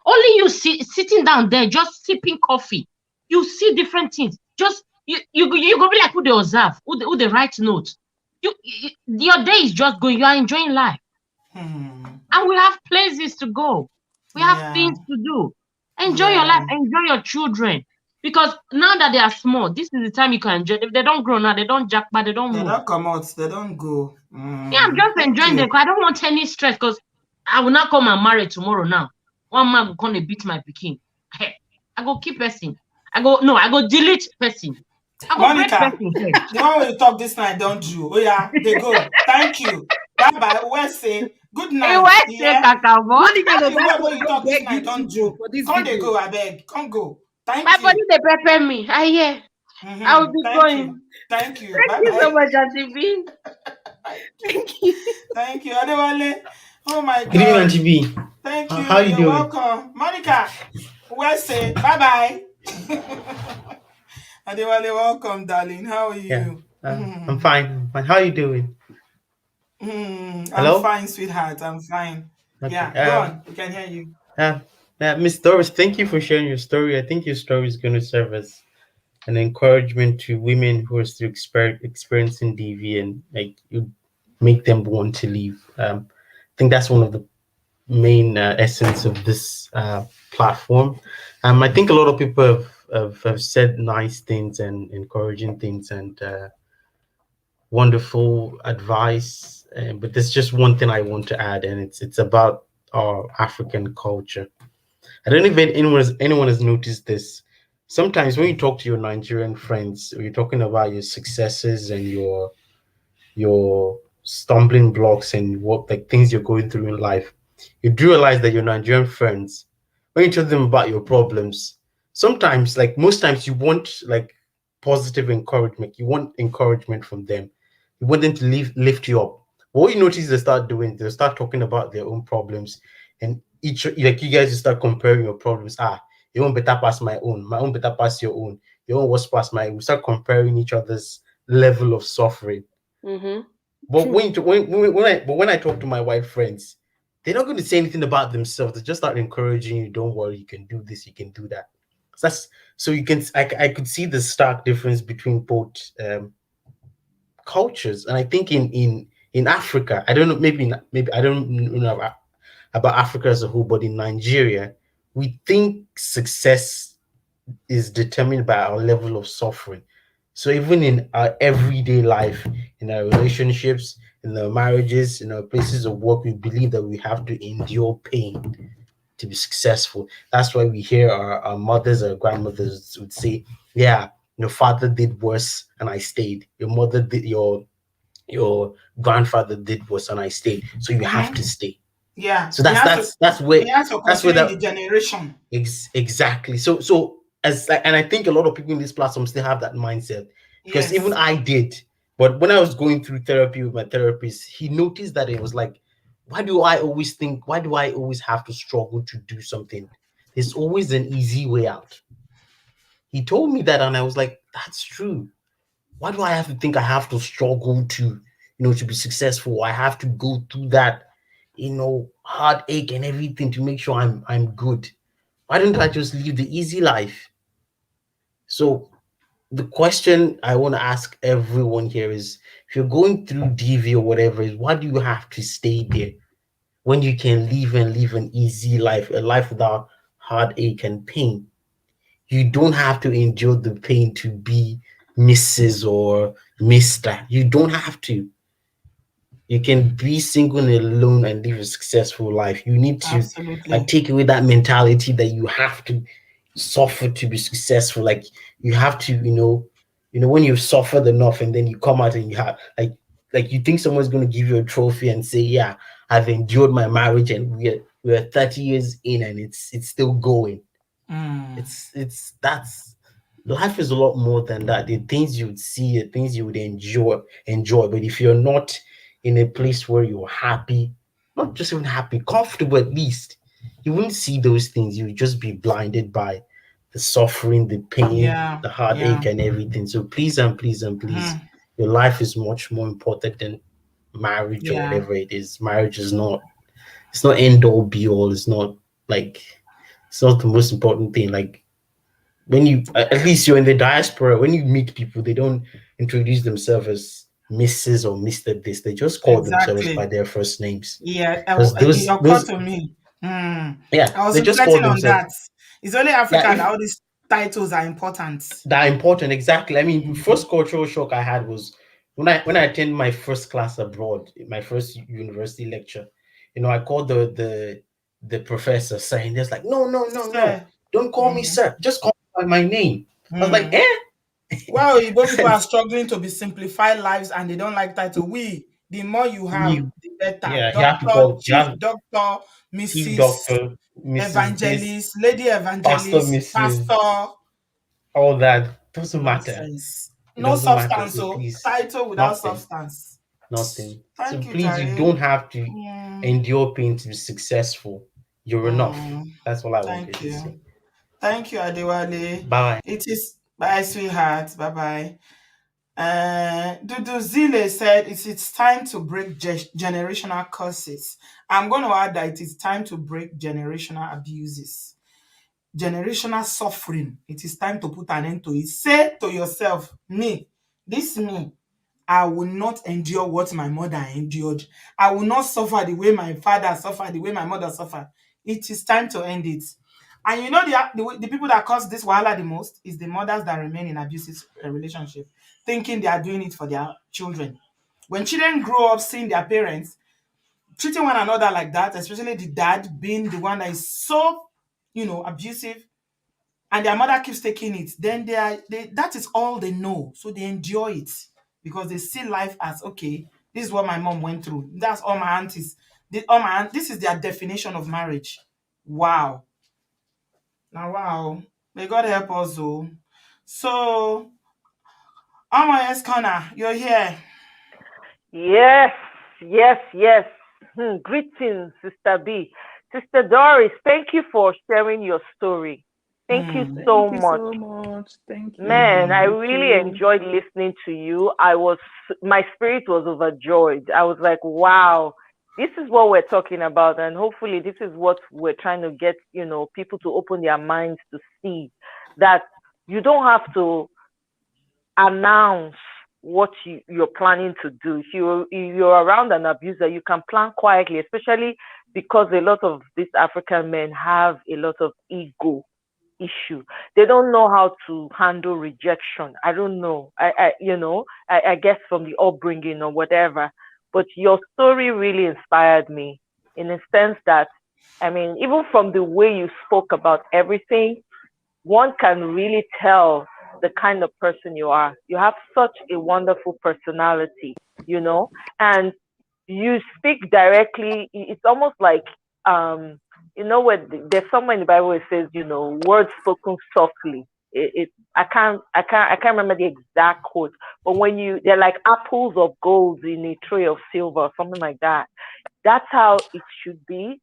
Only you sitting down there, just sipping coffee. You see different things. Just you go be like who they observe, who they write notes. Your day is just going. You are enjoying life, and we have places to go. We have things to do. Enjoy your life. Enjoy your children. Because now that they are small, this is the time you can enjoy. If they don't grow now, they don't jack, but they don't move. They don't come out. They don't go. Yeah, I'm just enjoying them. I don't want any stress because I will not come and marry tomorrow now. One man will come and beat my pikin. Hey, I go keep person. I go delete person. Monica, the one when you talk this night, don't you? Oh yeah, they go. Thank you. Bye-bye. We'll say good night. Monica, you talk this night, don't you? Come they go, I beg. Come go. Thank my you. body they prepare me. I hear. I will be going. Thank you. Thank you so much, Auntie B. Thank you. Thank you. Adewale. Oh my God. Good evening, Auntie B. Thank you. How are you doing? Welcome. Monica, we'll say bye-bye. Adewale, welcome, darling. How are you? Yeah. I'm fine. How are you doing? Hello? I'm fine, sweetheart. I'm fine. Okay. Yeah, go on. We can hear you. Miss Doris, thank you for sharing your story. I think your story is going to serve as an encouragement to women who are still experiencing DV and you make them want to leave. I think that's one of the main essence of this platform. I think a lot of people have said nice things and encouraging things and wonderful advice. But there's just one thing I want to add, and it's about our African culture. I don't know if anyone has noticed this. Sometimes when you talk to your Nigerian friends, or you're talking about your successes and your stumbling blocks and what like things you're going through in life, you do realize that your Nigerian friends, when you tell them about your problems, sometimes, like most times, you want like positive encouragement. You want encouragement from them. You want them to lift you up. But what you notice they start doing, they start talking about their own problems, and each like you guys just start comparing your problems. Your own better pass my own better pass your own, your own worse pass my. We start comparing each other's level of suffering. Mm-hmm. But True. when I talk to my white friends, they're not going to say anything about themselves. They just start encouraging you. Don't worry, you can do this. You can do that. So you can. I could see the stark difference between both cultures, and I think in Africa, I don't know. Maybe I don't know about Africa as a whole, but in Nigeria, we think success is determined by our level of suffering. So even in our everyday life, in our relationships, in our marriages, in our places of work, we believe that we have to endure pain to be successful. That's why we hear our mothers or grandmothers would say, "Yeah, your father did worse and I stayed. Your mother did your grandfather did worse and I stayed. So you have to Mm-hmm. stay." Yeah, So he has to. He has to that's where continue in that the generation. exactly. So as like, and I think a lot of people in this platform still have that mindset because even Yes. I did. But when I was going through therapy with my therapist, he noticed that it was like, why do I always think? Why do I always have to struggle to do something? There's always an easy way out. He told me that, and I was like, that's true. Why do I have to think I have to struggle to be successful? I have to go through that, heartache and everything to make sure I'm good. Why don't I just live the easy life? So the question I want to ask everyone here is, if you're going through DV or whatever, is why do you have to stay there when you can live and live an easy life, a life without heartache and pain? You don't have to endure the pain to be Mrs. or Mr. You don't have to. You can be single and alone and live a successful life. You need to Absolutely. take away that mentality that you have to suffer to be successful. Like you have to, when you've suffered enough and then you come out and you have like you think someone's gonna give you a trophy and say, "Yeah, I've endured my marriage and we're 30 years in and it's still going." Mm. It's that's life is a lot more than that. The things you would see, the things you would enjoy. But if you're not in a place where you're happy, not just even happy, comfortable at least, you wouldn't see those things. You would just be blinded by the suffering, the pain, Yeah. the Yeah. heartache, and everything. So please and please and please, Mhm. your life is much more important than marriage or Yeah. whatever it is. Marriage is not, it's not end all be all. It's not like, it's not the most important thing. Like when you, at least you're in the diaspora, when you meet people, they don't introduce themselves as Mrs. or Mr. This. They just call themselves by Exactly. their first names. Yeah. Because It occurred those to me. Mm. yeah, I was they just call reflecting on themselves. that. It's only Yeah, Africa that if all these titles are important. that important, exactly. I mean, the Mhm. first cultural shock I had was when I attended my first class abroad, my first university lecture. I called the professor saying, "There's like, no, no, no, no, So, don't call me mhm. sir, just call me by my name." I was like, Mm. eh? Well, Igbo people are struggling to be simplified lives and they don't like title. The more you have, you the better. Yeah, you have to Doctor, call, you chief have doctor, chief Mrs. doctor, Mrs. This, Evangelist, lady pastor, evangelist, Mrs. pastor. All that doesn't matter. Nonsense. It No doesn't matter. substance. So So please, title without nothing, substance. nothing. So Thank you, please, you Jare. don't have to Mm, endure pain to be successful. You're enough. mm, That's all I wanted thank to say. you. Thank you, Adewale. Bye. It is bye, sweetheart. Bye bye. Dudu Zile said it's time to break generational curses. I'm going to add that it is time to break generational abuses, generational suffering. It is time to put an end to it. Say to yourself, me, I will not endure what my mother endured. I will not suffer the way my father suffered, the way my mother suffered. It is time to end it. And you know the people that cause this wahala the most is the mothers that remain in abusive relationship, thinking they are doing it for their children. When children grow up seeing their parents treating one another like that, especially the dad being the one that is so, abusive, and their mother keeps taking it, then that is all they know. So they enjoy it because they see life as okay. This is what my mom went through. That's all my aunties. This is their definition of marriage. Wow. Now, wow. May God help us, though. So, Omoyes Corner, you're here. Yes, yes. Greetings, Sister B. Sister Doris, thank you for sharing your story. Thank you so Thank you much. so much. Thank you. Man, I You really too. enjoyed listening to you. My spirit was overjoyed. I was like, wow, this is what we're talking about. And hopefully this is what we're trying to get, people to open their minds to see that you don't have to announce what you're planning to do. If you're around an abuser, you can plan quietly, especially because a lot of these African men have a lot of ego issue. They don't know how to handle rejection. I don't know. I guess from the upbringing or whatever. But your story really inspired me in a sense that, I mean, even from the way you spoke about everything, one can really tell the kind of person you are. You have such a wonderful personality, and you speak directly. It's almost like, where there's somewhere in the Bible it says, words spoken softly. I can't remember the exact quote, but they're like apples of gold in a tray of silver, something like that. That's how it should be,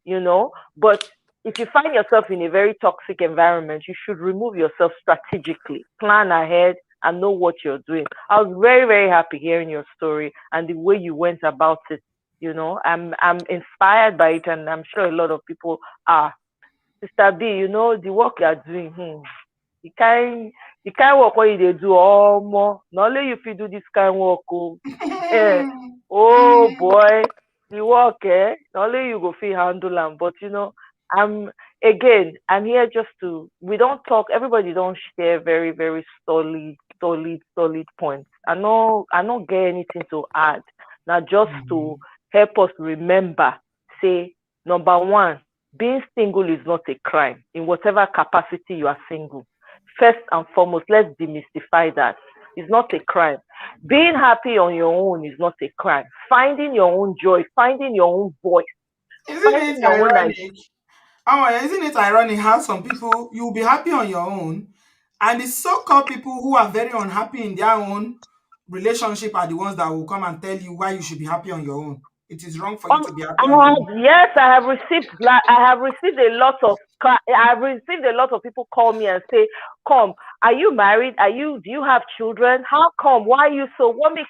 But if you find yourself in a very toxic environment, you should remove yourself strategically, plan ahead, and know what you're doing. I was very, very happy hearing your story and the way you went about it. I'm inspired by it, and I'm sure a lot of people are. Sister B, the work you are doing, the kind work what you do, more. Not only if you do this kind work, oh boy, the work, not only you go feel handle them, but I'm I'm here just we don't talk, everybody don't share very, very solid points. I don't get anything to add. Now just to help us remember, say, number one, being single is not a crime in whatever capacity you are single. First and foremost, let's demystify that. It's not a crime. Being happy on your own is not a crime. Finding your own joy, finding your own voice, Isn't it ironic? Isn't it ironic how some people, you'll be happy on your own, and the so-called people who are very unhappy in their own relationship are the ones that will come and tell you why you should be happy on your own. It is wrong for you to be happy on your own. Yes, I have received a lot of people call me and say, "Come, are you married? Do you have children? How come? What makes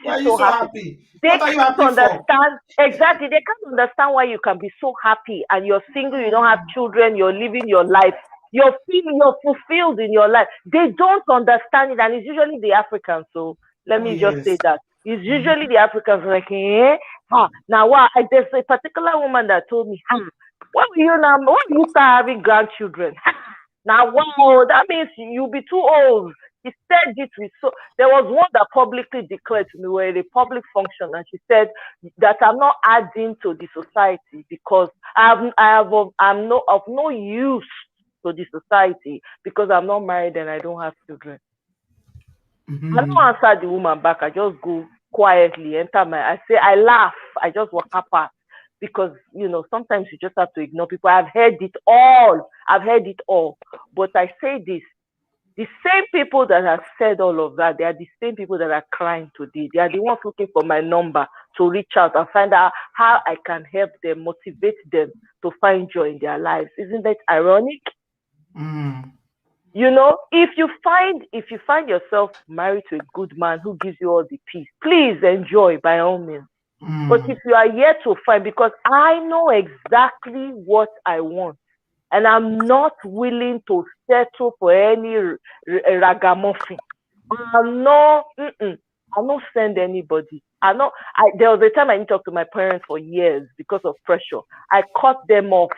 Why are you so happy?" They What are you can't happy for? understand exactly. They can't understand why you can be so happy and you're single, you don't have children, you're living your life, you're fulfilled in your life. They don't understand it, and it's usually the Africans. So let me just say that it's usually the Africans like, now what? There's a particular woman that told me, when will you start having grandchildren? Now, wow, that means you'll be too old. He said it with there was one that publicly declared to me, we're at a public function, and she said that I'm not adding to the society because I'm of no use to the society because I'm not married and I don't have children. I don't answer the woman back. I just go quietly, I laugh. I just walk apart because, sometimes you just have to ignore people. I've heard it all. But I say this, the same people that have said all of that, they are the same people that are crying today. They are the ones looking for my number to reach out and find out how I can help them, motivate them to find joy in their lives. Isn't that ironic? If you find yourself married to a good man who gives you all the peace, please enjoy by all means. But if you are yet to find, because I know exactly what I want, and I'm not willing to settle for any ragamuffin. I'm not send anybody. There was a time I didn't talk to my parents for years because of pressure. I cut them off.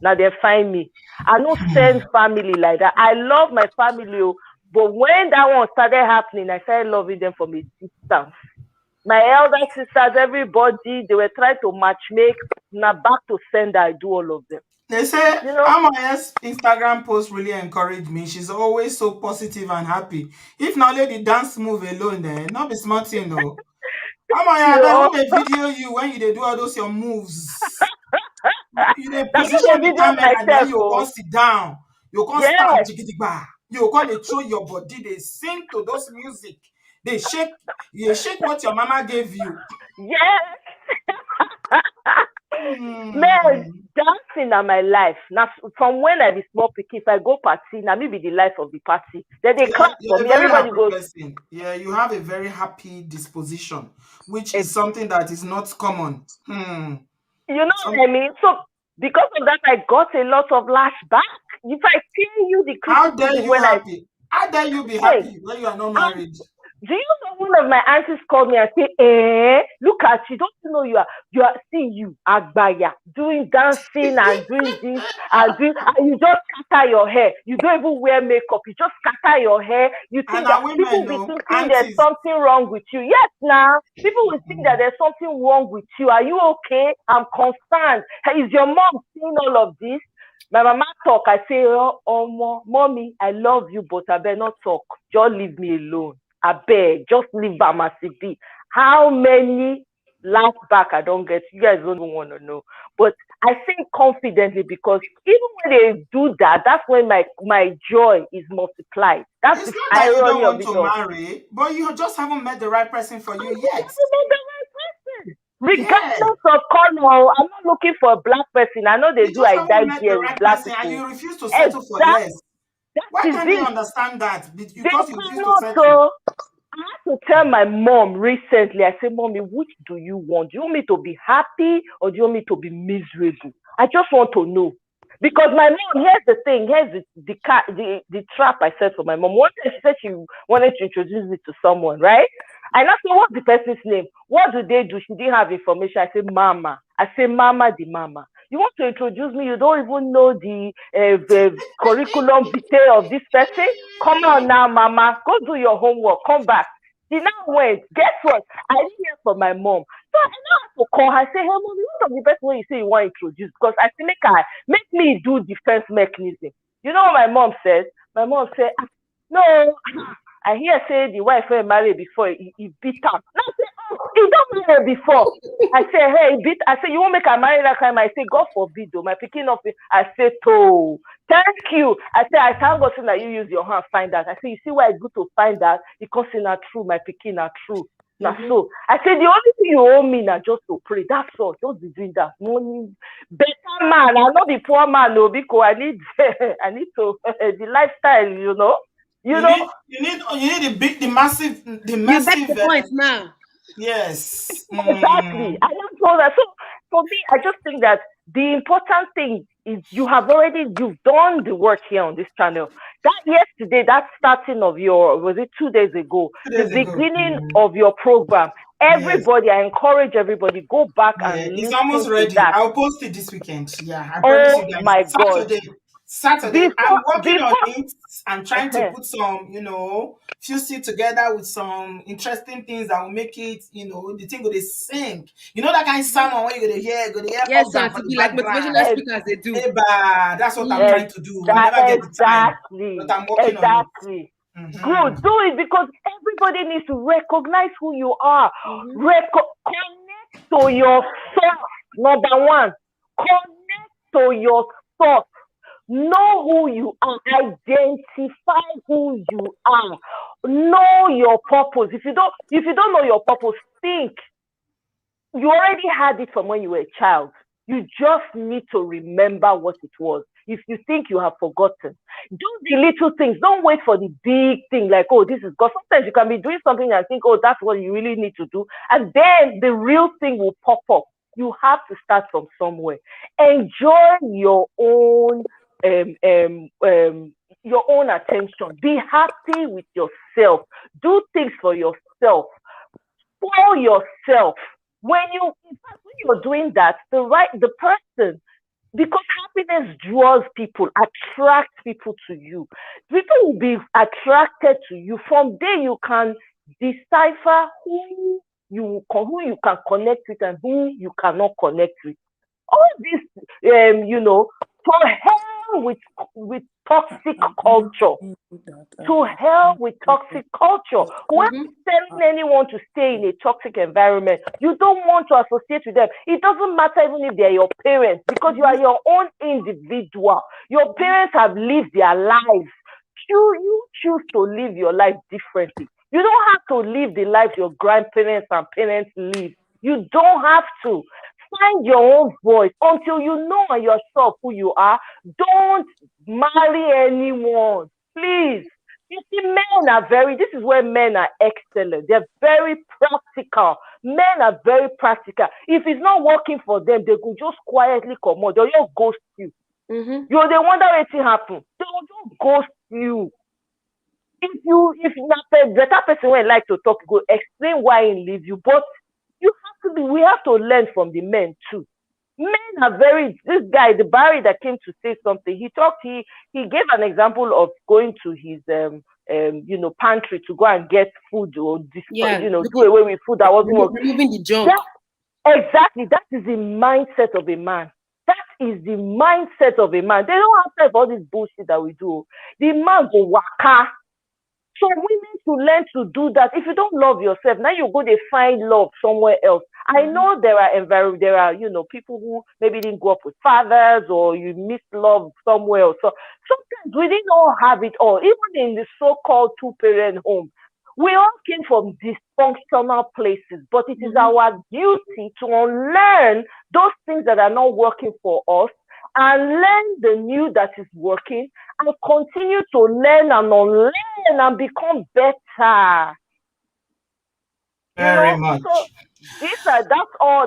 Now they find me. I don't send family like that. I love my family, but when that one started happening, I started loving them from a distance. My elder sisters, everybody, they were trying to matchmake. Now back to send, I do all of them. They say Amaya's Instagram post really encouraged me. She's always so positive and happy. If not only the dance move alone, then not be smart, Come on, yeah, I want to video you when you dey do all those your moves. You dey Now, position the video camera, and then myself, you oh. come sit down. You come start Yes, jigidigba. You come dey throw your body, they sing to those music. They shake, you shake what your mama gave you. yes. Man, Hmm. dancing na my life. Now, from when I be small pikin, if I go party, now me be the life of the party. Then they clap for You're a me. very Everybody happy goes, person. Yeah, you have a very happy disposition, which eh, is something that is not common. Hmm. you know Some, what I mean? So because of that, I got a lot of lashback. If I tell you the how dare criticism you when I, happy? How dare you be hey, happy when you are not I'm married? do you know one of my aunties called me and say, look at you, don't you know you are seeing you Agbaya doing dancing and doing this and you just scatter your hair. You don't even wear makeup, you just scatter your hair. You And think that our women, people be no, thinking there's aunties. something wrong with you. Yes, now people will think that there's something wrong with you. Are you okay? I'm concerned. Hey, is your mom seeing all of this? My mama talk, I say, mommy, I love you, but I better not talk. Just leave me alone. I beg, just leave Bamasibi. How many laugh back I don't get? You guys don't even want to know. But I think confidently because even when they do that, that's when my joy is multiplied. That's It's the not that you don't irony of want it to all. marry, but you just haven't met the right person for you yet. Yeah. Regardless of color, I'm not looking for a black person. I know they You do just I haven't die met the there with right black person and people. you refuse to settle for Exactly. less. That Why is can't they it. understand that? They Because you refuse to cannot. settle. I had to tell my mom recently. I said, "Mommy, which do you want? Do you want me to be happy or do you want me to be miserable? I just want to know." Because my mom, here's the thing, here's the trap I set for my mom. One day she said she wanted to introduce me to someone, right? And I said, "What's the person's name? What do they do?" She didn't have information. I said, "Mama." I said, "Mama, the mama. You want to introduce me? You don't even know the curriculum vitae of this person? Come on now, Mama. Go do your homework. Come back." She now went. Guess what? I didn't hear from my mom. So I now have to call her, say, "Hey, mommy, what of the best way you say you want to introduce?" Because I say, make me do defense mechanism. You know what my mom says? My mom said, "No, I hear say the wife wey marry before he beat am." Now I say, "Oh, he don't marry before." I say, "Hey, beat." I say, "You won't make her marry that time?" I say, "God forbid, though. My picking up." I say, "To, thank you." I say, "I thank God that you use your hand find that." I say, "You see why it's good to find that? Because it's not true. My picking are true." Now so I say the only thing you owe me now just to pray. That's all. Just be doing that. Money, better man. I'll not be poor man, no, because I need I need to the lifestyle, you know. You know, You need the massive, You get the point now. yes. exactly. I don't know that. So for me, I just think that the important thing is you've done the work here on this channel. That yesterday, that starting of was it 2 days ago, 2 the days ago. beginning of your program. Yes. Everybody, I encourage everybody, go back Yeah, and it's listen almost to ready. that. I'll post it this weekend. Yeah, I promise you Oh guys. my God. Saturday. I'm working on Before, it. I'm trying to put some, fuse it together with some interesting things that will make it, the thing will they sing. You know that kind of sound when you're gonna hear Yes, organ sir. for To the be like motivational background. speakers, they do. Eba, that's what I'm trying to do. I never get the time, but I'm working on it. exactly. Mhm. Good, do it because everybody needs to recognize who you are. Connect to your source. Number one, connect to your source. Know who you are. Identify who you are. Know your purpose. If you don't know your purpose, think. You already had it from when you were a child. You just need to remember what it was. If you think you have forgotten, do the little things. Don't wait for the big thing like, oh, this is God. Sometimes you can be doing something and think, oh, that's what you really need to do. And then the real thing will pop up. You have to start from somewhere. Enjoy your own attention. Be happy with yourself. Do things for yourself. Spoil yourself. When you're doing that, the person, because happiness draws people, attracts people to you. People will be attracted to you. From there, you can decipher who you can connect with and who you cannot connect with. All this, for hell with toxic culture. To hell with toxic culture. Why telling anyone to stay in a toxic environment? You don't want to associate with them. It doesn't matter even if they're your parents, because you are your own individual. Your parents have lived their lives. You choose to live your life differently. You don't have to live the life your grandparents and parents live. You don't have to. Find your own voice until you know yourself who you are. Don't marry anyone, please. You see, this is where men are excellent. They're very practical. Men are very practical. If it's not working for them, they could just quietly come out. They'll just ghost you. They wonder what will happen. They will just ghost you. If a better person would like to talk, go explain why he leave you. But we have to learn from the men too. Men are this guy, the Barry that came to say something, he gave an example of going to his pantry to go and get food or do away with food that wasn't working. Removing the junk. Exactly. That is the mindset of a man. That is the mindset of a man. They don't have time for all this bullshit that we do. The man go waka. So women to learn to do that. If you don't love yourself, now you go to find love somewhere else. I know there are people who maybe didn't grow up with fathers, or you miss love somewhere else. So sometimes we didn't all have it all. Even in the so-called two-parent home, we all came from dysfunctional places. But it is our duty to unlearn those things that are not working for us and learn the new that is working, and continue to learn and unlearn and become better. Very much. So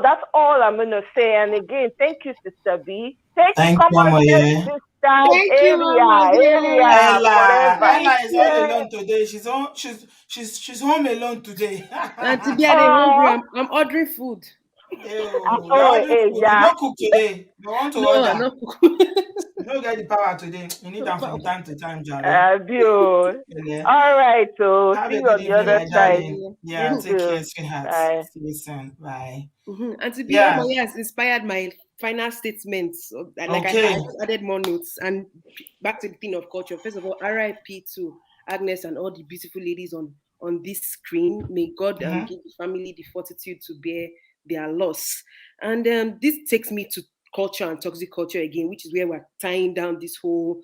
that's all I'm gonna say. And again, thank you, Sister B. Thank Come you, on, Moye. sister, Thank you, Mama. area, forever. Ella is all alone today. She's home alone today. And today I'm hungry. I'm ordering food. You're ordering food. You don't cook today. You want to order. I'm not You don't get the power today. You need them from time to time, Jerry. All right, so Have see a you good on the evening, other my side. darling. Yeah, take care, sweetheart. Bye. See you soon. Bye. And to be honest, has inspired my final statements. Like I added more notes. And back to the thing of culture. First of all, RIP to Agnes and all the beautiful ladies on this screen. May God give the family the fortitude to bear their loss. And this takes me to culture and toxic culture again, which is where we're tying down this whole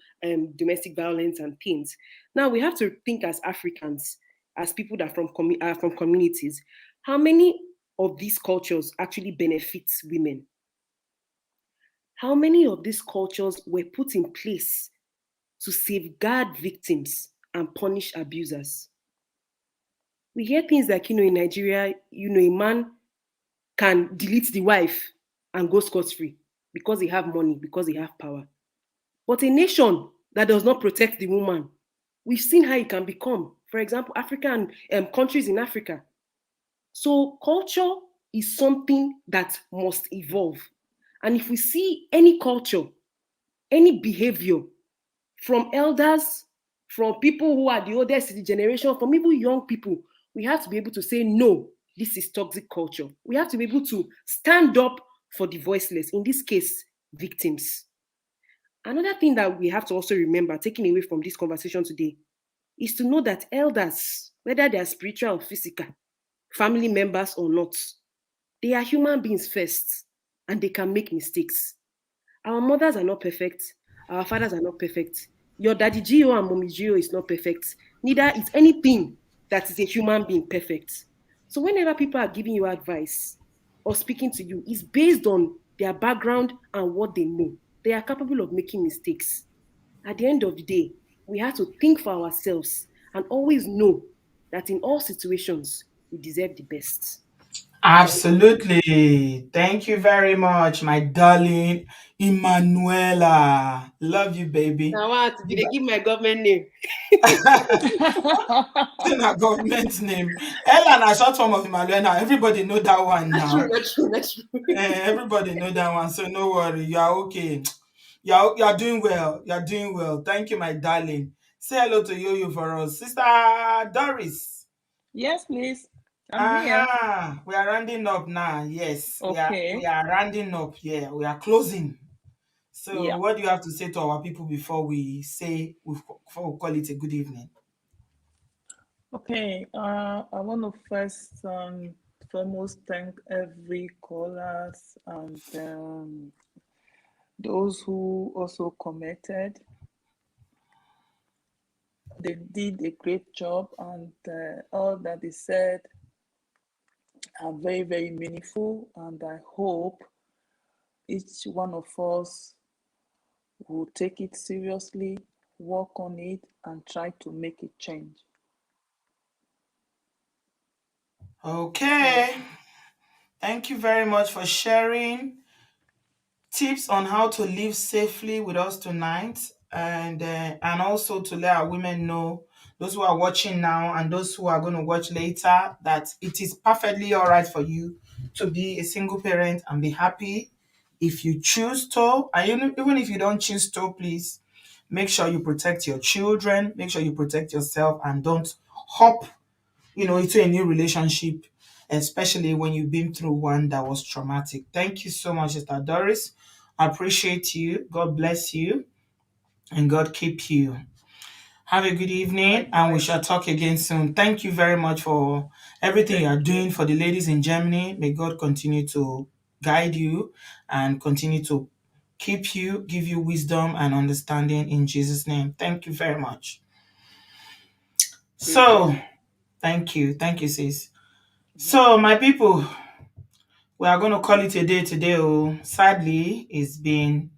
domestic violence and things. Now we have to think as Africans, as people that are from communities, how many of these cultures actually benefits women? How many of these cultures were put in place to safeguard victims and punish abusers? We hear things like, in Nigeria, a man can delete the wife and go scot-free because they have money, because they have power. But a nation that does not protect the woman, we've seen how it can become. For example, African countries in Africa. So culture is something that must evolve. And if we see any culture, any behavior from elders, from people who are the oldest in the generation, from even young people, we have to be able to say, no, this is toxic culture. We have to be able to stand up for the voiceless, in this case, victims. Another thing that we have to also remember, taking away from this conversation today, is to know that elders, whether they are spiritual or physical, family members or not, they are human beings first, and they can make mistakes. Our mothers are not perfect. Our fathers are not perfect. Your daddy Gio and mommy Gio is not perfect. Neither is anything that is a human being perfect. So whenever people are giving you advice or speaking to you, it's based on their background and what they know. They are capable of making mistakes. At the end of the day, we have to think for ourselves and always know that in all situations, we deserve the best. Absolutely. Thank you very much, my darling Emanuela. Love you, baby. Now, what did they give my government name? It's my government name. Ella na short form of Emanuela. Everybody know that one now. That's true. Everybody know that one, so no worry. You are okay. You're doing well. You're doing well. Thank you, my darling. Say hello to Yo-Yo for us. Sister Doris. Yes, please. I'm here. We are rounding up now. Yes. Okay. We are rounding up. Yeah. We are closing. So Yeah. what do you have to say to our people before we call it a good evening? Okay. I want to first foremost thank every callers and those who also commented. They did a great job, and all that they said are very, very meaningful. And I hope each one of us will take it seriously, work on it, and try to make a change. Okay. Thank you very much for sharing tips on how to live safely with us tonight, and also to let our women know, those who are watching now and those who are going to watch later, that it is perfectly all right for you to be a single parent and be happy if you choose to. And even if you don't choose to, please make sure you protect your children, make sure you protect yourself, and don't hop into a new relationship, especially when you've been through one that was traumatic. Thank you so much, Sister Doris. I appreciate you. God bless you and God keep you. Have a good evening, and we shall talk again soon. Thank you very much for everything you are doing for the ladies in Germany. May God continue to guide you and continue to keep you, give you wisdom and understanding in Jesus' name. Thank you very much. So, thank you. Thank you, sis. So, my people, we are going to call it a day today. Oh, sadly, it's been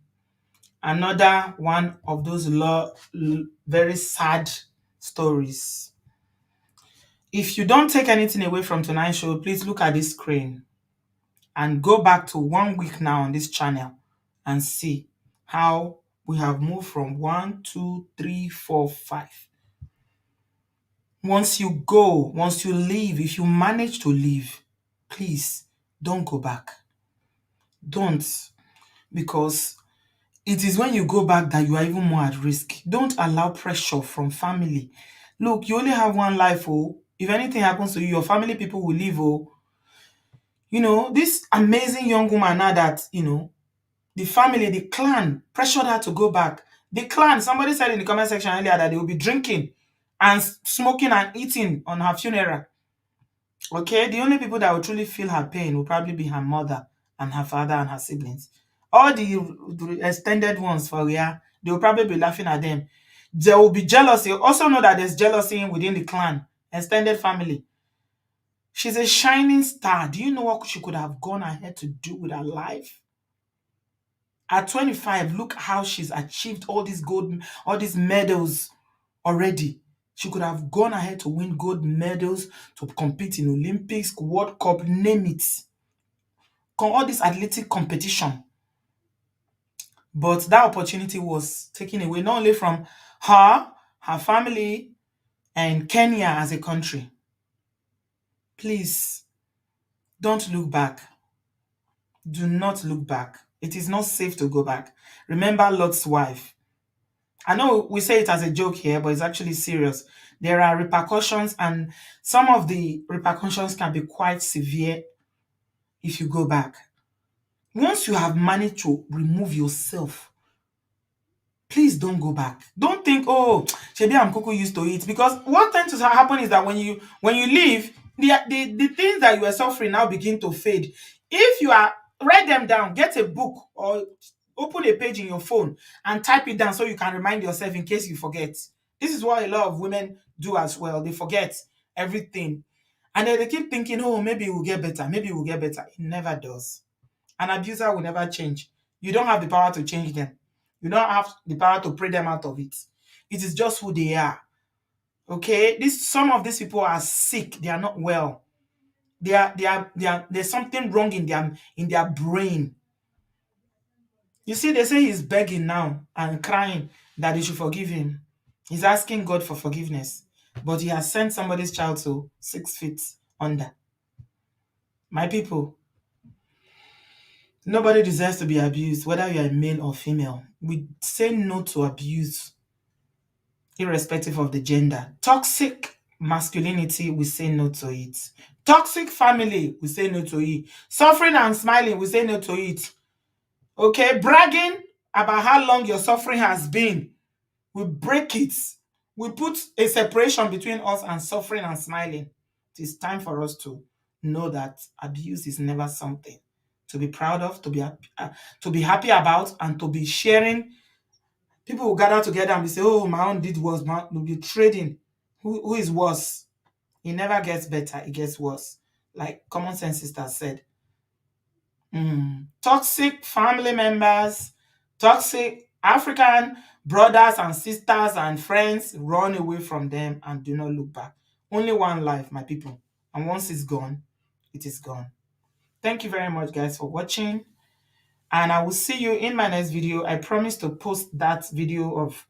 another one of those very sad stories. If you don't take anything away from tonight's show, please look at this screen and go back to 1 week now on this channel and see how we have moved from 1, 2, 3, 4, 5. Once you leave, if you manage to leave, please don't go back. Don't, because it is when you go back that you are even more at risk. Don't allow pressure from family. Look, you only have one life. Oh, if anything happens to you, your family people will leave. Oh, this amazing young woman now that the family, the clan pressured her to go back. The clan, somebody said in the comment section earlier that they will be drinking and smoking and eating on her funeral. Okay, the only people that will truly feel her pain will probably be her mother and her father and her siblings. All the extended ones for her, they will probably be laughing at them. There will be jealousy. Also know that there's jealousy within the clan, extended family. She's a shining star. Do you know what she could have gone ahead to do with her life? At 25, look how she's achieved all these medals already. She could have gone ahead to win gold medals, to compete in Olympics, World Cup, name it. All this athletic competition. But that opportunity was taken away not only from her family, and Kenya as a country. Please, don't look back. Do not look back. It is not safe to go back. Remember Lot's wife. I know we say it as a joke here, but it's actually serious. There are repercussions, and some of the repercussions can be quite severe if you go back. Once you have managed to remove yourself, please don't go back. Don't think, oh, maybe I'm cuckoo used to it. Because what tends to happen is that when you leave, the things that you were suffering now begin to fade. If you write them down, get a book or open a page in your phone and type it down so you can remind yourself in case you forget. This is what a lot of women do as well. They forget everything. And then they keep thinking, oh, maybe it will get better. Maybe it will get better. It never does. An abuser will never change. You don't have the power to change them. You don't have the power to pray them out of it. It is just who they are. Okay? Some of these people are sick. They are not well. There's something wrong in their brain. You see, they say he's begging now and crying that they should forgive him. He's asking God for forgiveness. But he has sent somebody's child to 6 feet under. My people, nobody deserves to be abused, whether you are male or female. We say no to abuse, irrespective of the gender. Toxic masculinity, we say no to it. Toxic family, we say no to it. Suffering and smiling, we say no to it. Okay, bragging about how long your suffering has been. We break it. We put a separation between us and suffering and smiling. It is time for us to know that abuse is never something to be proud of, to be happy about, and to be sharing. People will gather together and be say, "Oh, my own did worse." Will be trading. Who is worse? It never gets better. It gets worse. Like Common Sense Sister said. Toxic family members, toxic African brothers and sisters and friends, run away from them and do not look back. Only one life, my people. And once it's gone, it is gone. Thank you very much, guys, for watching. And I will see you in my next video. I promise to post that video of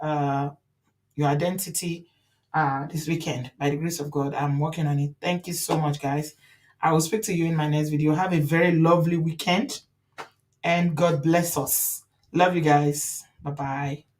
your identity this weekend. By the grace of God, I'm working on it. Thank you so much, guys. I will speak to you in my next video. Have a very lovely weekend. And God bless us. Love you guys. Bye-bye.